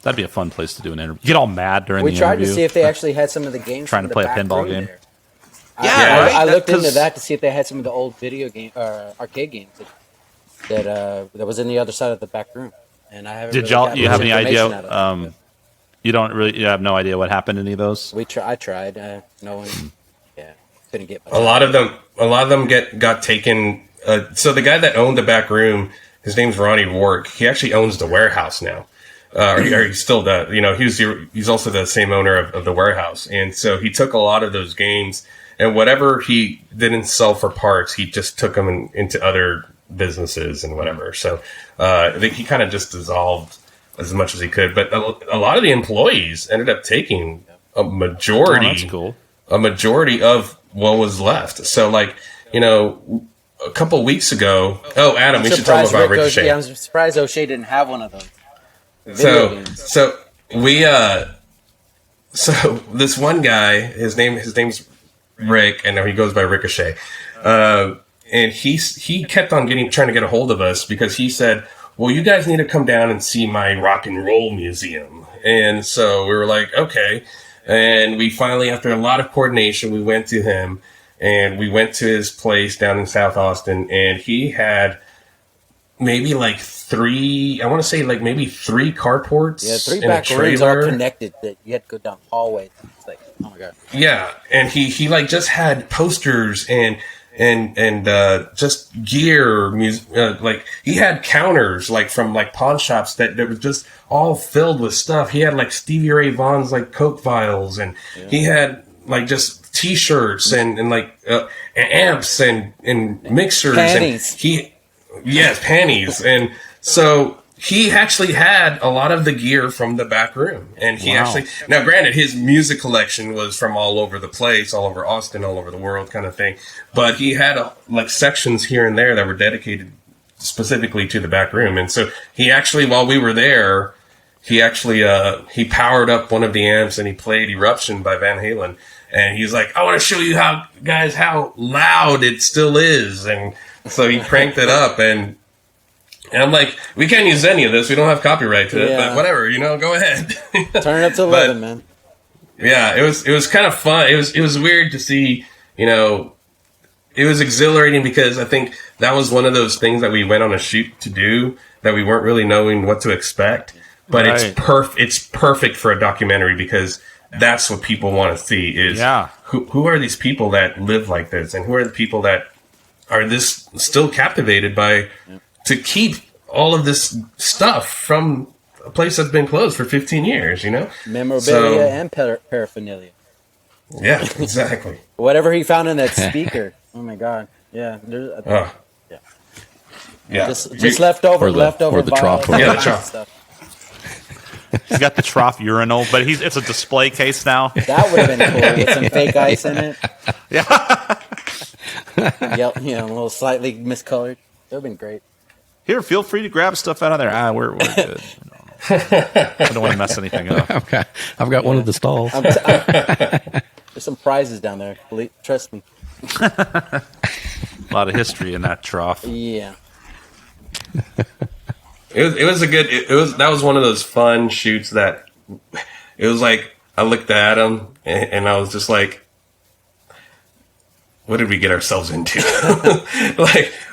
[SPEAKER 2] That'd be a fun place to do an interview. Get all mad during
[SPEAKER 4] We
[SPEAKER 2] the
[SPEAKER 4] tried
[SPEAKER 2] interview.
[SPEAKER 4] to see if they actually had some of the games.
[SPEAKER 2] Trying
[SPEAKER 4] from
[SPEAKER 2] to
[SPEAKER 4] the
[SPEAKER 2] play a
[SPEAKER 4] back
[SPEAKER 2] pinball
[SPEAKER 4] room
[SPEAKER 2] game.
[SPEAKER 4] there.
[SPEAKER 2] Yeah, right?
[SPEAKER 4] I looked into
[SPEAKER 2] 'cause-
[SPEAKER 4] that to see if they had some of the old video game arcade games that was in the other side of the back room. And I haven't.
[SPEAKER 2] Did
[SPEAKER 4] really
[SPEAKER 2] y'all?
[SPEAKER 4] gotten
[SPEAKER 2] You have
[SPEAKER 4] much
[SPEAKER 2] any idea?
[SPEAKER 4] information out of it.
[SPEAKER 2] You don't really. You have no idea what happened in any of those.
[SPEAKER 4] I tried. No one. Yeah, couldn't get.
[SPEAKER 3] a lot of them got taken. So the guy that owned the back room, his name's Ronnie Wark. He actually owns the warehouse now. Or he still does. He's also the same owner of the warehouse. And so he took a lot of those games and whatever he didn't sell for parts, he just took them into other businesses and whatever. So he kind of just dissolved as much as he could. But a lot of the employees ended up taking a majority.
[SPEAKER 2] Oh, that's cool.
[SPEAKER 3] A majority of what was left. So a couple weeks ago. Oh, Adam, we should talk about Ricochet.
[SPEAKER 4] Yeah, I'm surprised O'Shea didn't have one of those. Video games.
[SPEAKER 3] So this one guy, his name's Rick, and he goes by Ricochet. And he kept on trying to get a hold of us because he said, well, you guys need to come down and see my rock and roll museum. And so we were like, okay. And we finally, after a lot of coordination, we went to him and we went to his place down in South Austin, and he had maybe like maybe three carports.
[SPEAKER 4] Yeah, 3 back rooms all connected that you had to go down hallways. It's like, oh my God.
[SPEAKER 3] Yeah. And he like just had posters and just gear, music, like he had counters like from like pawn shops that was just all filled with stuff. He had like Stevie Ray Vaughan's like Coke vials, and he had like just T-shirts and like amps and mixers.
[SPEAKER 4] Panties.
[SPEAKER 3] And panties. And so he actually had a lot of the gear from the back room. And he now granted, his music collection was from all over the place, all over Austin, all over the world kind of thing. But he had like sections here and there that were dedicated specifically to the back room. And so he actually, while we were there, he actually, he powered up one of the amps and he played Eruption by Van Halen. And he's like, I want to show you how loud it still is. And so he cranked it up, and I'm like, we can't use any of this. We don't have copyright to it, but whatever, go ahead.
[SPEAKER 4] Turn it up to 11, man.
[SPEAKER 3] Yeah, it was kind of fun. It was weird to see, it was exhilarating because I think that was one of those things that we went on a shoot to do that we weren't really knowing what to expect. But it's perfect for a documentary because that's what people want to see is who are these people that live like this, and who are the people that are this still captivated by to keep all of this stuff from a place that's been closed for 15 years,
[SPEAKER 4] Memorabilia and paraphernalia.
[SPEAKER 3] Yeah, exactly.
[SPEAKER 4] Whatever he found in that speaker. Oh my God. Yeah. Just leftover
[SPEAKER 5] or the trough.
[SPEAKER 3] Yeah, the trough
[SPEAKER 4] stuff.
[SPEAKER 2] He's got the trough urinal, but it's a display case now.
[SPEAKER 4] That would have been cool with some fake ice in it.
[SPEAKER 2] Yeah.
[SPEAKER 4] A little slightly miscolored. That would have been great.
[SPEAKER 2] Here, feel free to grab stuff out of there. We're good. I don't want to mess anything up.
[SPEAKER 5] Okay. I've got one of the stalls.
[SPEAKER 4] There's some prizes down there. Trust me.
[SPEAKER 2] A lot of history in that trough.
[SPEAKER 4] Yeah.
[SPEAKER 3] That was one of those fun shoots that it was like I looked at him and I was just like, what did we get ourselves into?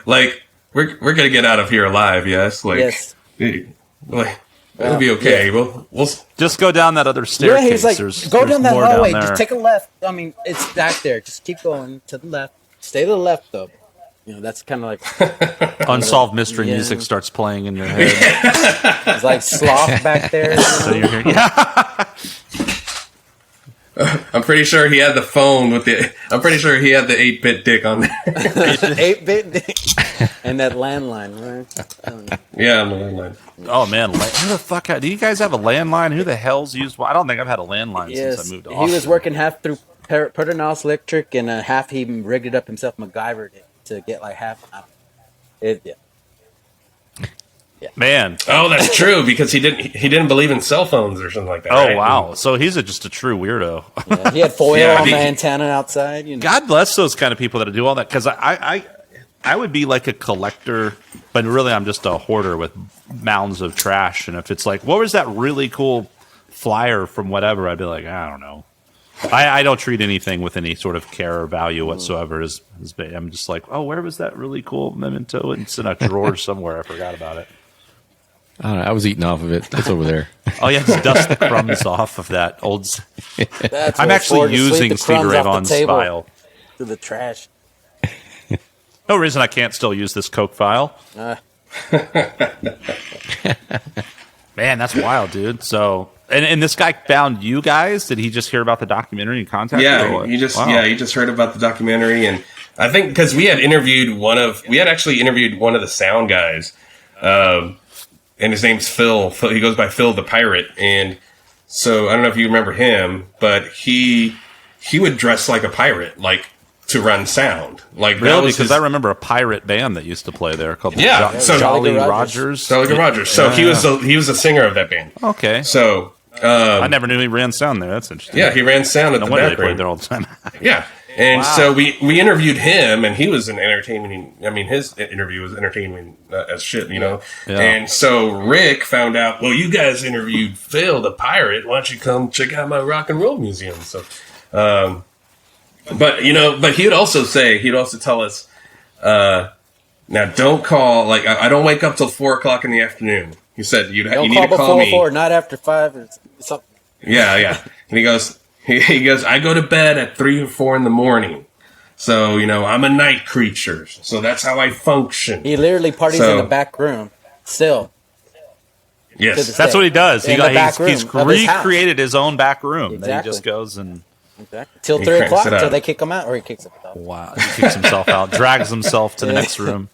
[SPEAKER 3] like we're gonna get out of here alive, yes?
[SPEAKER 4] Yes.
[SPEAKER 3] It'll be okay. Yeah. We'll
[SPEAKER 2] just go down that other staircase.
[SPEAKER 4] Yeah, he's like, go down that
[SPEAKER 2] more
[SPEAKER 4] hallway.
[SPEAKER 2] down
[SPEAKER 4] Just take a left. I mean, it's back there. Just keep going to the left. Stay to the left, though. That's kind of like
[SPEAKER 2] unsolved mystery music starts playing in your head.
[SPEAKER 4] It's like sloth back there.
[SPEAKER 2] So you're hearing,
[SPEAKER 3] I'm pretty sure he had the phone I'm pretty sure he had the 8-bit dick on there.
[SPEAKER 4] 8-bit dick. And that landline, right?
[SPEAKER 3] Yeah, on the landline.
[SPEAKER 2] Oh man, who the fuck? Do you guys have a landline? Who the hell's used one? I don't think I've had a landline since I moved to Austin.
[SPEAKER 4] He was working half through Pedernals Electric and half he rigged it up himself, MacGyvered it to get like half. Yeah.
[SPEAKER 2] Man.
[SPEAKER 3] Oh, that's true because he didn't believe in cell phones or something like that.
[SPEAKER 2] Oh
[SPEAKER 3] right?
[SPEAKER 2] wow! So he's just a true weirdo.
[SPEAKER 4] Yeah, he had foil on the antenna outside.
[SPEAKER 2] God bless those kind of people that do all that because I would be like a collector, but really I'm just a hoarder with mounds of trash. And if it's like, what was that really cool flyer from whatever, I'd be like, I don't know. I don't treat anything with any sort of care or value whatsoever. I'm just like, oh, where was that really cool memento? It's in a drawer somewhere. I forgot about it.
[SPEAKER 5] I don't know. I was eating off of it. It's over there.
[SPEAKER 2] Oh, yeah, just dust the crumbs off of that old.
[SPEAKER 4] That's
[SPEAKER 2] I'm actually using Stevie Ray Vaughan's file.
[SPEAKER 4] To the trash.
[SPEAKER 2] No reason I can't still use this Coke file. Man, that's wild, dude. So, and this guy found you guys? Did he just hear about the documentary and contact you?
[SPEAKER 3] Yeah, he just heard about the documentary, and I think because we had actually interviewed one of the sound guys, and his name's Phil. He goes by Phil the Pirate, and so I don't know if you remember him, but he would dress like a pirate, like to run sound. Like
[SPEAKER 2] really, because I remember a pirate band that used to play there called Jolly Rogers.
[SPEAKER 3] Jolly Rogers. So he was a singer of that band.
[SPEAKER 2] Okay.
[SPEAKER 3] So
[SPEAKER 2] I never knew he ran sound there. That's interesting.
[SPEAKER 3] Yeah, he ran sound at the back
[SPEAKER 2] they played there all the time.
[SPEAKER 3] Yeah, And so we interviewed him, and he was an entertaining. I mean, his interview was entertaining as shit, you know.
[SPEAKER 2] Yeah.
[SPEAKER 3] And so Rick found out, well, you guys interviewed Phil, the pirate. Why don't you come check out my rock and roll museum? So, but he'd also tell us, now don't call. Like I don't wake up till 4:00 in the afternoon. He said you need to call me.
[SPEAKER 4] Before, not after 5 or something.
[SPEAKER 3] Yeah. And he goes, I go to bed at 3 or 4 in the morning. So, I'm a night creature. So that's how I function.
[SPEAKER 4] He literally parties in the back room still.
[SPEAKER 3] Yes.
[SPEAKER 2] That's what he does. He's
[SPEAKER 4] recreated
[SPEAKER 2] recreated his own back room.
[SPEAKER 4] Exactly.
[SPEAKER 2] That he just goes and...
[SPEAKER 4] Exactly. Till
[SPEAKER 3] He
[SPEAKER 4] 3
[SPEAKER 3] cranks
[SPEAKER 4] o'clock,
[SPEAKER 3] it up.
[SPEAKER 4] till they kick him out, or he kicks him out.
[SPEAKER 2] Wow. He kicks himself out, drags himself to the next room.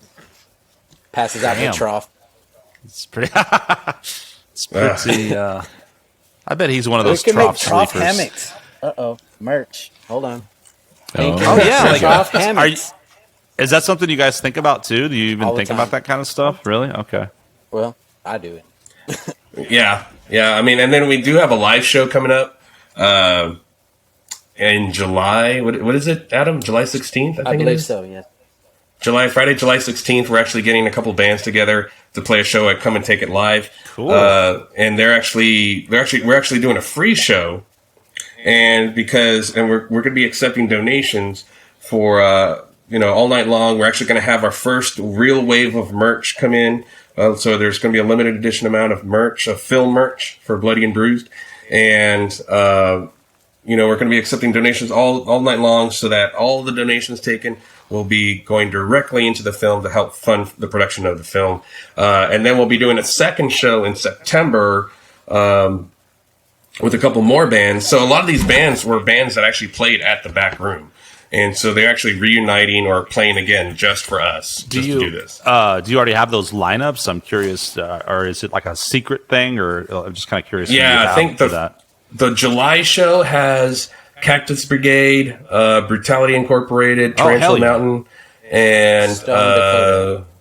[SPEAKER 4] Passes out in the trough.
[SPEAKER 2] It's pretty... I bet he's one of those
[SPEAKER 4] We can make
[SPEAKER 2] trough
[SPEAKER 4] trough
[SPEAKER 2] sleepers.
[SPEAKER 4] hammocks. Merch. Hold on.
[SPEAKER 2] Oh, yeah. Like,
[SPEAKER 4] Trough hammocks.
[SPEAKER 2] is that something you guys think about, too? Do you even
[SPEAKER 4] All the
[SPEAKER 2] think
[SPEAKER 4] time.
[SPEAKER 2] about that kind of stuff? Really? Okay.
[SPEAKER 4] Well, I do it.
[SPEAKER 3] Yeah. I mean, and then we do have a live show coming up in July. What is it, Adam? July 16th,
[SPEAKER 4] I believe so, yes.
[SPEAKER 3] Friday, July 16th. We're actually getting a couple bands together to play a show at Come and Take It Live.
[SPEAKER 2] Cool.
[SPEAKER 3] And we're actually doing a free show, and we're going to be accepting donations for all night long. We're actually going to have our first real wave of merch come in. So there's going to be a limited edition amount of merch, of film merch for Bloody and Bruised, and we're going to be accepting donations all night long, so that all the donations taken will be going directly into the film to help fund the production of the film. And then we'll be doing a second show in September with a couple more bands. So a lot of these bands were bands that actually played at the back room. And so they're actually reuniting or playing again just for us, to do this.
[SPEAKER 2] Do you already have those lineups? I'm curious, or is it like a secret thing, or I'm just kind of curious.
[SPEAKER 3] Yeah, I think the July show has Cactus Brigade, Brutality Incorporated, Tarantula Mountain, and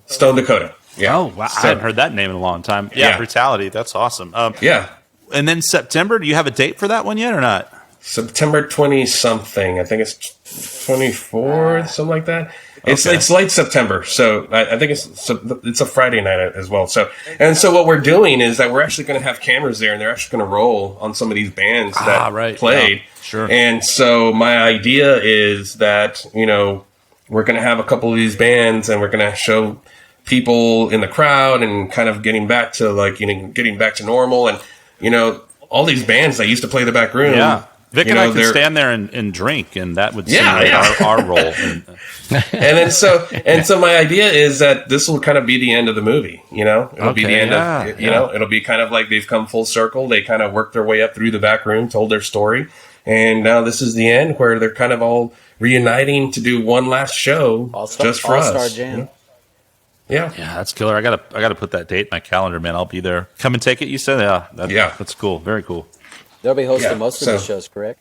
[SPEAKER 3] Stone Dakota. Yeah.
[SPEAKER 2] Oh, wow. I haven't heard that name in a long time. Yeah. Brutality. That's awesome.
[SPEAKER 3] Yeah.
[SPEAKER 2] And then September, do you have a date for that one yet or not?
[SPEAKER 3] September 20-something. I think it's 24th, something like that. It's late September, so I think it's a Friday night as well. So what we're doing is that we're actually going to have cameras there, and they're actually going to roll on some of these bands that played.
[SPEAKER 2] Yeah, sure.
[SPEAKER 3] And so my idea is that we're going to have a couple of these bands, and we're going to show people in the crowd and kind of getting back to normal, and all these bands that used to play the back room.
[SPEAKER 2] Yeah. Vic and I can stand there and drink, and that would simulate our role.
[SPEAKER 3] And so my idea is that this will kind of be the end of the movie. It'll be the end of it'll be kind of like they've come full circle. They kind of worked their way up through the back room, told their story, and now this is the end where they're kind of all reuniting to do one last show just for us.
[SPEAKER 4] All-Star Jam.
[SPEAKER 3] Yeah,
[SPEAKER 2] that's killer. I gotta put that date in my calendar, man. I'll be there. Come and take it. You said, that's cool. Very cool.
[SPEAKER 4] They'll be hosting most of the shows, correct,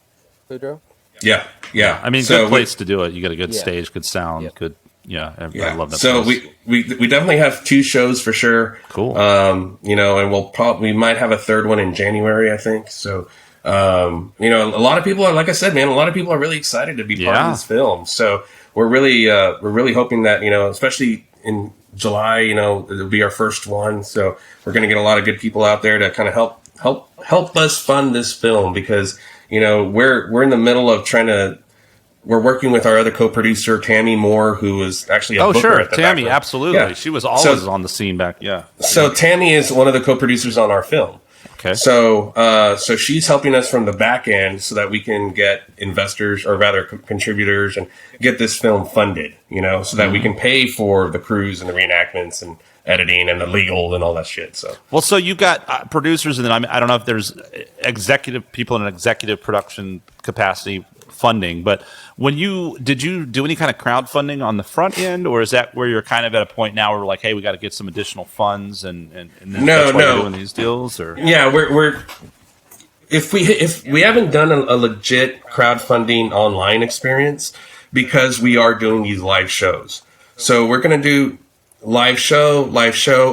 [SPEAKER 4] Budro?
[SPEAKER 3] Yeah.
[SPEAKER 2] I mean, good place to do it. You got a good stage, good sound, good. Yeah, I love that.
[SPEAKER 3] So
[SPEAKER 2] place.
[SPEAKER 3] we definitely have 2 shows for sure.
[SPEAKER 2] Cool.
[SPEAKER 3] And we might have a third one in January, I think. So, a lot of people are, like I said, man, a lot of people are really excited to be part of this film. So we're really hoping that, especially in July, it'll be our first one. So we're going to get a lot of good people out there to kind of help us fund this film, because we're in the middle of we're working with our other co-producer Tammy Moore, who is actually a booker at the
[SPEAKER 2] Tammy,
[SPEAKER 3] back room.
[SPEAKER 2] absolutely.
[SPEAKER 3] Yeah.
[SPEAKER 2] She was always on the scene back.
[SPEAKER 3] So Tammy is one of the co-producers on our film.
[SPEAKER 2] Okay.
[SPEAKER 3] So she's helping us from the back end so that we can get investors, or rather contributors, and get this film funded, so that we can pay for the crews and the reenactments and editing and the legal and all that shit. So
[SPEAKER 2] you got producers, and then I don't know if there's executive people in an executive production capacity funding, but did you do any kind of crowdfunding on the front end, or is that where you're kind of at a point now where we're like, hey, we got to get some additional funds, and that's why you're doing these deals? Or
[SPEAKER 3] we're if we haven't done a legit crowdfunding online experience, because we are doing these live shows, so we're going to do live show,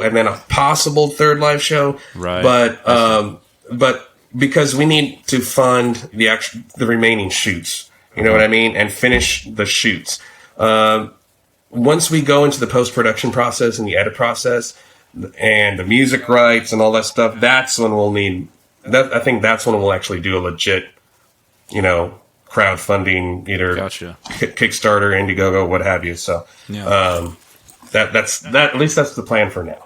[SPEAKER 3] and then a possible third live show.
[SPEAKER 2] Right.
[SPEAKER 3] But because we need to fund the remaining shoots, You know what I mean? And finish the shoots. Once we go into the post-production process and the edit process and the music rights and all that stuff, that's when we'll need that. I think that's when we'll actually do a legit, crowdfunding, either Kickstarter, Indiegogo, what have you. So, that's at least that's the plan for now.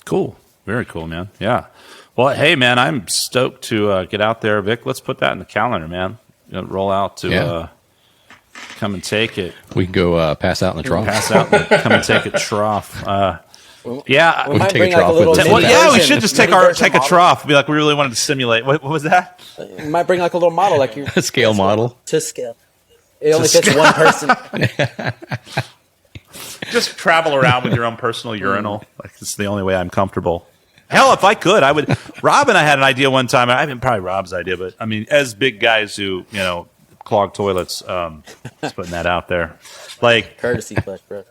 [SPEAKER 2] Cool. Very cool, man. Yeah. Well, hey, man, I'm stoked to get out there. Vic, let's put that in the calendar, man. Roll out to come and take it.
[SPEAKER 5] We can go pass out in the trough.
[SPEAKER 2] Pass out and come and take a trough.
[SPEAKER 4] We
[SPEAKER 5] can take a
[SPEAKER 4] bring
[SPEAKER 5] trough
[SPEAKER 4] a little
[SPEAKER 5] with us.
[SPEAKER 2] Well,
[SPEAKER 4] mini
[SPEAKER 2] we
[SPEAKER 4] version,
[SPEAKER 2] should just
[SPEAKER 4] mini
[SPEAKER 2] take
[SPEAKER 4] version
[SPEAKER 2] a
[SPEAKER 4] model.
[SPEAKER 2] trough. Be like, we really wanted to simulate. What was that?
[SPEAKER 4] You might bring like a little model, like you
[SPEAKER 5] A scale model.
[SPEAKER 4] to scale. It only fits one person.
[SPEAKER 2] Just travel around with your own personal urinal. Like, it's the only way I'm comfortable. Hell, if I could, I would. Rob and I had an idea one time. I mean, probably Rob's idea, but I mean, as big guys who clog toilets, just putting that out there. Like,
[SPEAKER 4] Courtesy flush, bro.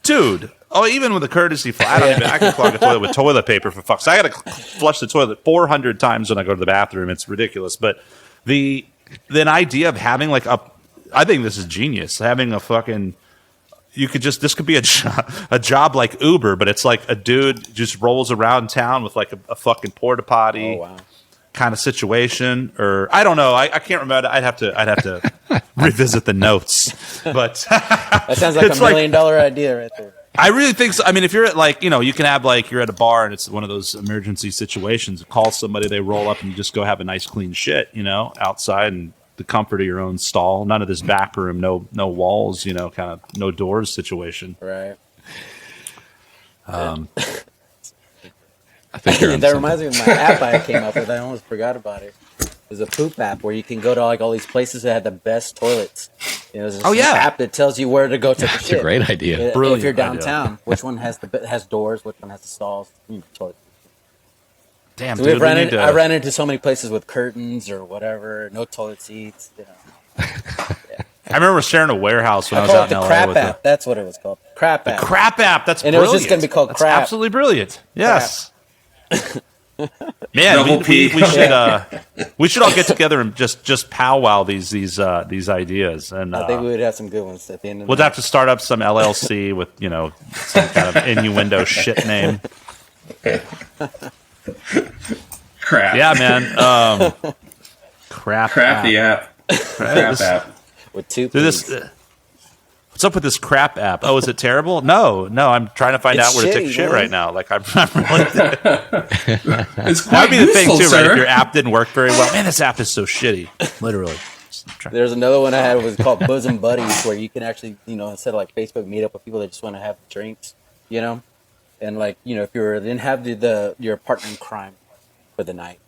[SPEAKER 2] dude. Oh, even with a courtesy flush, I can clog a toilet with toilet paper for fuck's sake. I got to flush the toilet 400 times when I go to the bathroom. It's ridiculous. But the idea of having I think this is genius. Having a fucking, this could be a job like Uber, but it's like a dude just rolls around town with like a fucking porta potty kind of situation, or I don't know. I can't remember. I'd have to revisit the notes. But
[SPEAKER 4] That sounds like $1 million idea right there.
[SPEAKER 2] I really think so. I mean, if you're at you can have you're at a bar and it's one of those emergency situations. Call somebody, they roll up, and you just go have a nice clean shit, outside and the comfort of your own stall. None of this back room, no walls, kind of no doors situation.
[SPEAKER 4] Right.
[SPEAKER 5] I think
[SPEAKER 4] That reminds me of my app I came up with. I almost forgot about it. There's a poop app where you can go to all these places that have the best toilets. There's this app that tells you where to go take a shit.
[SPEAKER 5] It's a great idea.
[SPEAKER 2] Brilliant
[SPEAKER 4] if you're
[SPEAKER 2] idea.
[SPEAKER 4] downtown, which one has doors, which one has the stalls, toilet.
[SPEAKER 2] Damn,
[SPEAKER 4] So
[SPEAKER 2] dude,
[SPEAKER 4] I ran into so many places with curtains or whatever, no toilet seats.
[SPEAKER 2] I remember sharing a warehouse when I was
[SPEAKER 4] call
[SPEAKER 2] out
[SPEAKER 4] it
[SPEAKER 2] in
[SPEAKER 4] the
[SPEAKER 2] LA
[SPEAKER 4] crap
[SPEAKER 2] with
[SPEAKER 4] app. That's what it was called. Crap app.
[SPEAKER 2] Crap app. That's
[SPEAKER 4] And it was
[SPEAKER 2] brilliant.
[SPEAKER 4] just gonna be called
[SPEAKER 2] That's
[SPEAKER 4] Crap.
[SPEAKER 2] absolutely brilliant. Yes. Man,
[SPEAKER 3] Double P.
[SPEAKER 2] we should all get together and just powwow these ideas, and
[SPEAKER 4] I think we would have some good ones at the end of the
[SPEAKER 2] we'll have to start up some LLC with some kind of innuendo shit name.
[SPEAKER 3] Crap.
[SPEAKER 2] Yeah, man. Crap
[SPEAKER 3] Crappy
[SPEAKER 2] app.
[SPEAKER 3] app. Crap app.
[SPEAKER 4] with two
[SPEAKER 2] Dude,
[SPEAKER 4] Ps.
[SPEAKER 2] what's up with this crap app? Oh, is it terrible? No. I'm trying to find
[SPEAKER 4] It's
[SPEAKER 2] out where to take
[SPEAKER 4] shitty,
[SPEAKER 2] a shit
[SPEAKER 4] man.
[SPEAKER 2] right now. Like I'm really.
[SPEAKER 3] It's
[SPEAKER 2] That
[SPEAKER 3] quite
[SPEAKER 2] would be the thing
[SPEAKER 3] useful,
[SPEAKER 2] too, right?
[SPEAKER 3] sir.
[SPEAKER 2] If your app didn't work very well, man, this app is so shitty. Literally.
[SPEAKER 4] There's another one I had. It was called Bosom Buddies, where you can actually, instead of Facebook, meet up with people that just want to have drinks, and if then have your partner in crime for the night.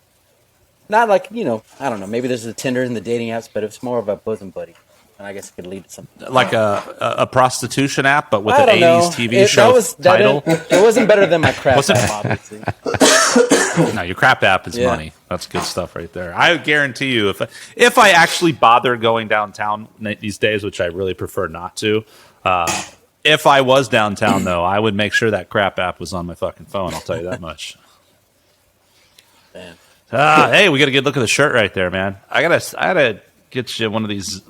[SPEAKER 4] Not like I don't know. Maybe there's a Tinder and the dating apps, but it's more of a bosom buddy, and I guess it could lead to something.
[SPEAKER 2] Like a prostitution app, but with
[SPEAKER 4] I
[SPEAKER 2] an
[SPEAKER 4] don't know.
[SPEAKER 2] 80s TV show title.
[SPEAKER 4] It wasn't better than my crap
[SPEAKER 2] What's it?
[SPEAKER 4] app, obviously.
[SPEAKER 2] No, your crap app is
[SPEAKER 4] Yeah.
[SPEAKER 2] money. That's good stuff right there. I guarantee you, if I actually bother going downtown these days, which I really prefer not to, if I was downtown though, I would make sure that crap app was on my fucking phone. I'll tell you that much.
[SPEAKER 4] Man.
[SPEAKER 2] Hey, we got a good look at the shirt right there, man. I gotta get you one of these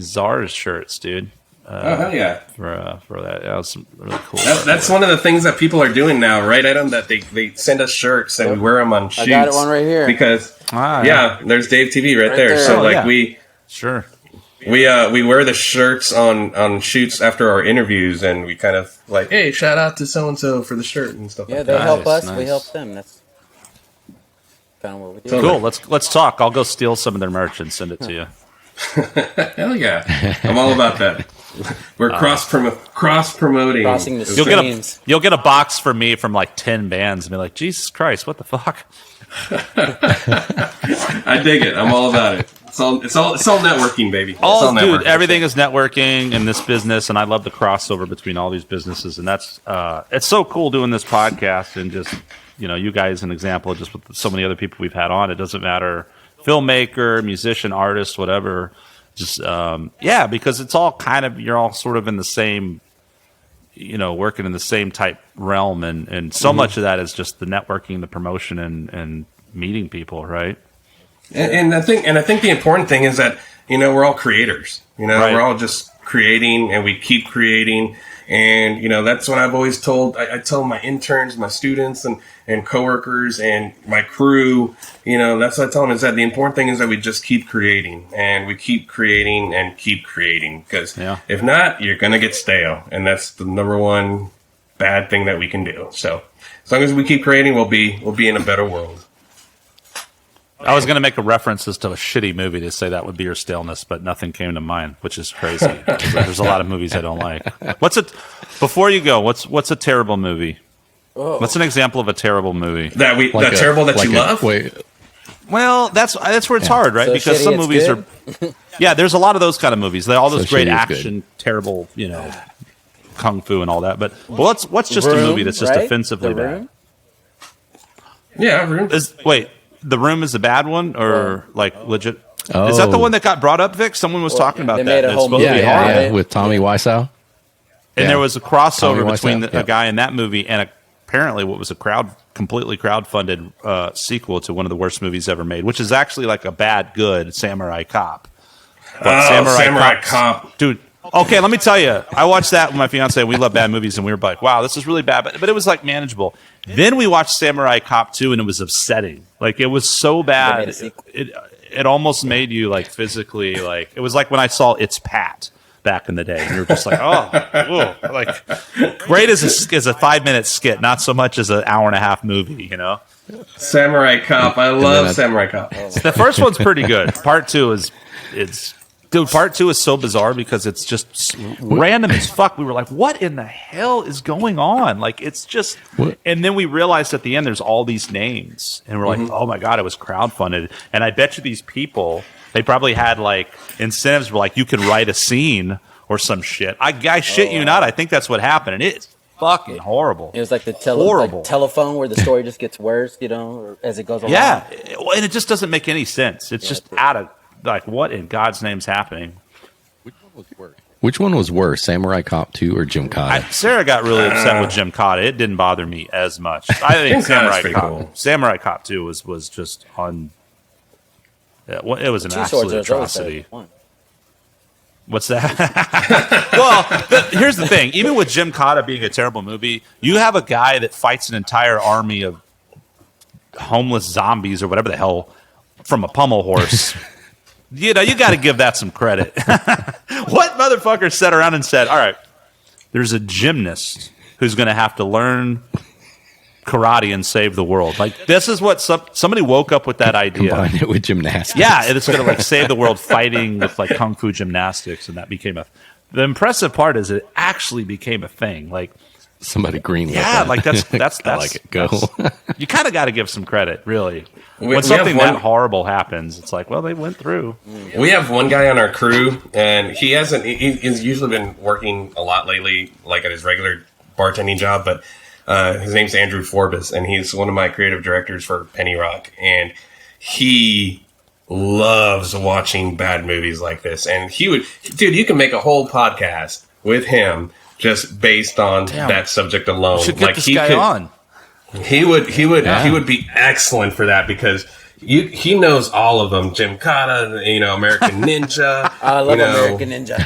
[SPEAKER 2] Czars shirts, dude.
[SPEAKER 3] Oh, hell yeah.
[SPEAKER 2] For that. That was some really cool.
[SPEAKER 3] That's one of the things that people are doing now, right, Adam? That they send us shirts and we wear them on shoots.
[SPEAKER 4] I got one right here.
[SPEAKER 3] Because, there's Dave TV right there.
[SPEAKER 4] there.
[SPEAKER 3] So,
[SPEAKER 2] Oh, yeah.
[SPEAKER 3] we wear the shirts on shoots after our interviews, and we kind of like, hey, shout out to so-and-so for the shirt and stuff
[SPEAKER 4] Yeah,
[SPEAKER 3] like
[SPEAKER 4] they
[SPEAKER 3] that.
[SPEAKER 4] help us.
[SPEAKER 2] Nice.
[SPEAKER 4] We help them. That's kind of what we do.
[SPEAKER 3] Totally.
[SPEAKER 2] Cool. Let's talk. I'll go steal some of their merch and send it to you.
[SPEAKER 3] Hell yeah. I'm all about that. We're cross-promoting.
[SPEAKER 4] Crossing the
[SPEAKER 2] You'll
[SPEAKER 4] streams.
[SPEAKER 2] get a box for me from like 10 bands and be like, Jesus Christ, what the fuck?
[SPEAKER 3] I dig it. I'm all about it. It's all networking, baby. It's all
[SPEAKER 2] Dude,
[SPEAKER 3] networking.
[SPEAKER 2] everything is networking in this business, and I love the crossover between all these businesses, and that's it's so cool doing this podcast and just you guys an example just with so many other people we've had on. It doesn't matter, filmmaker, musician, artist, whatever. Just because it's all kind of you're all sort of in the same, working in the same type realm, and so much of that is just the networking, the promotion, and meeting people, right?
[SPEAKER 3] And I think the important thing is that we're all creators.
[SPEAKER 2] Right.
[SPEAKER 3] We're all just creating, and we keep creating. And, that's what I've always told. I tell my interns, my students, and coworkers, and my crew, that's what I tell them, is that the important thing is that we just keep creating, and we keep creating and keep creating. Because if not, you're going to get stale. And that's the number one bad thing that we can do. So as long as we keep creating, we'll be in a better world.
[SPEAKER 2] I was going to make a references to a shitty movie to say that would be your staleness, but nothing came to mind, which is crazy. There's a lot of movies I don't like. Before you go, what's a terrible movie? Oh. What's an example of a terrible movie?
[SPEAKER 3] Terrible that you love?
[SPEAKER 5] Wait.
[SPEAKER 2] Well, that's where it's hard, right?
[SPEAKER 4] So
[SPEAKER 2] because some movies
[SPEAKER 4] good?
[SPEAKER 2] are... Yeah, there's a lot of those kind of movies. They're all those
[SPEAKER 5] So
[SPEAKER 2] great
[SPEAKER 5] shitty is
[SPEAKER 2] action, terrible, kung fu and all that. But what's just a movie that's just
[SPEAKER 4] right?
[SPEAKER 2] offensively
[SPEAKER 4] The
[SPEAKER 2] bad?
[SPEAKER 4] Room?
[SPEAKER 3] Yeah, Room.
[SPEAKER 2] Wait, The Room is a bad one, or legit?
[SPEAKER 5] Oh.
[SPEAKER 2] Is that the one that got brought up, Vic? Someone was talking about
[SPEAKER 4] they
[SPEAKER 2] that.
[SPEAKER 4] made a
[SPEAKER 2] It's
[SPEAKER 4] whole
[SPEAKER 2] supposed to
[SPEAKER 4] movie
[SPEAKER 2] be
[SPEAKER 4] out
[SPEAKER 2] hard.
[SPEAKER 4] of it.
[SPEAKER 5] With Tommy Wiseau.
[SPEAKER 2] And there was a crossover
[SPEAKER 5] Tommy
[SPEAKER 2] between
[SPEAKER 5] Wiseau,
[SPEAKER 2] a guy in that movie and apparently what was a completely crowd-funded sequel to one of the worst movies ever made, which is actually like a good Samurai Cop. But
[SPEAKER 3] Samurai Cop.
[SPEAKER 2] Dude, okay, let me tell you. I watched that with my fiance. We love bad movies, and we were like, wow, this is really bad. But it was like manageable. Then we watched Samurai Cop 2, and it was upsetting. Like, it was so bad. It almost made you, like, physically, like, it was like when I saw It's Pat back in the day. And you were just like, oh, like, great as a 5-minute skit, not so much as an hour-and-a-half movie,
[SPEAKER 3] Samurai Cop. I love Samurai Cop.
[SPEAKER 2] The first one's pretty good. Part 2 is part 2 is so bizarre because it's just random as fuck. We were like, what in the hell is going on? Like, it's just, and then we realized at the end there's all these names, and we're like, oh my God, it was crowdfunded. And I bet you these people, they probably had like incentives where like you could write a scene or some shit. I shit you not. I think that's what happened. And it's fucking horrible.
[SPEAKER 4] It was like the
[SPEAKER 2] horrible
[SPEAKER 4] telephone where the story just gets worse, or as it goes along.
[SPEAKER 2] Yeah. And it just doesn't make any sense. It's just out of, like, what in God's name's happening?
[SPEAKER 5] Which one was worse, Samurai Cop 2 or Jim Cotta?
[SPEAKER 2] Sarah got really upset with Jim Cotta. It didn't bother me as much. I think Samurai Cop 2 was just it was an absolute atrocity. What's that? Well, here's the thing. Even with Jim Cotta being a terrible movie, you have a guy that fights an entire army of homeless zombies or whatever the hell from a pommel horse. You got to give that some credit. What motherfucker sat around and said, all right, there's a gymnast who's going to have to learn karate and save the world. Like, this is what somebody woke up with that idea.
[SPEAKER 5] Combine it with gymnastics.
[SPEAKER 2] Yeah, it's going to like save the world fighting with like kung fu gymnastics, and that became the impressive part is it actually became a thing. Like,
[SPEAKER 5] somebody greenlit.
[SPEAKER 2] Yeah,
[SPEAKER 5] that.
[SPEAKER 2] like that's
[SPEAKER 5] I like it. Go.
[SPEAKER 2] You kind of got to give some credrit, really.
[SPEAKER 3] We
[SPEAKER 2] When something
[SPEAKER 3] have one-
[SPEAKER 2] that horrible happens, it's like, well, they went through.
[SPEAKER 3] We have one guy on our crew, and he's usually been working a lot lately, like at his regular bartending job, but his name's Andrew Forbes, and he's one of my creative directors for Pennyrock, and he loves watching bad movies like this. And you can make a whole podcast with him just based on that subject alone.
[SPEAKER 2] We should get this guy on.
[SPEAKER 3] He would be excellent for that because he knows all of them. Jim Cotta, American Ninja.
[SPEAKER 4] I love American Ninja.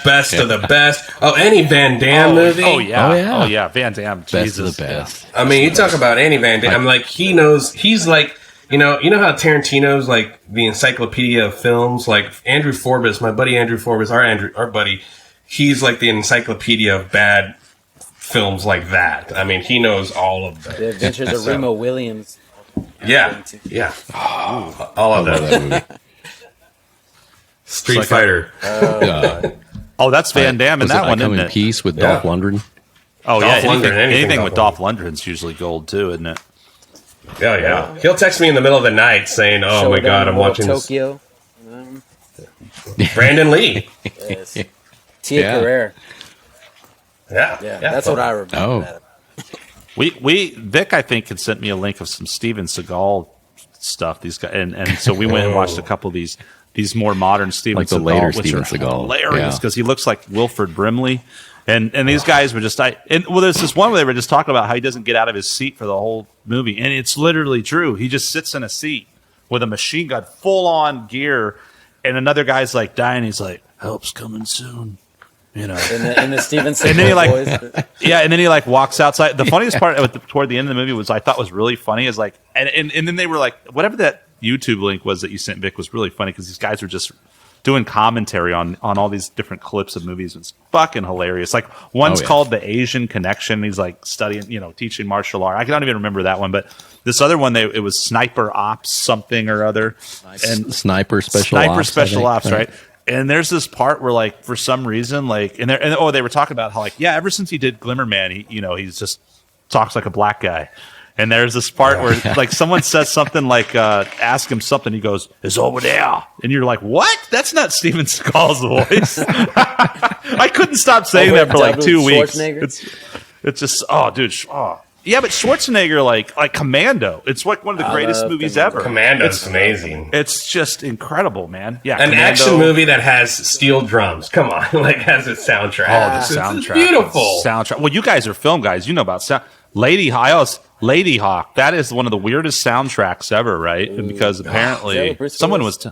[SPEAKER 3] Best of the best. Oh, any Van Damme movie.
[SPEAKER 2] Oh yeah, Van Damme.
[SPEAKER 5] Best
[SPEAKER 2] Jesus,
[SPEAKER 5] of the best.
[SPEAKER 3] I mean, you talk about any Van Damme. I'm like, he knows. He's like, you know how Tarantino's like the encyclopedia of films. Like Andrew Forbes, my buddy Andrew Forbes, our buddy. He's like the encyclopedia of bad films like that. I mean, he knows all of them.
[SPEAKER 4] The Adventures of Remo Williams.
[SPEAKER 3] Yeah. All of that. Street Fighter.
[SPEAKER 2] Oh, that's Van Damme in
[SPEAKER 5] Was
[SPEAKER 2] that
[SPEAKER 5] it
[SPEAKER 2] one,
[SPEAKER 5] I Come
[SPEAKER 2] isn't
[SPEAKER 5] in
[SPEAKER 2] it?
[SPEAKER 5] Peace with Dolph Lundgren?
[SPEAKER 2] Oh
[SPEAKER 3] Dolph
[SPEAKER 2] yeah,
[SPEAKER 3] Lundgren,
[SPEAKER 2] anything
[SPEAKER 3] Dolph
[SPEAKER 2] with Dolph Lundgren's usually gold too, isn't it?
[SPEAKER 3] Oh yeah. He'll text me in the middle of the night saying, "Oh my God, I'm watching
[SPEAKER 4] Tokyo.
[SPEAKER 3] this." Brandon Lee.
[SPEAKER 4] Yes. Tia Carrere.
[SPEAKER 3] Yeah,
[SPEAKER 4] that's what I remember.
[SPEAKER 5] Oh.
[SPEAKER 2] Vic, I think, had sent me a link of some Steven Seagal stuff. These guys, and so we went and watched a couple of these more modern Steven
[SPEAKER 5] Like the
[SPEAKER 2] Seagal,
[SPEAKER 5] later
[SPEAKER 2] which
[SPEAKER 5] Steven
[SPEAKER 2] are
[SPEAKER 5] Seagal.
[SPEAKER 2] hilarious because he looks like Wilford Brimley. And these guys were just there's this one where they were just talking about how he doesn't get out of his seat for the whole movie, and it's literally true. He just sits in a seat with a machine gun, full on gear, and another guy's like dying. He's like, help's coming soon. You know,
[SPEAKER 4] in the Steven Seagal
[SPEAKER 2] and then he like,
[SPEAKER 4] voice.
[SPEAKER 2] yeah, and then he like walks outside. The funniest part toward the end of the movie was I thought was really funny is like, and then they were like, whatever that YouTube link was that you sent Vic was really funny because these guys were just doing commentary on all these different clips of movies. It's fucking hilarious. Like one's called The Asian Connection. He's like studying, you know, teaching martial art. I don't even remember that one, but this other one, it was Sniper Ops something or other, and
[SPEAKER 5] Sniper Special Ops,
[SPEAKER 2] right? And there's this part where, like, for some reason, like, they were talking about how, like, yeah, ever since he did Glimmerman, he's just talks like a black guy. And there's this part where, like, someone says something like, ask him something. He goes, "It's over there," and you're like, "What? That's not Steven Seagal's voice." I couldn't stop saying that for like 2 weeks. It's just, oh, dude, oh. Yeah, but Schwarzenegger, like Commando, it's like one of the greatest movies ever.
[SPEAKER 3] Commando's amazing.
[SPEAKER 2] It's just incredible, man. Yeah,
[SPEAKER 3] an action movie that has steel drums. Come on, like has a soundtrack.
[SPEAKER 2] Oh, the soundtrack,
[SPEAKER 3] it's beautiful
[SPEAKER 2] soundtrack. Well, you guys are film guys. You know about sound. Lady Hawk. That is one of the weirdest soundtracks ever, right? Ooh, because apparently someone was.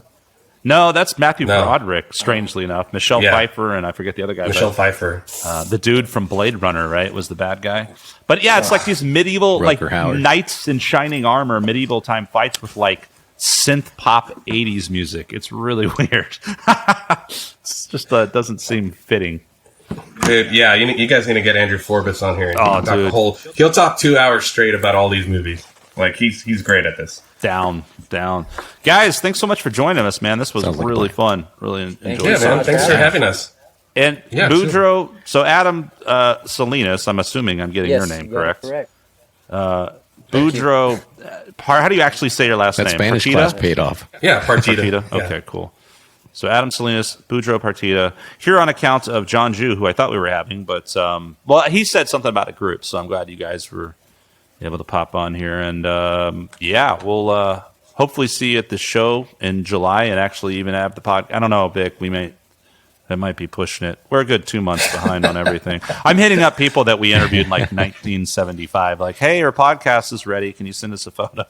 [SPEAKER 2] No, that's Matthew Broderick, strangely enough. Michelle Pfeiffer, and I forget the other guy.
[SPEAKER 3] Michelle Pfeiffer.
[SPEAKER 2] The dude from Blade Runner, right, was the bad guy. But yeah, it's like these medieval, like knights in shining armor, medieval time fights with like synth pop 80s music. It's really weird. It's just doesn't seem fitting.
[SPEAKER 3] Dude, yeah, you guys need to get Andrew Forbes on here. And he'll talk 2 hours straight about all these movies. Like, he's great at this.
[SPEAKER 2] Down. Guys, thanks so much for joining us, man. This was really fun. Really enjoyed it.
[SPEAKER 3] Yeah, man. Thanks for having us.
[SPEAKER 2] And Budro, so Adam Salinas, I'm assuming I'm getting your name correct.
[SPEAKER 4] Correct.
[SPEAKER 2] Budro, how do you actually say your last name?
[SPEAKER 5] That Spanish
[SPEAKER 2] Partida?
[SPEAKER 5] class paid off.
[SPEAKER 3] Yeah, Partida.
[SPEAKER 2] Yeah. Okay, cool. So Adam Salinas, Budro Partida, here on account of John Ju, who I thought we were having, but he said something about a group, so I'm glad you guys were able to pop on here. And we'll hopefully see you at the show in July and actually even have the pod. I don't know, Vic, that might be pushing it. We're a good 2 months behind on everything. I'm hitting up people that we interviewed in like 1975, like, hey, our podcast is ready. Can you send us a photo?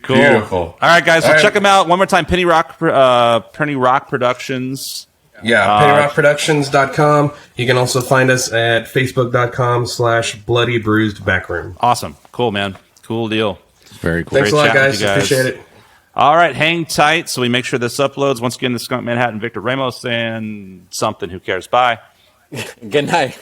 [SPEAKER 2] Cool.
[SPEAKER 3] Beautiful.
[SPEAKER 2] All right, guys. So check them out one more time. Pennyrock Productions.
[SPEAKER 3] Yeah, pennyrockproductions.com. You can also find us at facebook.com/bloodybruisedbackroom.
[SPEAKER 2] Awesome. Cool, man. Cool deal.
[SPEAKER 5] Very cool.
[SPEAKER 3] Thanks a lot, guys. Appreciate it.
[SPEAKER 2] All right, hang tight so we make sure this uploads. Once again, the Skunk Manhattan, Victor Ramos, and something. Who cares? Bye.
[SPEAKER 4] Good night.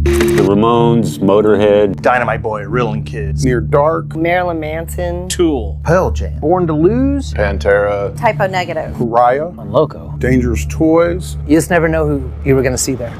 [SPEAKER 6] The Ramones, Motorhead,
[SPEAKER 7] Dynamite Boy, Reelin' Kids,
[SPEAKER 8] Near Dark,
[SPEAKER 9] Marilyn Manson,
[SPEAKER 7] Tool,
[SPEAKER 8] Pearl Jam,
[SPEAKER 7] Born to Lose,
[SPEAKER 8] Pantera,
[SPEAKER 9] Typo Negative,
[SPEAKER 8] Pariah,
[SPEAKER 7] Loco.
[SPEAKER 8] Dangerous Toys.
[SPEAKER 7] You just never know who you were going to see there.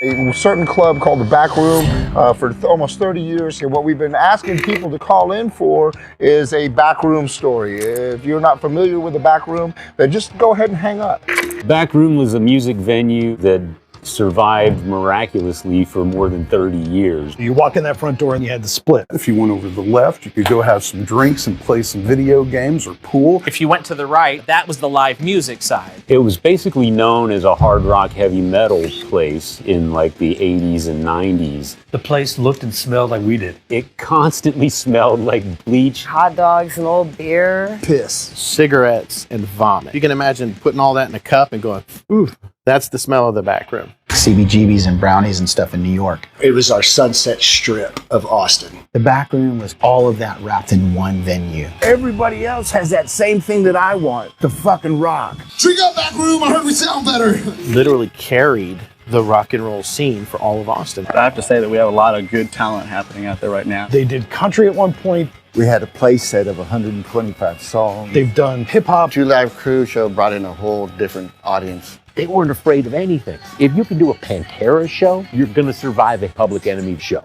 [SPEAKER 8] A certain club called the Back Room for almost 30 years. And what we've been asking people to call in for is a backroom story. If you're not familiar with the Back Room, then just go ahead and hang up.
[SPEAKER 6] Back Room was a music venue that survived miraculously for more than 30 years.
[SPEAKER 7] You walk in that front door and you had the split.
[SPEAKER 8] If you went over to the left, you could go have some drinks and play some video games or pool.
[SPEAKER 10] If you went to the right, that was the live music side.
[SPEAKER 6] It was basically known as a hard rock heavy metal place in like the 80s and 90s.
[SPEAKER 7] The place looked and smelled like we did.
[SPEAKER 6] It constantly smelled like bleach.
[SPEAKER 9] hot dogs and old beer,
[SPEAKER 11] piss, cigarettes, and vomit. You can imagine putting all that in a cup and going, ooh, that's the smell of the back room.
[SPEAKER 12] CBGBs and brownies and stuff in New York.
[SPEAKER 13] It was our Sunset Strip of Austin.
[SPEAKER 12] The back room was all of that wrapped in one venue.
[SPEAKER 13] Everybody else has that same thing that I want, the fucking rock.
[SPEAKER 14] Drink up back room, I heard we sound better.
[SPEAKER 11] Literally carried the rock and roll scene for all of Austin.
[SPEAKER 15] I have to say that we have a lot of good talent happening out there right now.
[SPEAKER 7] They did country at one point.
[SPEAKER 16] We had a play set of 125 songs.
[SPEAKER 7] They've done hip hop.
[SPEAKER 17] Two Live Crew show brought in a whole different audience.
[SPEAKER 18] They weren't afraid of anything. If you can do a Pantera show, you're going to survive a Public Enemy show.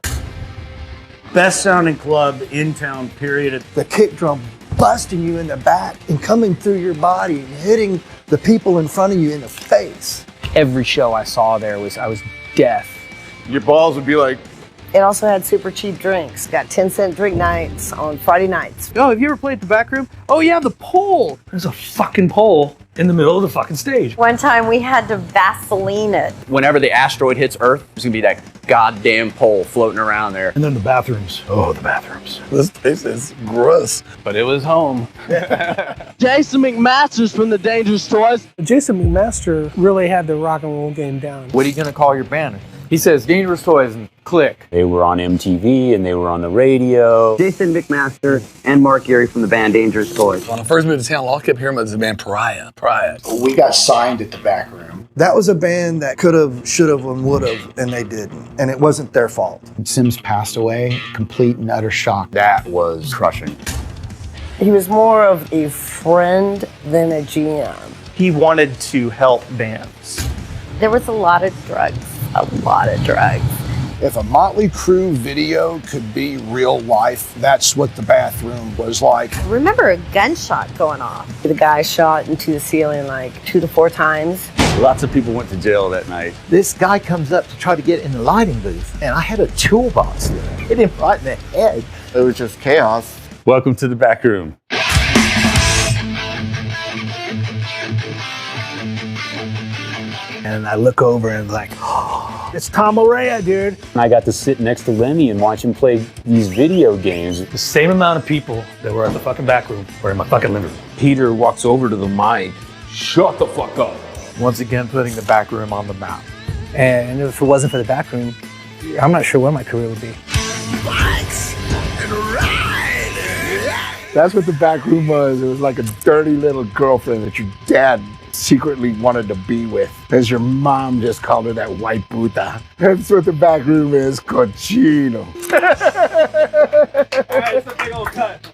[SPEAKER 13] Best sounding club in town, period.
[SPEAKER 19] The kick drum busting you in the back and coming through your body and hitting the people in front of you in the face.
[SPEAKER 10] Every show I saw there I was deaf.
[SPEAKER 20] Your balls would be like...
[SPEAKER 9] It also had super cheap drinks. Got 10-cent drink nights on Friday nights.
[SPEAKER 10] Oh, have you ever played at the back room? Oh yeah, the pole.
[SPEAKER 7] There's a fucking pole in the middle of the fucking stage.
[SPEAKER 9] One time we had to Vaseline it.
[SPEAKER 10] Whenever the asteroid hits Earth, there's gonna be that goddamn pole floating around there.
[SPEAKER 7] And then the bathrooms. Oh, the bathrooms.
[SPEAKER 13] This place is gross.
[SPEAKER 11] But it was home.
[SPEAKER 21] Jason McMaster's from the Dangerous Toys.
[SPEAKER 22] Jason McMaster really had the rock and roll game down.
[SPEAKER 11] What are you gonna call your band? He says Dangerous Toys and click.
[SPEAKER 6] They were on MTV and they were on the radio.
[SPEAKER 23] Jason McMaster and Mark Geary from the band Dangerous Toys.
[SPEAKER 13] When I first moved to town, all I kept hearing about was the band Pariah.
[SPEAKER 12] We got signed at the back room.
[SPEAKER 19] That was a band that could have, should have, and would have, and they didn't. And it wasn't their fault.
[SPEAKER 12] Sims passed away, complete and utter shock.
[SPEAKER 17] That was crushing.
[SPEAKER 9] He was more of a friend than a GM.
[SPEAKER 10] He wanted to help bands.
[SPEAKER 9] There was a lot of drugs.
[SPEAKER 16] If a Motley Crue video could be real life, that's what the bathroom was like.
[SPEAKER 9] I remember a gunshot going off. The guy shot into the ceiling like 2 to 4 times.
[SPEAKER 15] Lots of people went to jail that night.
[SPEAKER 18] This guy comes up to try to get in the lighting booth, and I had a toolbox there. Hit him right in the head.
[SPEAKER 17] It was just chaos.
[SPEAKER 20] Welcome to the back room.
[SPEAKER 19] And I look over and like, oh, it's Tom Araya, dude.
[SPEAKER 6] And I got to sit next to Lenny and watch him play these video games.
[SPEAKER 7] The same amount of people that were at the fucking back room were in my fucking living room.
[SPEAKER 18] Peter walks over to the mic. Shut the fuck up.
[SPEAKER 11] Once again, putting the back room on the map.
[SPEAKER 22] And if it wasn't for the back room, I'm not sure what my career would be.
[SPEAKER 16] That's what the back room was. It was like a dirty little girlfriend that your dad secretly wanted to be with. As your mom just called her that white puta. That's what the back room is, cochino.
[SPEAKER 21] All right, it's a big old cut.